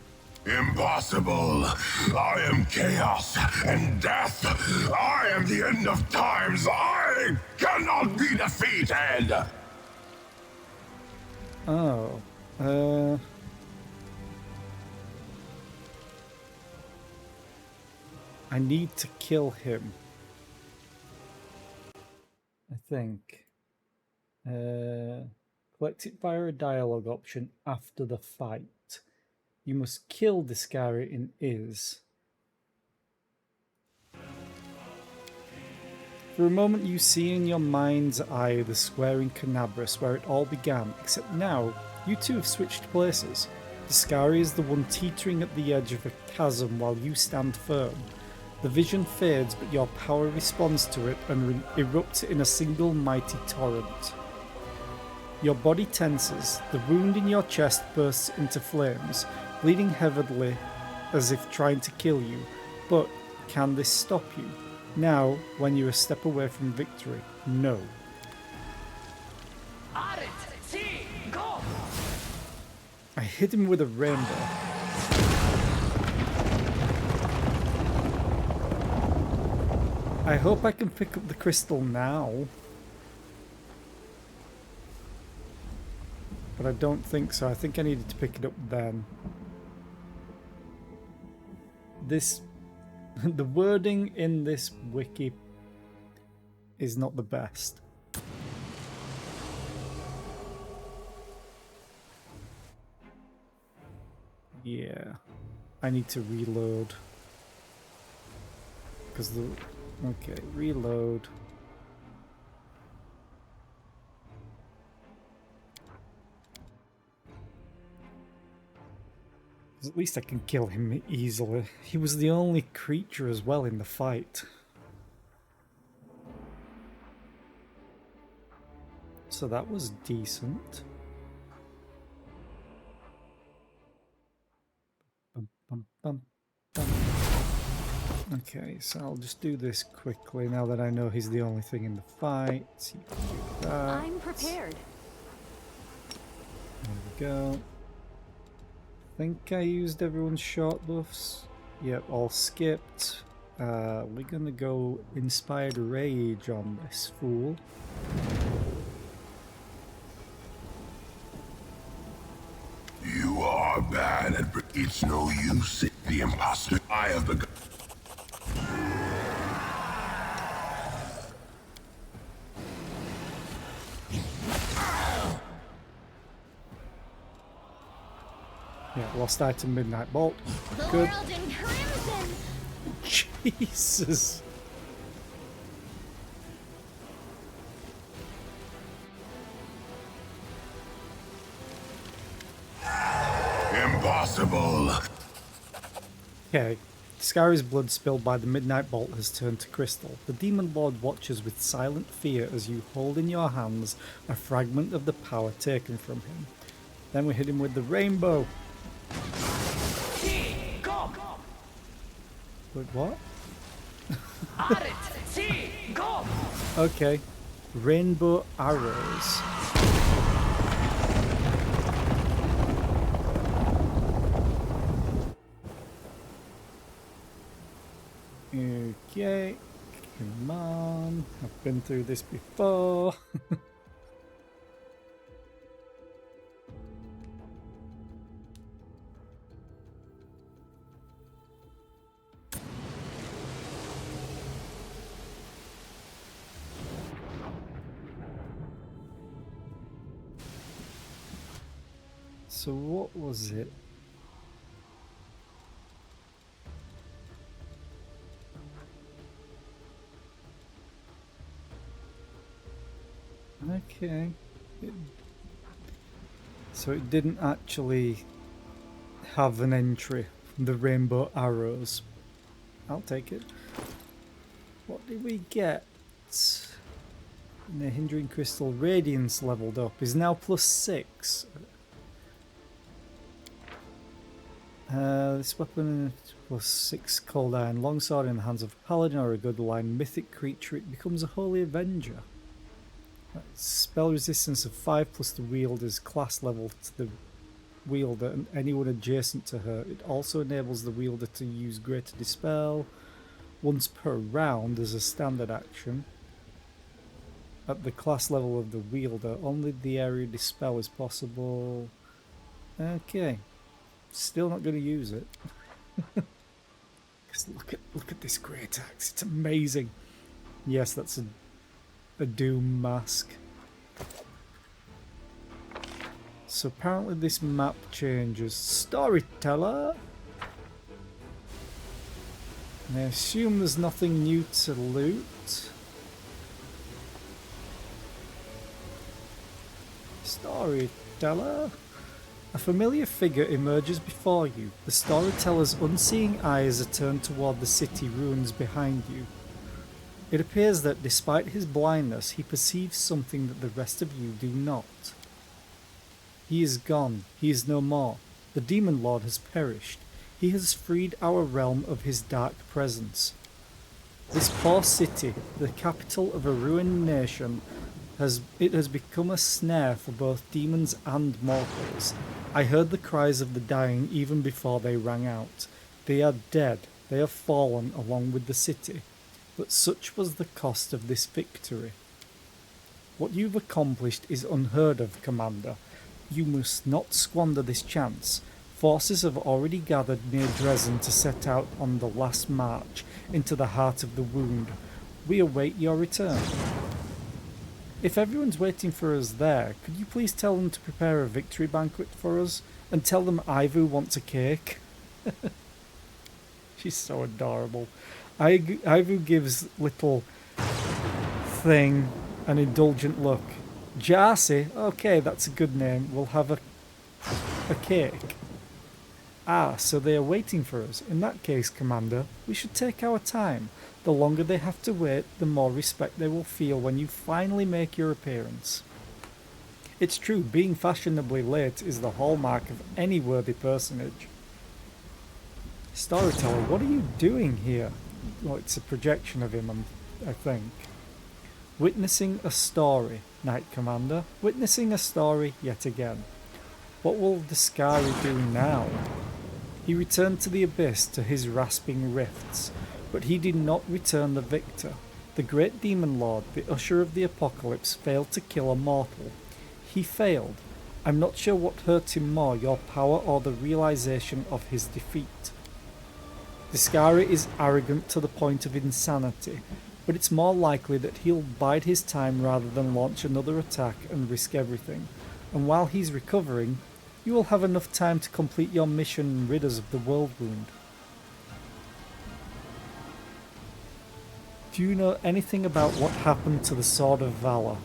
Impossible! I am chaos and death! I am the end of times! I cannot be defeated! Oh, I need to kill him. I think. Collect it via a dialogue option after the fight. You must kill Discari in Iz. For a moment you see in your mind's eye the square in Canabras where it all began, except now you two have switched places. Discari is the one teetering at the edge of a chasm while you stand firm. The vision fades, but your power responds to it and erupts in a single mighty torrent. Your body tenses, the wound in your chest bursts into flames, bleeding heavily as if trying to kill you. But can this stop you? Now, when you're a step away from victory, no. I hit him with a rainbow. I hope I can pick up the crystal now. But I don't think so. I think I needed to pick it up then. The wording in this wiki is not the best. Yeah. I need to reload. Because the... Okay, reload. At least I can kill him easily. He was the only creature as well in the fight. So that was decent. Bum, bum, bum, bum. Okay, so I'll just do this quickly now that I know he's the only thing in the fight. So you can do that. I'm prepared. There we go. I think I used everyone's short buffs. Yep, all skipped. We're gonna go Inspired Rage on this fool. You are bad at... It's no use. The imposter. I have begun... Yeah, lost item Midnight Bolt. The Good. world in crimson. Jesus. Impossible. Okay. Discari's blood spilled by the Midnight Bolt has turned to crystal. The Demon Lord watches with silent fear as you hold in your hands a fragment of the power taken from him. Then we hit him with the rainbow. Wait, what? Okay. Rainbow arrows. Okay. Come on. I've been through this before. So what was it? Okay. So it didn't actually have an entry from the rainbow arrows. I'll take it. What did we get? The hindering crystal radiance leveled up is now +6. This weapon plus 6 cold iron longsword in the hands of a paladin or a godline mythic creature. It becomes a holy avenger. Spell resistance of 5 plus the wielder's class level to the wielder and anyone adjacent to her. It also enables the wielder to use Greater Dispel once per round as a standard action. At the class level of the wielder, only the area Dispel is possible. Okay. Still not going to use it. Because look at this great axe. It's amazing. Yes, that's a Doom mask. So apparently this map changes. Storyteller. And I assume there's nothing new to loot. Storyteller. A familiar figure emerges before you. The storyteller's unseeing eyes are turned toward the city ruins behind you. It appears that despite his blindness, he perceives something that the rest of you do not. He is gone. He is no more. The Demon Lord has perished. He has freed our realm of his dark presence. This poor city, the capital of a ruined nation, has become a snare for both demons and mortals. I heard the cries of the dying even before they rang out. They are dead. They have fallen along with the city. But such was the cost of this victory. What you've accomplished is unheard of, Commander. You must not squander this chance. Forces have already gathered near Dresden to set out on the last march into the heart of the wound. We await your return. If everyone's waiting for us there, could you please tell them to prepare a victory banquet for us? And tell them Ivu wants a cake? She's so adorable. Ivu gives little thing an indulgent look. Jarsey, okay, that's a good name. We'll have a cake. Ah, so they are waiting for us. In that case, Commander, we should take our time. The longer they have to wait, the more respect they will feel when you finally make your appearance. It's true, being fashionably late is the hallmark of any worthy personage. Storyteller, what are you doing here? Well, it's a projection of him, I think. Witnessing a story, Knight Commander. Witnessing a story yet again. What will Discari do now? He returned to the abyss to his rasping rifts, but he did not return the victor. The great demon lord, the usher of the apocalypse, failed to kill a mortal. He failed. I'm not sure what hurt him more, your power or the realization of his defeat. Discari is arrogant to the point of insanity, but it's more likely that he'll bide his time rather than launch another attack and risk everything. And while he's recovering, you will have enough time to complete your mission and rid us of the world wound. Do you know anything about what happened to the Sword of Valor?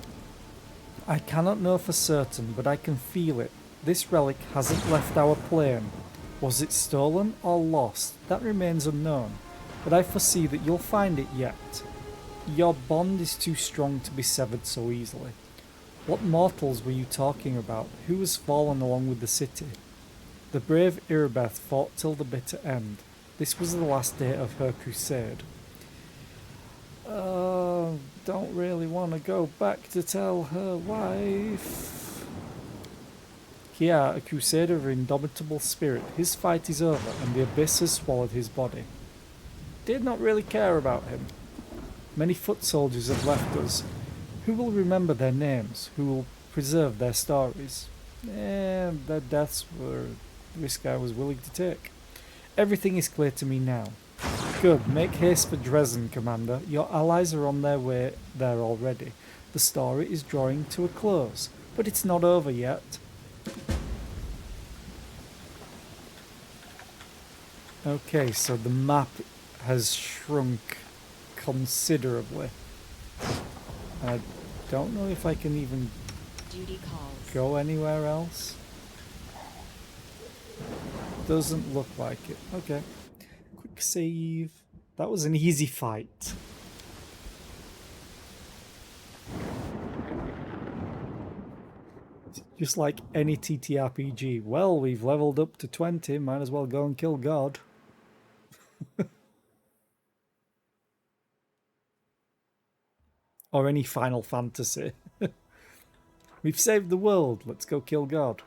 I cannot know for certain, but I can feel it. This relic hasn't left our plane. Was it stolen or lost? That remains unknown, but I foresee that you'll find it yet. Your bond is too strong to be severed so easily. What mortals were you talking about? Who has fallen along with the city? The brave Irabeth fought till the bitter end. This was the last day of her crusade. Don't really want to go back to tell her wife. Kia, a crusader of indomitable spirit. His fight is over and the abyss has swallowed his body. Did not really care about him. Many foot soldiers have left us. Who will remember their names? Who will preserve their stories? Their deaths were a risk I was willing to take. Everything is clear to me now. Good. Make haste for Dresden, Commander. Your allies are on their way there already. The story is drawing to a close, but it's not over yet. Okay, so the map has shrunk considerably. I don't know if I can even go anywhere else. Doesn't look like it. Okay. Quick save. That was an easy fight. Just like any TTRPG. Well, we've leveled up to 20, might as well go and kill God. Or any Final Fantasy. We've saved the world, let's go kill God.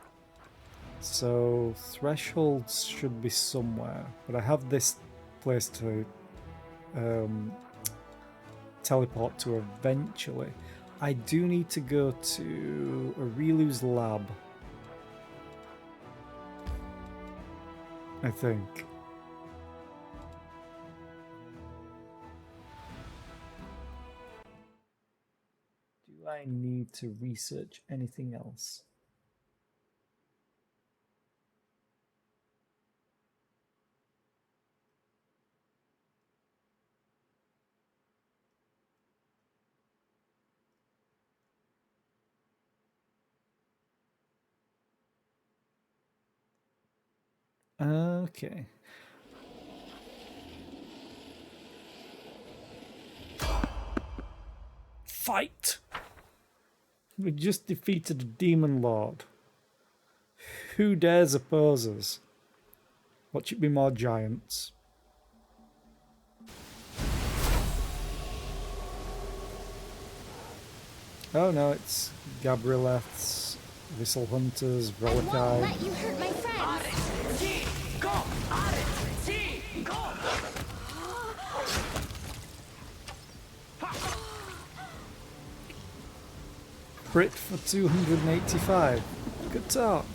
So, thresholds should be somewhere. But I have this place to teleport to eventually. I do need to go to Aurilu's lab. I think. Do I need to research anything else? Okay. Fight! We just defeated a demon lord. Who dares oppose us? Watch it be more giants. Oh no, it's Gabrieleths, Whistle Hunters, Relikai. Let you hurt my friends. Crit for 285. Good talk.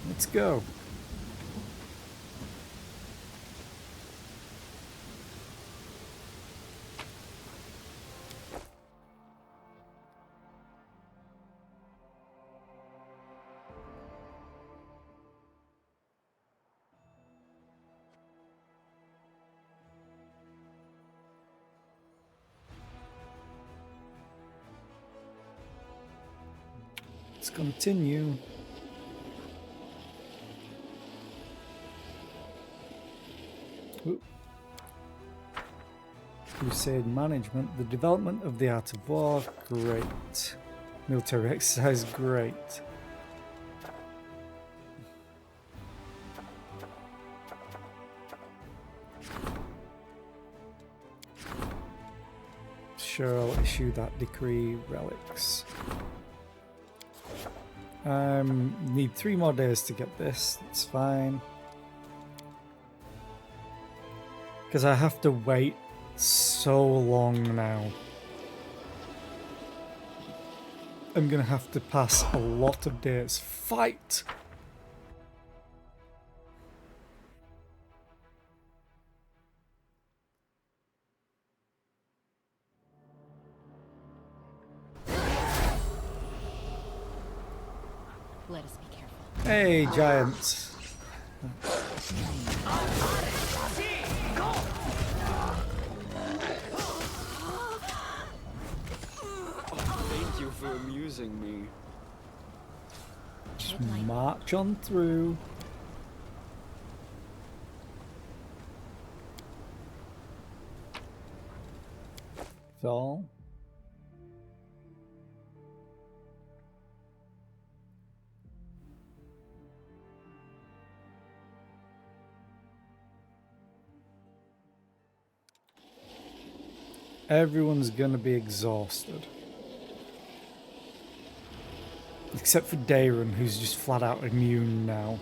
Let's go. Let's continue. Ooh. Crusade management. The development of the art of war. Great. Military exercise. Great. Sure, I'll issue that decree. Relics. Need 3 more days to get this. That's fine. Because I have to wait so long now. I'm gonna have to pass a lot of days. Fight! Let us be careful. Hey, giants. Thank you for amusing me. Just march on through. Fall. Everyone's gonna be exhausted. Except for Daron, who's just flat out immune now.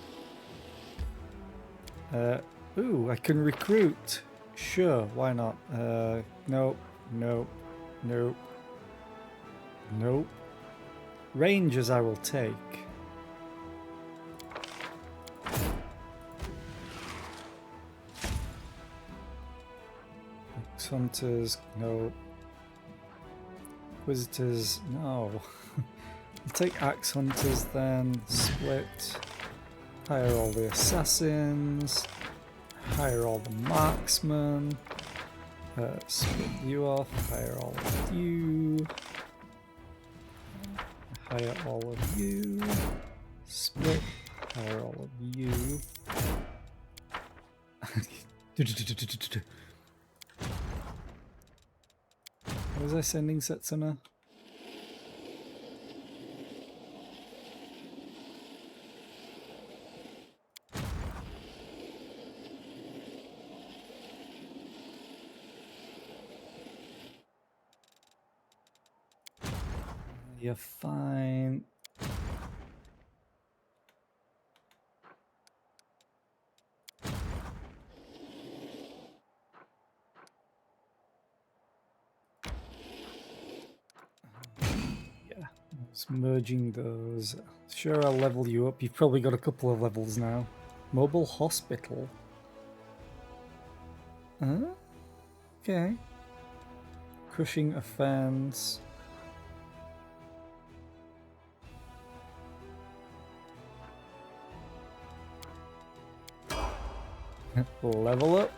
Ooh, I can recruit. Sure, why not? Nope, nope, nope, nope. Rangers I will take. Hunters, no. Inquisitors, no. I'll take Axe Hunters then. Split. Hire all the assassins. Hire all the marksmen. Split you off. Hire all of you. Hire all of you. Split. Hire all of you. Was I sending Setsuna? You're fine. Yeah, just merging those. Sure, I'll level you up. You've probably got a couple of levels now. Mobile hospital. Huh? Okay. Crushing offense. Level up.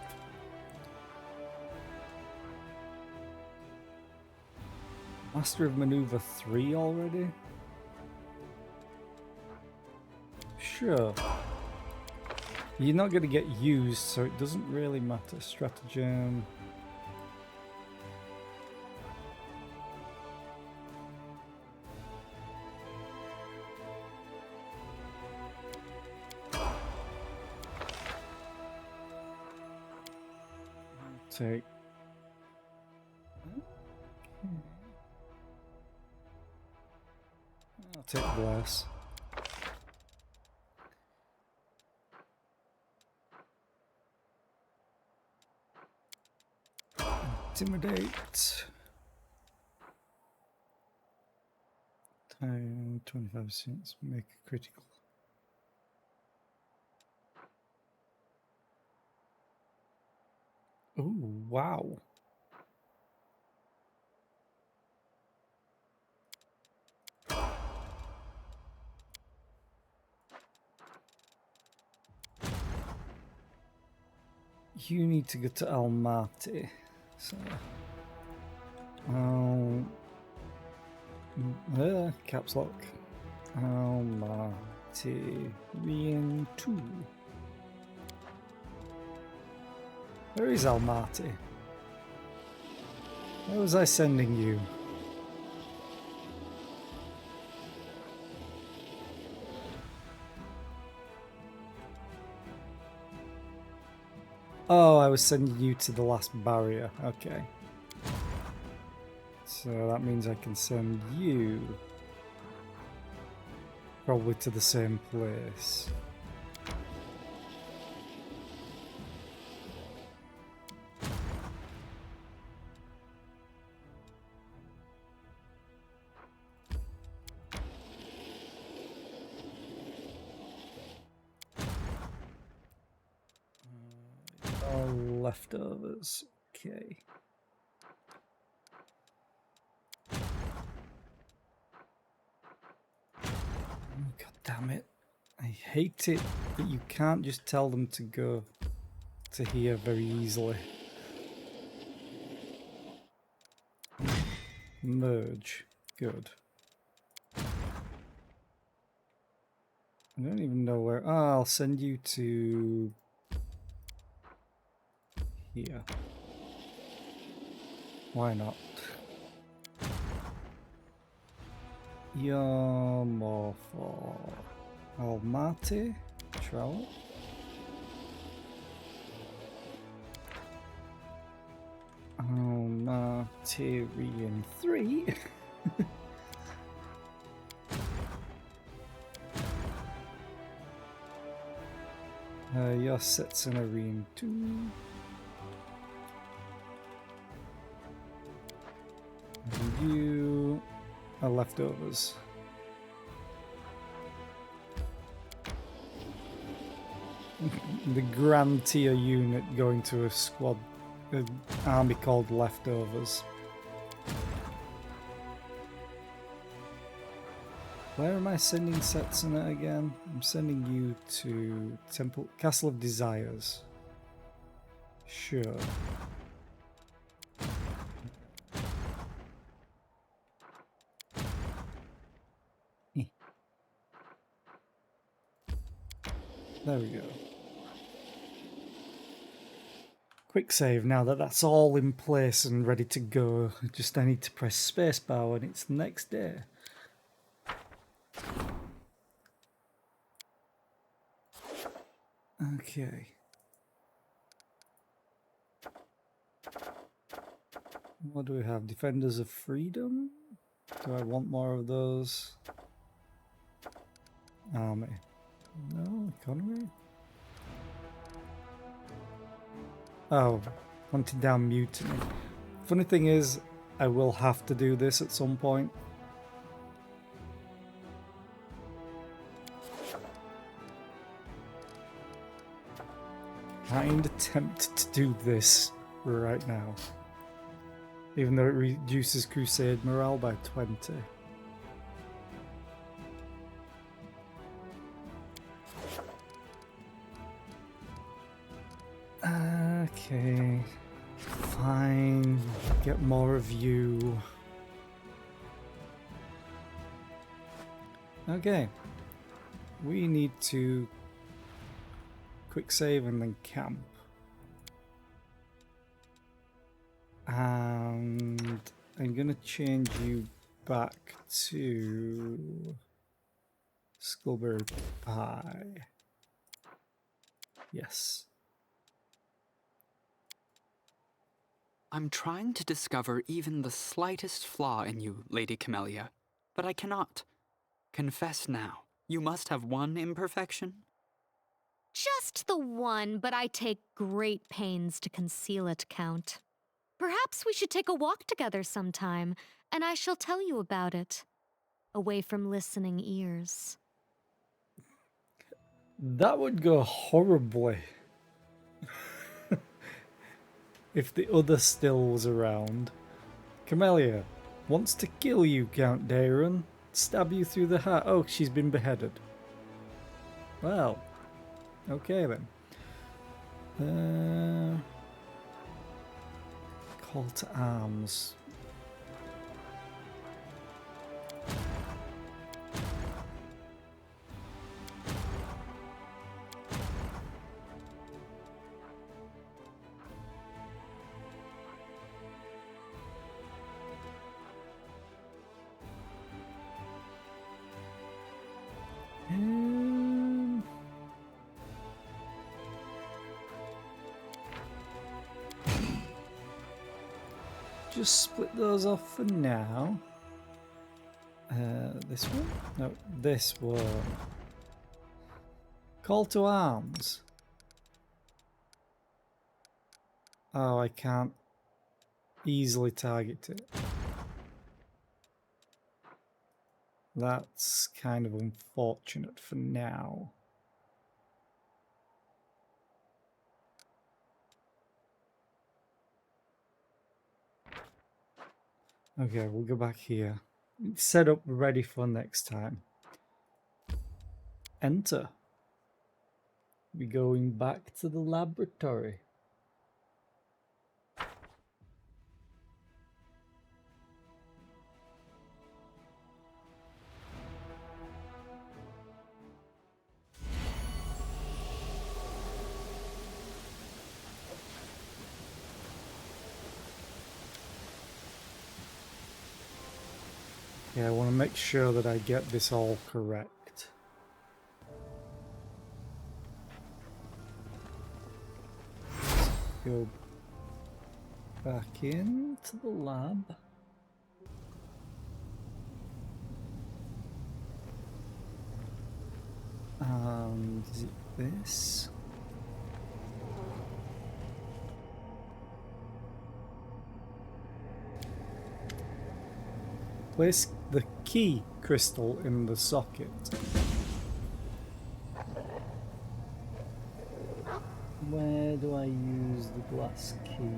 Master of Maneuver 3 already? Sure. You're not going to get used, so it doesn't really matter. Stratagem. Take. I'll take Bless. Intimidate. Time 25 cents. Make a critical. Oh, wow. You need to go to Almaty. So, caps lock. Almaty. Rien 2. Where is Almaty? Where was I sending you? Oh, I was sending you to the last barrier. Okay. So that means I can send you probably to the same place. Leftovers. Okay. God damn it. I hate it that you can't just tell them to go to here very easily. Merge. Good. I don't even know where. Oh, I'll send you to here. Why not? Yomorpho. Almaty. Travel. Almatyrian 3. Your Setsunarian 2. And you are leftovers. The Grand Tier unit going to a squad, an army called Leftovers. Where am I sending Setsuna again? I'm sending you to Castle of Desires. Sure. There we go. Quick save now that that's all in place and ready to go. Just I need to press spacebar and it's the next day. Okay. What do we have? Defenders of Freedom? Do I want more of those? Army. No, economy? Oh, hunting down mutiny. Funny thing is, I will have to do this at some point. Kind tempted to do this right now. Even though it reduces Crusade morale by 20. Okay, fine, get more of you. Okay, we need to quick save and then camp. And I'm gonna change you back to Skullberry Pie. Yes. I'm trying to discover even the slightest flaw in you, Lady Camellia, but I cannot. Confess now, you must have one imperfection? Just the one, but I take great pains to conceal it, Count. Perhaps we should take a walk together sometime, and I shall tell you about it. Away from listening ears. That would go horribly. If the other still was around. Camellia wants to kill you, Count Daeron. Stab you through the heart. Oh, she's been beheaded. Well, okay then. Call to arms. Just split those off for now. This one? No, this one. Call to arms. Oh, I can't easily target it. That's kind of unfortunate for now. Okay, we'll go back here. Set up ready for next time. Enter. We're going back to the laboratory. Yeah, I want to make sure that I get this all correct. Let's go back into the lab. And is it this? Place the key crystal in the socket. Where do I use the glass key?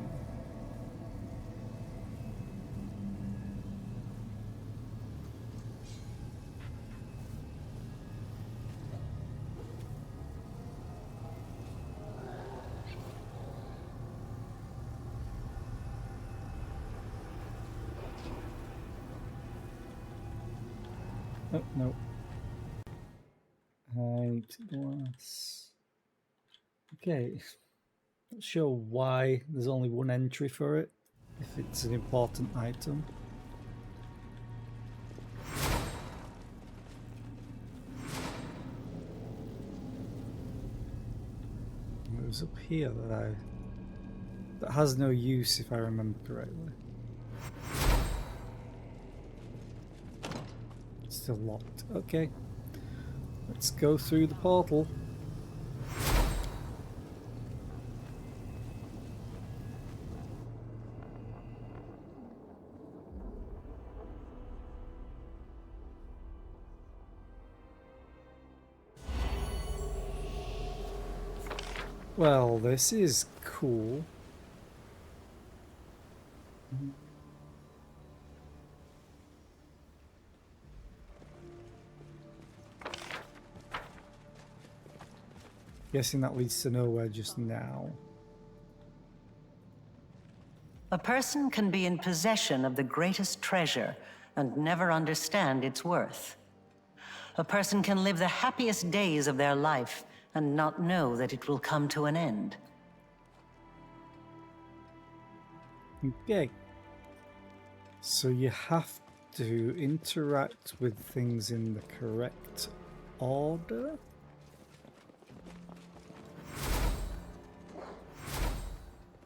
Oh, no. Right, glass. Okay. Not sure why there's only one entry for it, if it's an important item. It was up here that has no use if I remember correctly. Still locked. Okay. Let's go through the portal. Well, this is cool. Guessing that leads to nowhere just now. A person can be in possession of the greatest treasure and never understand its worth. A person can live the happiest days of their life and not know that it will come to an end. Okay. So you have to interact with things in the correct order?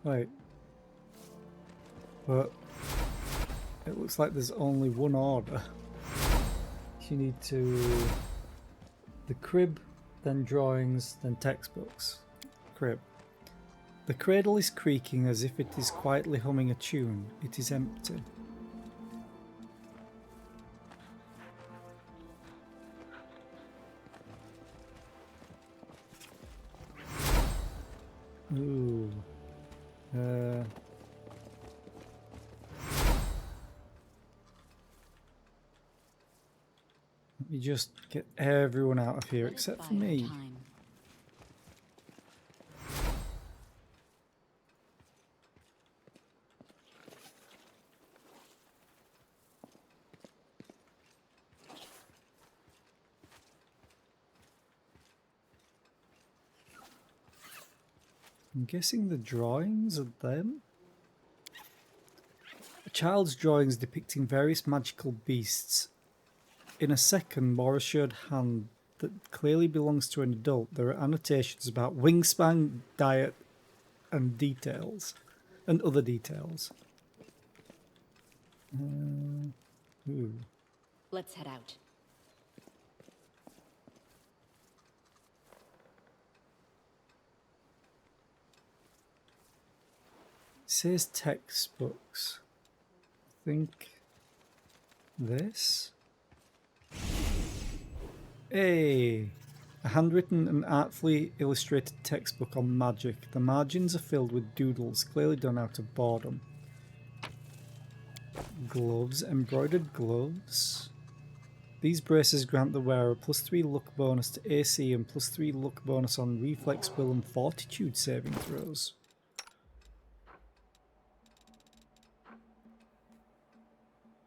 Wait. But it looks like there's only one order. You need to... the crib, then drawings, then textbooks. Crib. The cradle is creaking as if it is quietly humming a tune. It is empty. Ooh. Let me just get everyone out of here except for me. I'm guessing the drawings are them? A child's drawings depicting various magical beasts. In a second, more assured hand that clearly belongs to an adult, there are annotations about wingspan, diet, and details, and other details. Ooh. Let's head out. It says textbooks. I think this. Hey! A handwritten and artfully illustrated textbook on magic. The margins are filled with doodles, clearly done out of boredom. Gloves, embroidered gloves. These braces grant the wearer +3 luck bonus to AC and +3 luck bonus on reflex, will, and fortitude saving throws.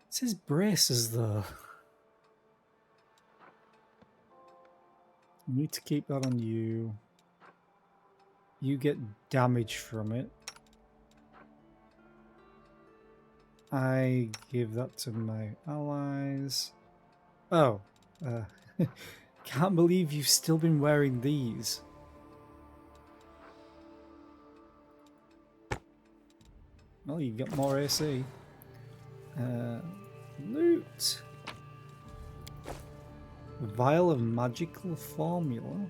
It says braces though. You need to keep that on you. You get damage from it. I give that to my allies. Oh. Can't believe you've still been wearing these. Well, you got more AC. Loot. Vial of magical formula.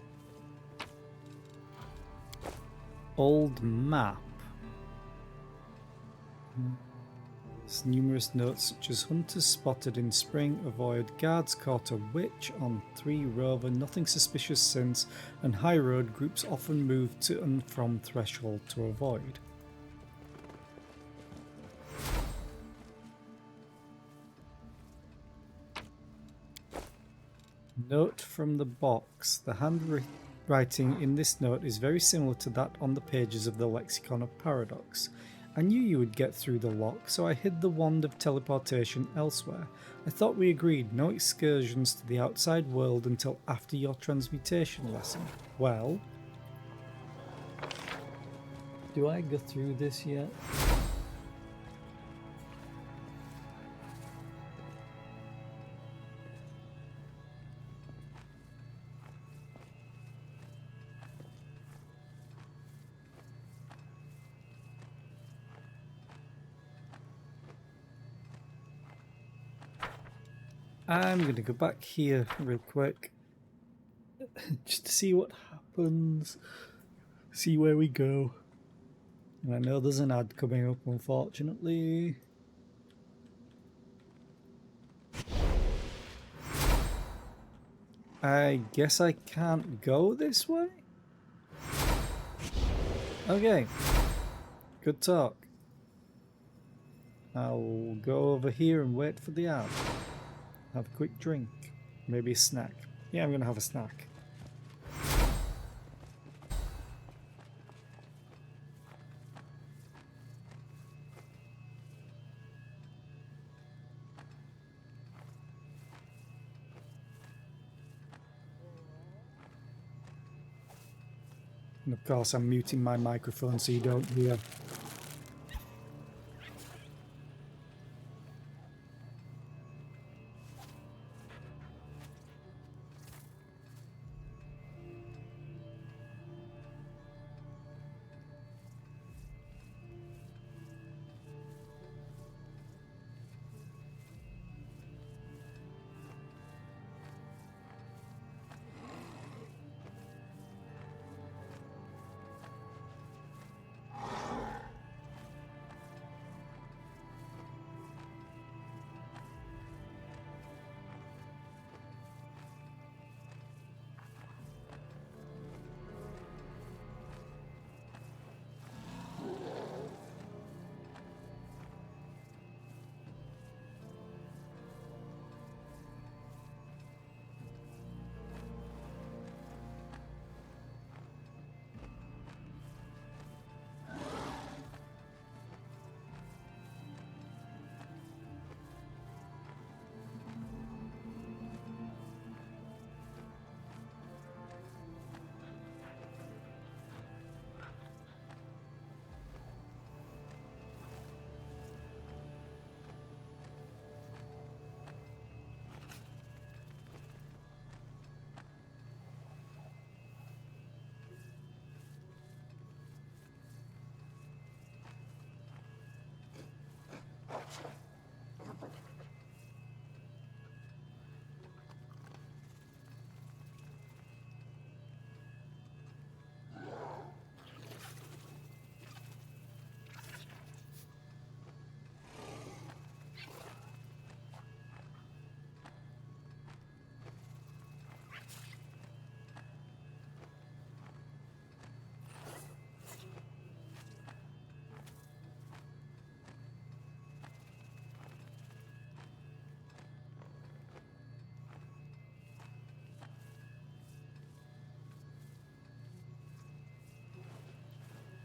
Old map. There's numerous notes such as hunters spotted in spring, avoid, guards caught a witch on 3 rover, nothing suspicious since, and high road groups often move to and from threshold to avoid. Note from the box. The handwriting in this note is very similar to that on the pages of the Lexicon of Paradox. I knew you would get through the lock, so I hid the wand of teleportation elsewhere. I thought we agreed no excursions to the outside world until after your transmutation lesson. Well, do I go through this yet? I'm going to go back here real quick. Just to see what happens. See where we go. And I know there's an ad coming up, unfortunately. I guess I can't go this way? Okay. Good talk. I'll go over here and wait for the ad. Have a quick drink. Maybe a snack. Yeah, I'm gonna have a snack. And of course I'm muting my microphone so you don't hear.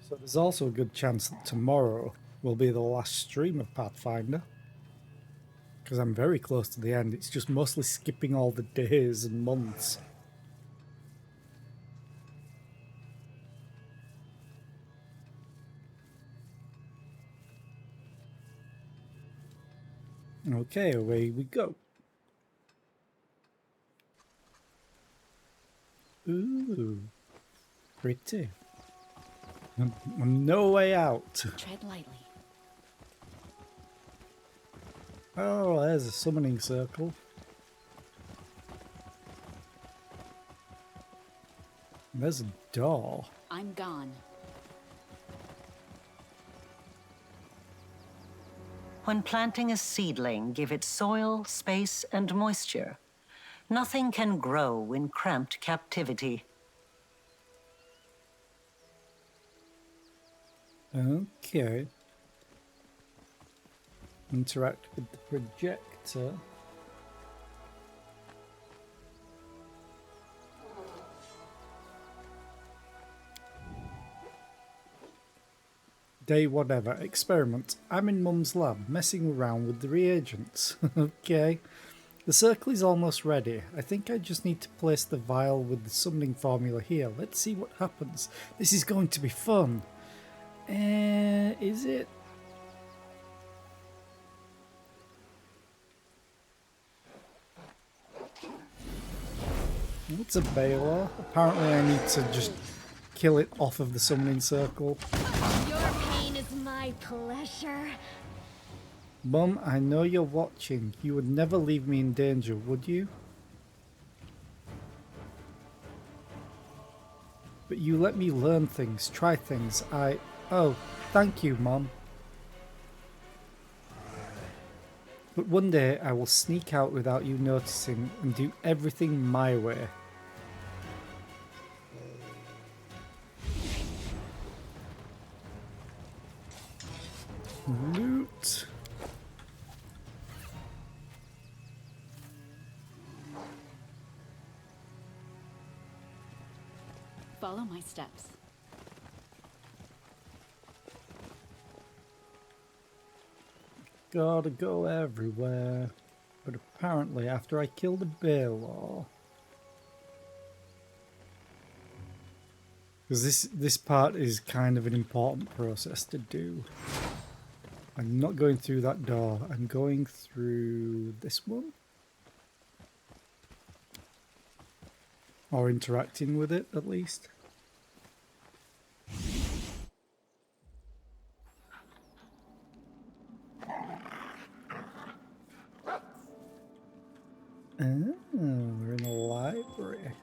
So there's also a good chance that tomorrow will be the last stream of Pathfinder. Because I'm very close to the end. It's just mostly skipping all the days and months. Okay, away we go. Ooh, pretty. No way out. Tread lightly. Oh, there's a summoning circle. There's a door. I'm gone. When planting a seedling, give it soil, space, and moisture. Nothing can grow in cramped captivity. Okay. Interact with the projector. Day whatever. Experiment. I'm in Mum's lab, messing around with the reagents. Okay. The circle is almost ready. I think I just need to place the vial with the summoning formula here. Let's see what happens. This is going to be fun. Is it? It's a Baylor. Apparently I need to just kill it off of the summoning circle. Your pain is my pleasure. Mum, I know you're watching. You would never leave me in danger, would you? But you let me learn things, try things. Oh, thank you, Mum. But one day I will sneak out without you noticing and do everything my way. Loot. Follow my steps. Gotta go everywhere. But apparently after I killed a Baelor... Because this part is kind of an important process to do. I'm not going through that door. I'm going through this one. Or interacting with it, at least. Oh, we're in a library.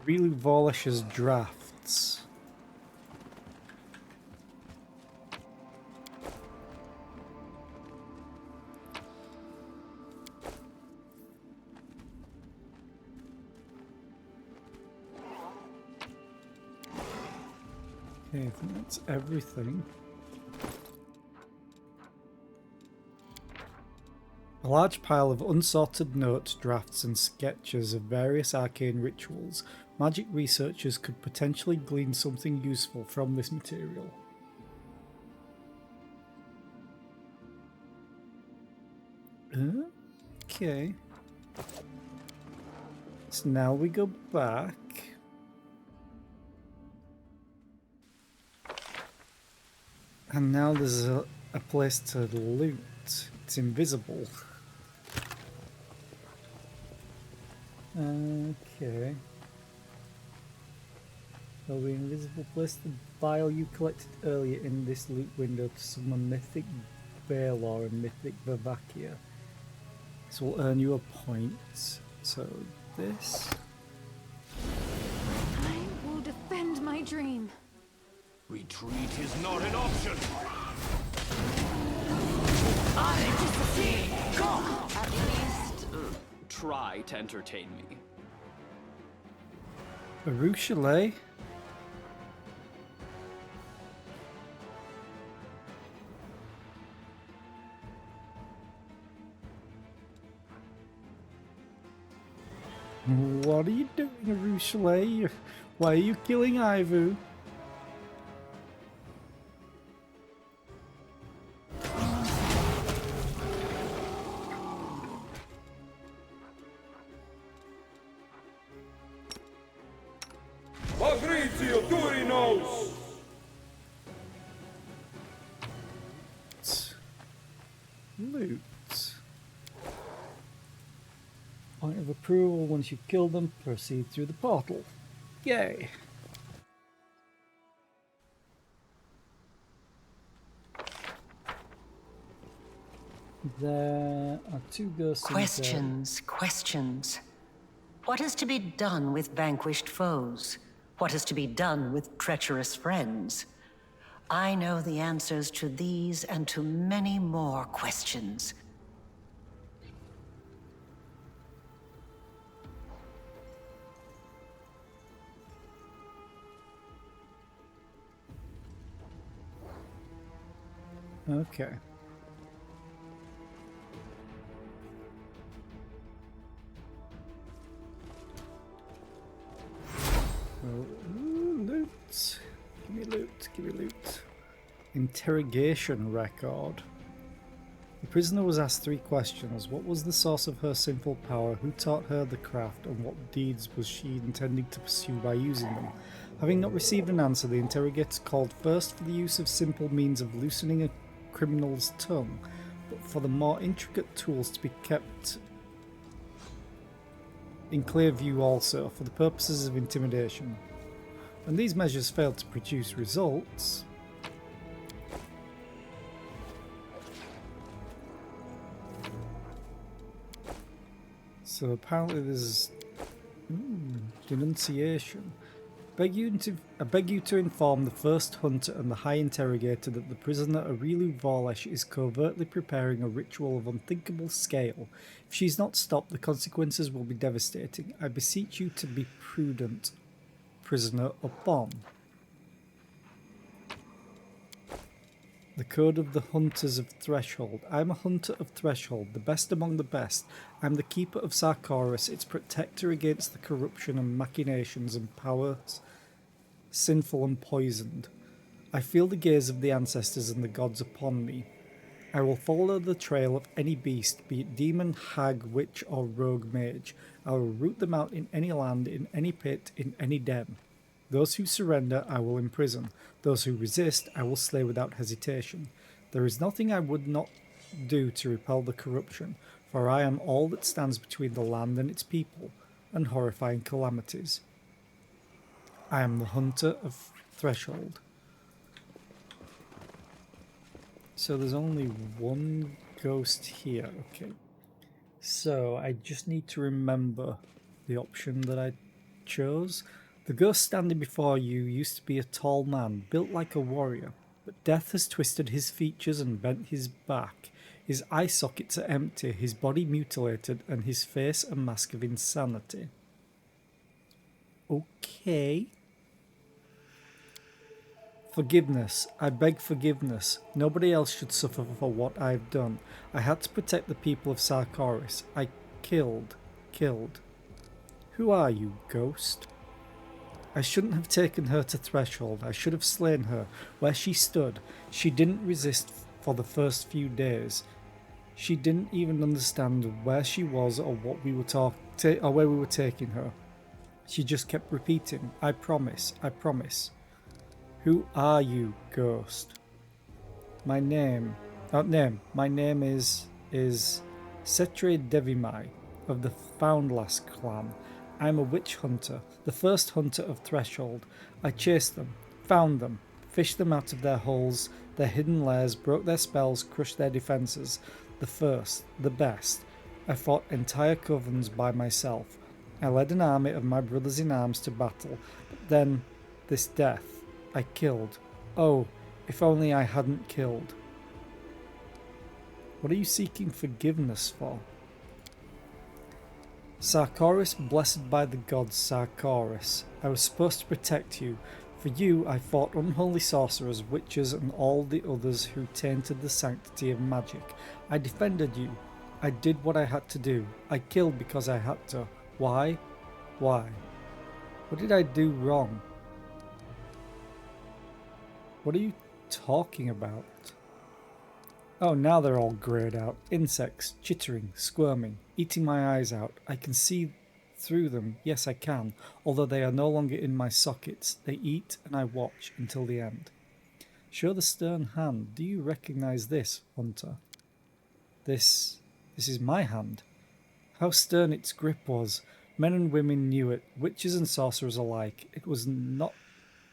Really Volish's drafts. Okay, I think that's everything. A large pile of unsorted notes, drafts, and sketches of various arcane rituals. Magic researchers could potentially glean something useful from this material. Okay. So now we go back. And now there's a place to loot. It's invisible. Okay. There'll be an invisible place. The vial you collected earlier in this loot window to summon Mythic Baelor and Mythic Vavakia. This will earn you a point. So this. I will defend my dream. Retreat is not an option. At least, try to entertain me. A Rue Chalet? What are you doing, Rue Chalet? Why are you killing Ivu? Fabrizio Durinos! Loot. Point of approval: once you kill them, proceed through the portal. Yay! There are two ghosts. Questions. What is to be done with vanquished foes? What is to be done with treacherous friends? I know the answers to these and to many more questions. Okay. Loot. Give me loot. Give me loot. Interrogation record. The prisoner was asked 3 questions. What was the source of her sinful power? Who taught her the craft? And what deeds was she intending to pursue by using them? Having not received an answer, the interrogator called first for the use of simple means of loosening a criminal's tongue, but for the more intricate tools to be kept in clear view also for the purposes of intimidation. When these measures fail to produce results, so apparently there's denunciation. I beg you to inform the first hunter and the high interrogator that the prisoner Arilu Vorlesh is covertly preparing a ritual of unthinkable scale. If she's not stopped, the consequences will be devastating. I beseech you to be prudent, prisoner Upon. The Code of the Hunters of Threshold. I am a hunter of Threshold, the best among the best. I am the keeper of Sarkoris, its protector against the corruption and machinations and powers sinful and poisoned. I feel the gaze of the ancestors and the gods upon me. I will follow the trail of any beast, be it demon, hag, witch, or rogue mage. I will root them out in any land, in any pit, in any den. Those who surrender I will imprison. Those who resist I will slay without hesitation. There is nothing I would not do to repel the corruption, for I am all that stands between the land and its people, and horrifying calamities. I am the hunter of Threshold. So there's only one ghost here, okay. So I just need to remember the option that I chose. The ghost standing before you used to be a tall man, built like a warrior, but death has twisted his features and bent his back. His eye sockets are empty, his body mutilated, and his face a mask of insanity. Okay. Forgiveness. I beg forgiveness. Nobody else should suffer for what I've done. I had to protect the people of Sarkoris. I killed. Who are you, ghost? I shouldn't have taken her to Threshold. I should have slain her where she stood. She didn't resist for the first few days. She didn't even understand where she was or what we were or where we were taking her. She just kept repeating, I promise, I promise. Who are you, ghost? My name is Cetre Devimai of the Foundlast clan. I am a witch hunter, the first hunter of Threshold. I chased them, found them, fished them out of their holes, their hidden lairs, broke their spells, crushed their defences. The first, the best. I fought entire covens by myself. I led an army of my brothers in arms to battle. But then, this death. I killed. Oh, if only I hadn't killed. What are you seeking forgiveness for? Sarkoris, blessed by the gods, Sarkoris. I was supposed to protect you. For you, I fought unholy sorcerers, witches, and all the others who tainted the sanctity of magic. I defended you. I did what I had to do. I killed because I had to. Why? Why? What did I do wrong? What are you talking about? Oh, now they're all greyed out. Insects, chittering, squirming, eating my eyes out. I can see through them. Yes, I can. Although they are no longer in my sockets. They eat and I watch until the end. Show the stern hand. Do you recognize this, Hunter? This is my hand. How stern its grip was. Men and women knew it, witches and sorcerers alike. It was not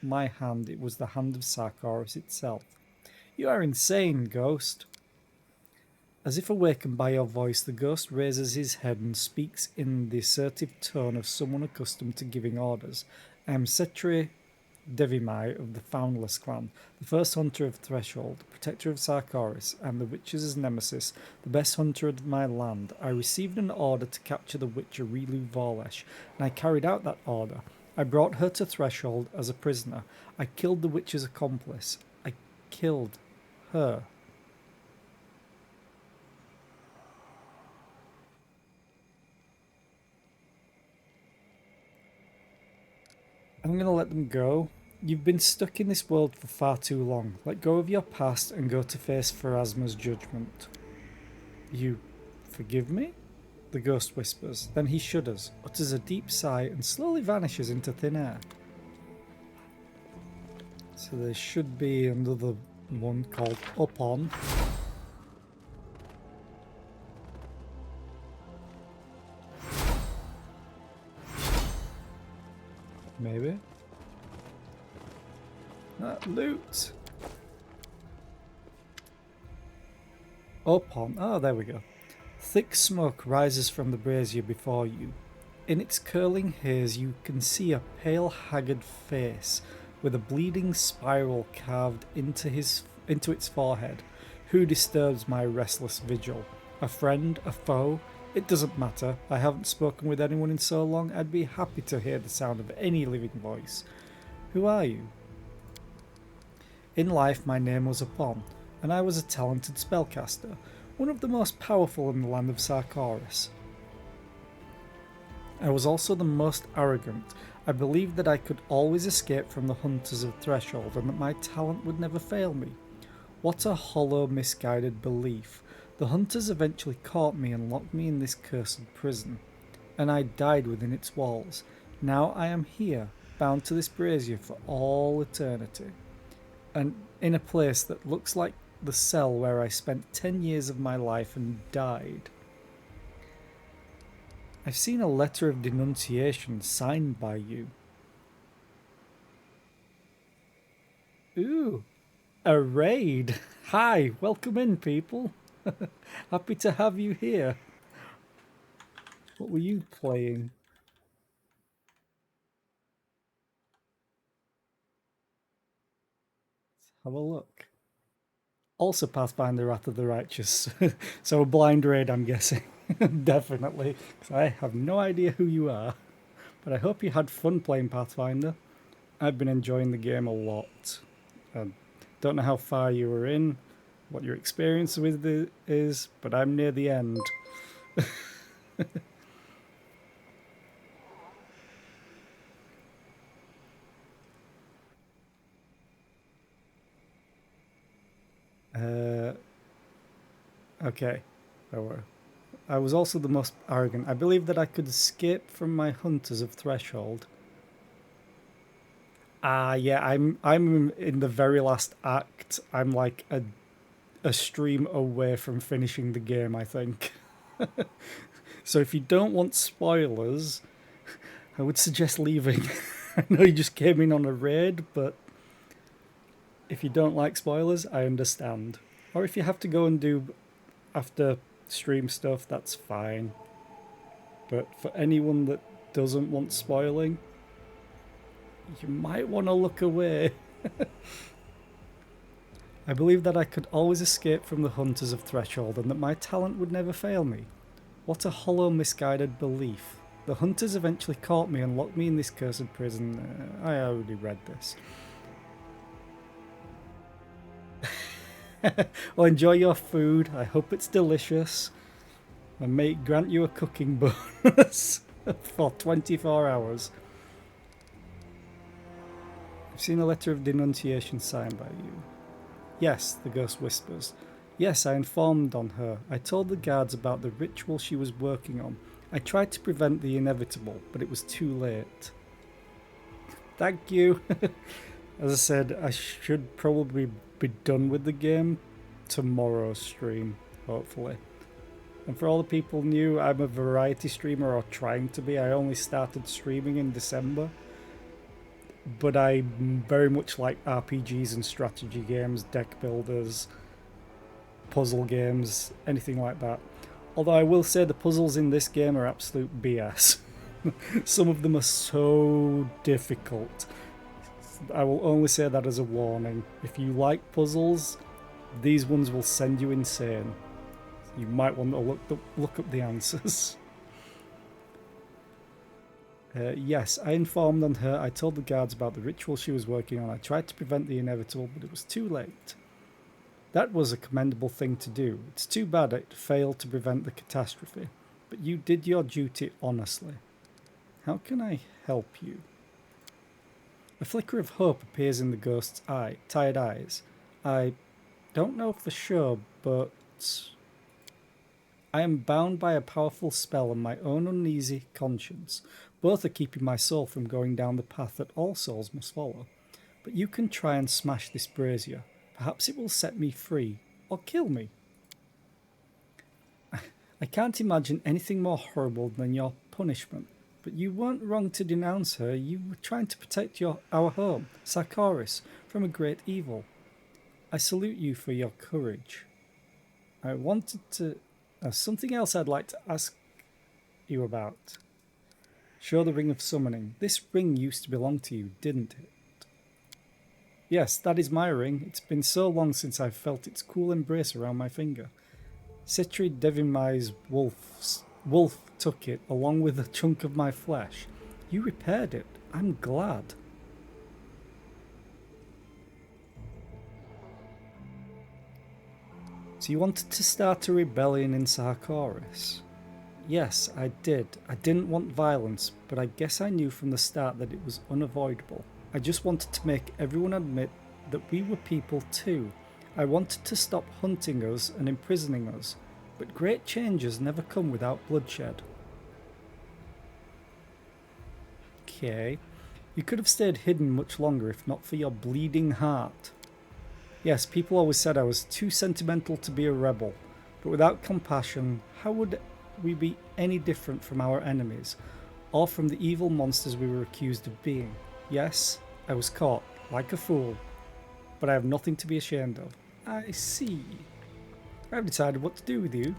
my hand, it was the hand of Sarkoris itself. You are insane, ghost. As if awakened by your voice, the ghost raises his head and speaks in the assertive tone of someone accustomed to giving orders. I am Cetre Devimai of the Foundless clan, the first hunter of Threshold, the protector of Sarkoris, and the witch's nemesis, the best hunter of my land. I received an order to capture the witch Arilu Vorlesh, and I carried out that order. I brought her to Threshold as a prisoner. I killed the witch's accomplice. I killed her. I'm going to let them go. You've been stuck in this world for far too long. Let go of your past and go to face Pharasma's judgment. You forgive me? The ghost whispers. Then he shudders, utters a deep sigh, and slowly vanishes into thin air. So there should be another one called Upon. Maybe. Loot! Upon. Oh, there we go. Thick smoke rises from the brazier before you. In its curling haze you can see a pale, haggard face with a bleeding spiral carved into its forehead. Who disturbs my restless vigil? A friend? A foe? It doesn't matter. I haven't spoken with anyone in so long. I'd be happy to hear the sound of any living voice. Who are you? In life my name was Upon, and I was a talented spellcaster, one of the most powerful in the land of Sarkoris. I was also the most arrogant. I believed that I could always escape from the hunters of Threshold and that my talent would never fail me. What a hollow, misguided belief. The hunters eventually caught me and locked me in this cursed prison, and I died within its walls. Now I am here, bound to this brazier for all eternity, and in a place that looks like the cell where I spent 10 years of my life and died. I've seen a letter of denunciation signed by you. Ooh, a raid. Hi, welcome in, people. Happy to have you here. What were you playing? Let's have a look. Also Pathfinder Wrath of the Righteous. So a blind raid, I'm guessing. Definitely. 'Cause I have no idea who you are. But I hope you had fun playing Pathfinder. I've been enjoying the game a lot. I don't know how far you were in, what your experience with it is, but I'm near the end. Okay. I was also the most arrogant. I believed that I could escape from my hunters of Threshold. Yeah, I'm in the very last act. I'm like a stream away from finishing the game, I think. So if you don't want spoilers, I would suggest leaving. I know you just came in on a raid, but if you don't like spoilers, I understand. Or if you have to go and do after stream stuff, that's fine. But for anyone that doesn't want spoiling, you might want to look away. I believe that I could always escape from the hunters of Threshold and that my talent would never fail me. What a hollow, misguided belief. The hunters eventually caught me and locked me in this cursed prison. I already read this. Well, enjoy your food. I hope it's delicious. And may it grant you a cooking bonus for 24 hours. I've seen a letter of denunciation signed by you. Yes, the ghost whispers. Yes, I informed on her. I told the guards about the ritual she was working on. I tried to prevent the inevitable, but it was too late. Thank you. As I said, I should probably be done with the game tomorrow's stream, hopefully. And for all the people new, I'm a variety streamer, or trying to be. I only started streaming in December. But I very much like RPGs and strategy games, deck builders, puzzle games, anything like that. Although I will say the puzzles in this game are absolute BS. Some of them are so difficult. I will only say that as a warning. If you like puzzles, these ones will send you insane. You might want to look up the answers. Yes, I informed on her. I told the guards about the ritual she was working on. I tried to prevent the inevitable, but it was too late. That was a commendable thing to do. It's too bad it failed to prevent the catastrophe, but you did your duty honestly. How can I help you? A flicker of hope appears in the ghost's tired eyes. I don't know for sure, but I am bound by a powerful spell and my own uneasy conscience. Both are keeping my soul from going down the path that all souls must follow. But you can try and smash this brazier. Perhaps it will set me free, or kill me. I can't imagine anything more horrible than your punishment. but you weren't wrong to denounce her. You were trying to protect our home, Sarkoris, from a great evil. I salute you for your courage. I wanted to... something else I'd like to ask you about. Show the Ring of Summoning. This ring used to belong to you, didn't it? Yes, that is my ring. It's been so long since I've felt its cool embrace around my finger. Citri Devimai's wolf took it, along with a chunk of my flesh. You repaired it. I'm glad. So you wanted to start a rebellion in Sarkoris? Yes, I did. I didn't want violence, but I guess I knew from the start that it was unavoidable. I just wanted to make everyone admit that we were people too. I wanted to stop hunting us and imprisoning us, but great changes never come without bloodshed. Okay. You could have stayed hidden much longer if not for your bleeding heart. Yes, people always said I was too sentimental to be a rebel, but without compassion, how would we be any different from our enemies, or from the evil monsters we were accused of being? Yes, I was caught, like a fool, but I have nothing to be ashamed of. I see. I've decided what to do with you.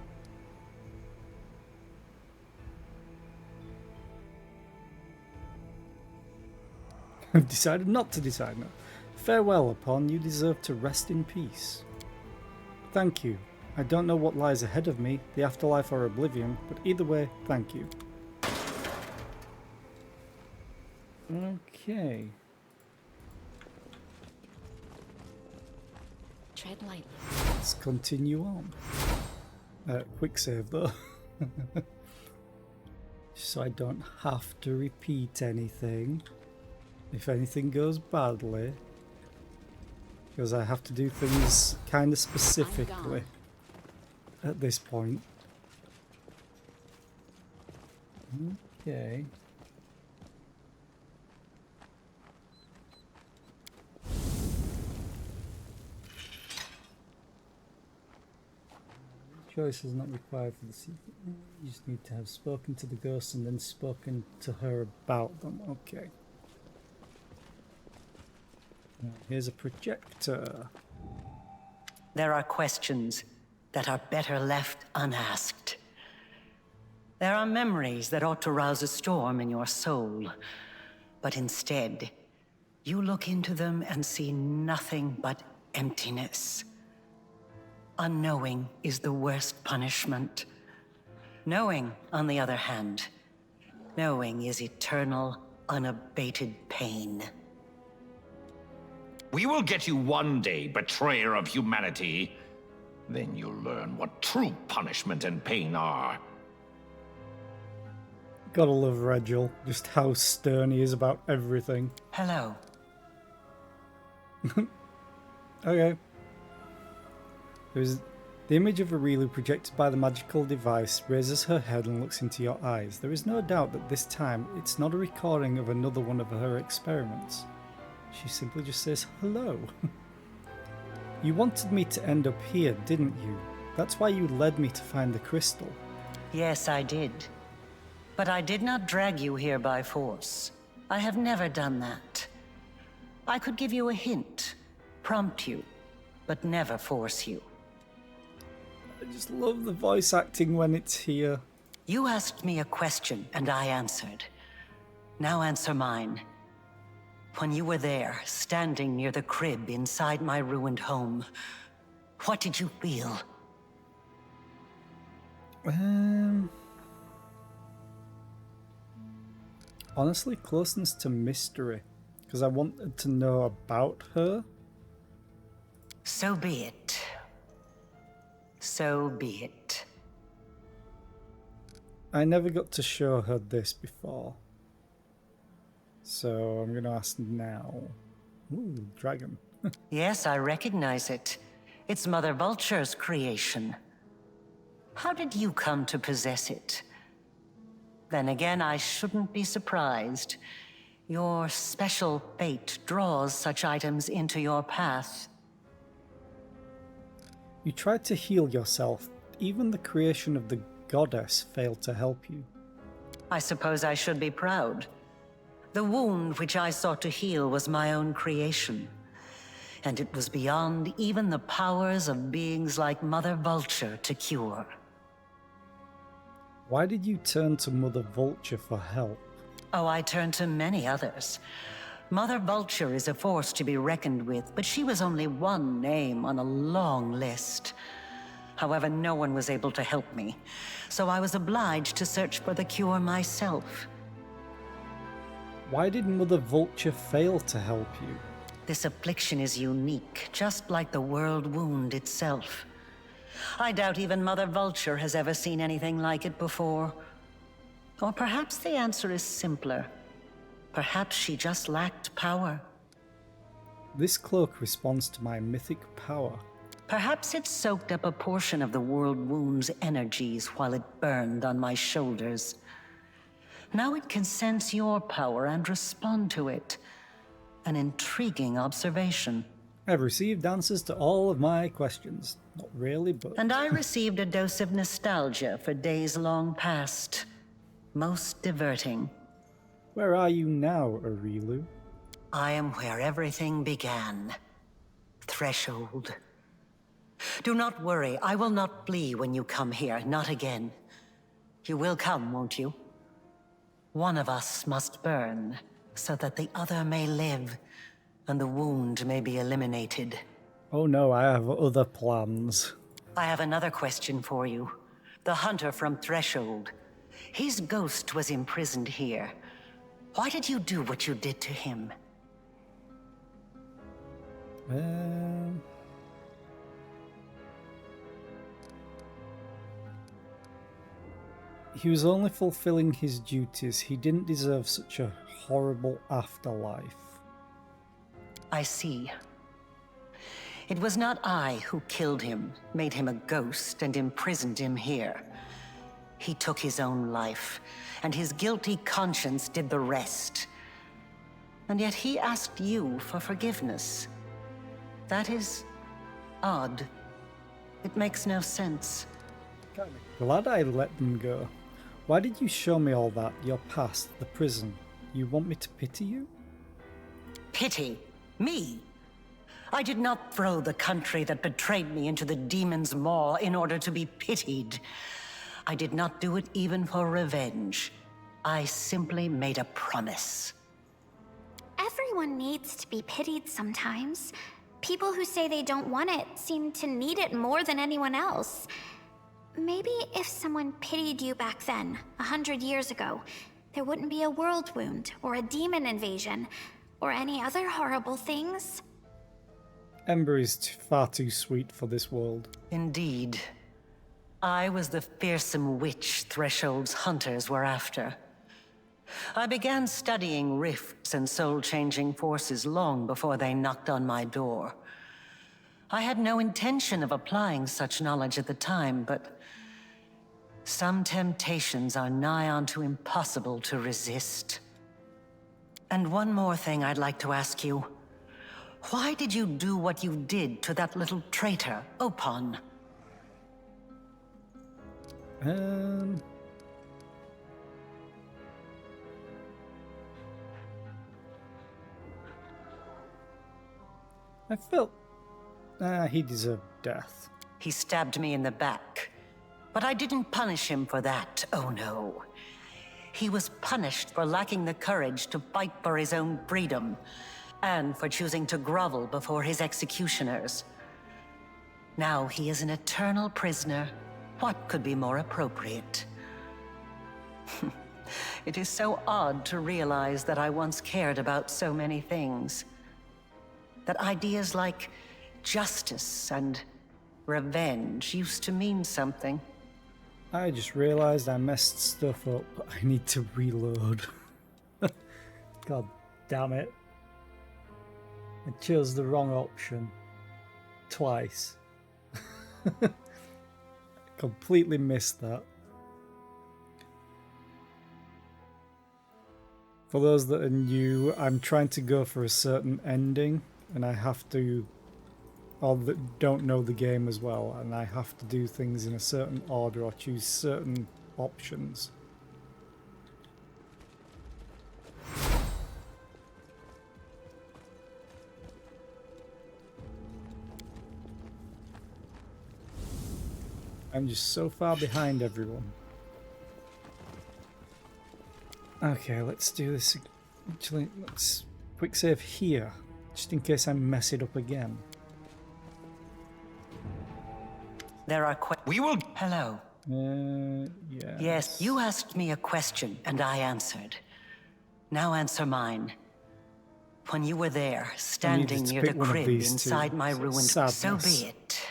I've decided not to decide now. Farewell, upon you deserve to rest in peace. Thank you. I don't know what lies ahead of me, the afterlife or oblivion, but either way, thank you. Okay. Tread lightly. Let's continue on. Quick save though. So I don't have to repeat anything. If anything goes badly. Because I have to do things kind of specifically at this point. Okay. Choice is not required for the secret. You just need to have spoken to the ghost and then spoken to her about them. Okay. Now, here's a projector. There are questions that are better left unasked. There are memories that ought to rouse a storm in your soul, but instead, you look into them and see nothing but emptiness. Unknowing is the worst punishment. Knowing, on the other hand, knowing is eternal, unabated pain. We will get you one day, betrayer of humanity. Then you'll learn what true punishment and pain are. Gotta love Regil, just how stern he is about everything. Hello. Okay. There's the image of Aurilu projected by the magical device raises her head and looks into your eyes. There is no doubt that this time it's not a recording of another one of her experiments. She simply just says hello. You wanted me to end up here, didn't you? That's why you led me to find the crystal. Yes, I did. But I did not drag you here by force. I have never done that. I could give you a hint, prompt you, but never force you. I just love the voice acting when it's here. You asked me a question, and I answered. Now answer mine. When you were there, standing near the crib inside my ruined home, what did you feel? Honestly, closeness to mystery, because I wanted to know about her. So be it. So be it. I never got to show her this before. So I'm going to ask now. Ooh, dragon. Yes, I recognize it. It's Mother Vulture's creation. How did you come to possess it? Then again, I shouldn't be surprised. Your special fate draws such items into your path. You tried to heal yourself. Even the creation of the goddess failed to help you. I suppose I should be proud. The wound which I sought to heal was my own creation. And it was beyond even the powers of beings like Mother Vulture to cure. Why did you turn to Mother Vulture for help? Oh, I turned to many others. Mother Vulture is a force to be reckoned with, but she was only one name on a long list. However, no one was able to help me, so I was obliged to search for the cure myself. Why did Mother Vulture fail to help you? This affliction is unique, just like the world wound itself. I doubt even Mother Vulture has ever seen anything like it before. Or perhaps the answer is simpler. Perhaps she just lacked power. This cloak responds to my mythic power. Perhaps it soaked up a portion of the world wound's energies while it burned on my shoulders. Now it can sense your power and respond to it. An intriguing observation. I've received answers to all of my questions. Not really, but... And I received a dose of nostalgia for days long past. Most diverting. Where are you now, Arilu? I am where everything began. Threshold. Do not worry, I will not flee when you come here, not again. You will come, won't you? One of us must burn, so that the other may live, and the wound may be eliminated. Oh no, I have other plans. I have another question for you. The hunter from Threshold. His ghost was imprisoned here. Why did you do what you did to him? He was only fulfilling his duties. He didn't deserve such a horrible afterlife. I see. It was not I who killed him, made him a ghost, and imprisoned him here. He took his own life, and his guilty conscience did the rest. And yet he asked you for forgiveness. That is odd. It makes no sense. Glad I let them go. Why did you show me all that? Your past, the prison. You want me to pity you? Pity? Me? I did not throw the country that betrayed me into the demon's maw in order to be pitied. I did not do it even for revenge. I simply made a promise. Everyone needs to be pitied sometimes. People who say they don't want it seem to need it more than anyone else. Maybe if someone pitied you back then, 100 years ago, there wouldn't be a world wound, or a demon invasion, or any other horrible things. Ember is far too sweet for this world. Indeed. I was the fearsome witch Threshold's hunters were after. I began studying rifts and soul-changing forces long before they knocked on my door. I had no intention of applying such knowledge at the time, but some temptations are nigh onto impossible to resist. And one more thing I'd like to ask you. Why did you do what you did to that little traitor, Opon? I felt he deserved death. He stabbed me in the back. But I didn't punish him for that, oh no. He was punished for lacking the courage to fight for his own freedom, and for choosing to grovel before his executioners. Now he is an eternal prisoner. What could be more appropriate? It is so odd to realize that I once cared about so many things. That ideas like justice and revenge used to mean something. I just realised I messed stuff up. I need to reload. God damn it. I chose the wrong option. Twice. Completely missed that. For those that are new, I'm trying to go for a certain ending, and I have to, or that don't know the game as well, and I have to do things in a certain order or choose certain options. I'm just so far behind everyone. Okay, let's do this. Actually, let's quick save here, just in case I mess it up again. There are We will... Hello. Yeah. Yes, you asked me a question, and I answered. Now answer mine. When you were there, standing near the crib inside my ruined... So be it.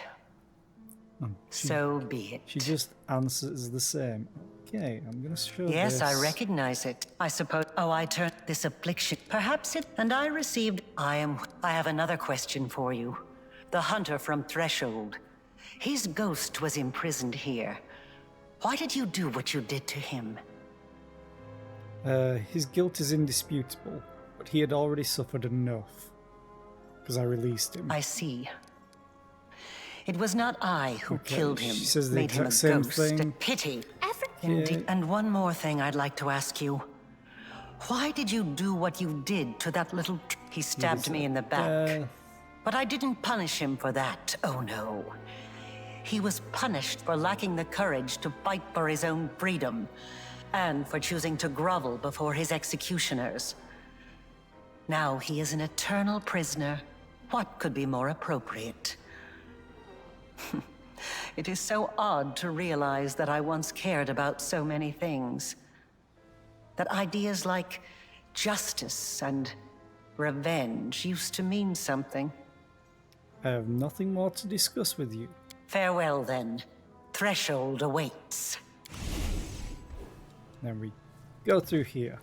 So be it. She just answers the same. Okay, I'm gonna show this. Yes, I recognize it. I suppose... Oh, I turned this affliction. Perhaps it... And I received... I have another question for you. The hunter from Threshold. His ghost was imprisoned here. Why did you do what you did to him? His guilt is indisputable, but he had already suffered enough. Because I released him. I see. It was not I who killed him. She says the made him a exact same ghost. thing. Pity. Indeed. And one more thing I'd like to ask you. Why did you do what you did to that little... He stabbed me in the back. But I didn't punish him for that. Oh no. He was punished for lacking the courage to fight for his own freedom, and for choosing to grovel before his executioners. Now he is an eternal prisoner. What could be more appropriate? It is so odd to realize that I once cared about so many things. That ideas like justice and revenge used to mean something. I have nothing more to discuss with you. Farewell, then. Threshold awaits. Then we go through here.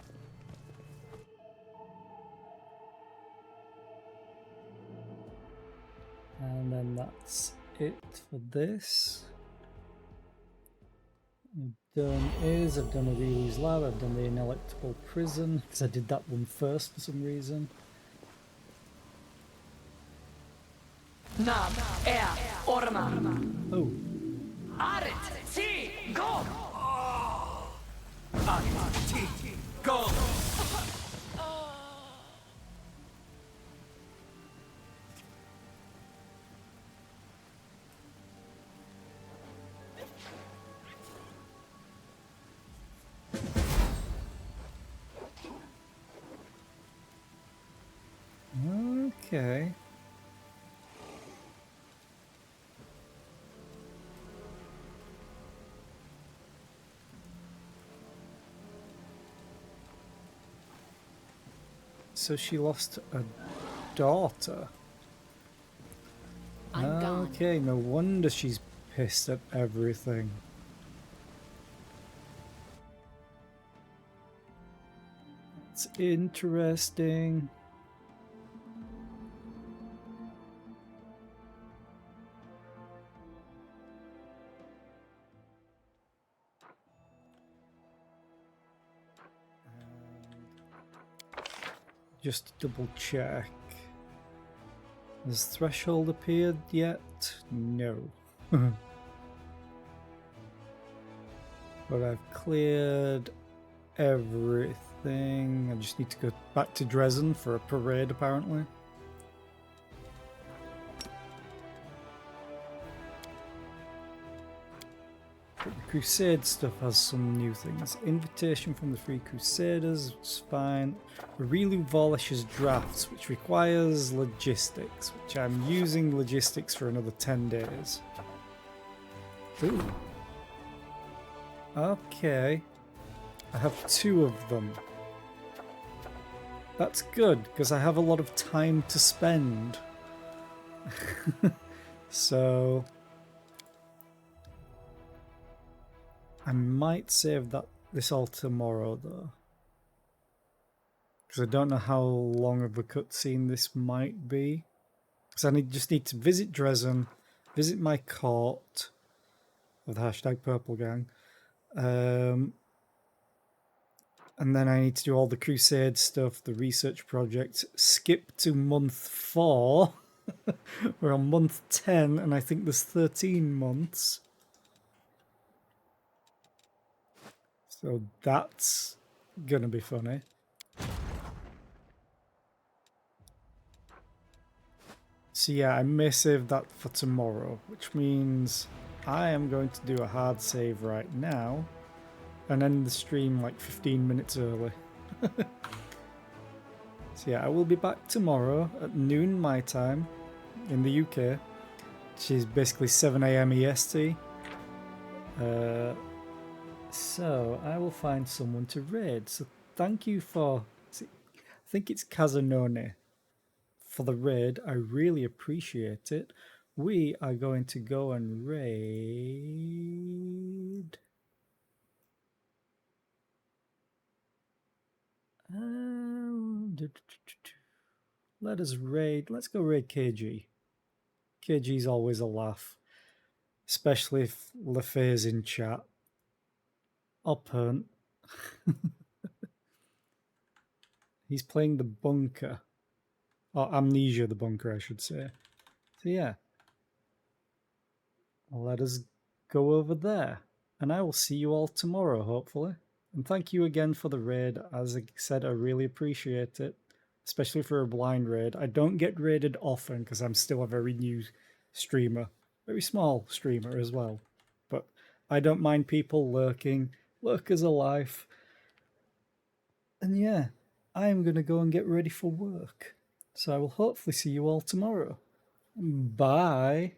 And then that's it for this. I've done Aviles Lab, I've done the Ineluctable Prison, because I did that one first for some reason. Nam, Orma. Oh. Arit, T, go! Arit, T, go! Okay. So she lost a daughter. I'm gone. Okay, no wonder she's pissed at everything. It's interesting. Just to double check. Has Threshold appeared yet? No. But I've cleared everything. I just need to go back to Dresden for a parade, apparently. But the Crusade stuff has some new things. Invitation from the Free Crusaders, it's fine. Relieve Vorlish's drafts, which requires logistics, which I'm using logistics for another 10 days. Ooh. Okay. I have 2 of them. That's good, because I have a lot of time to spend. So... I might save this all tomorrow, though. Because I don't know how long of a cutscene this might be. Because I just need to visit Dresden, visit my court of the #PurpleGang, and then I need to do all the Crusade stuff, the research project, skip to month 4. We're on month 10, and I think there's 13 months. So that's gonna be funny. So yeah, I may save that for tomorrow, which means I am going to do a hard save right now and end the stream like 15 minutes early. So yeah, I will be back tomorrow at noon my time in the UK, which is basically 7 AM EST. So I will find someone to raid. So thank you for, I think it's Kazanone, for the raid. I really appreciate it. We are going to go and raid. Let us raid. Let's go raid KG. KG's always a laugh, especially if Lefay's in chat. Or Punt. He's playing the bunker. Or Amnesia the bunker, I should say. So yeah. Let us go over there. And I will see you all tomorrow, hopefully. And thank you again for the raid. As I said, I really appreciate it. Especially for a blind raid. I don't get raided often because I'm still a very new streamer. Very small streamer as well. But I don't mind people lurking. Lurkers are life. And yeah, I am going to go and get ready for work. So I will hopefully see you all tomorrow. Bye.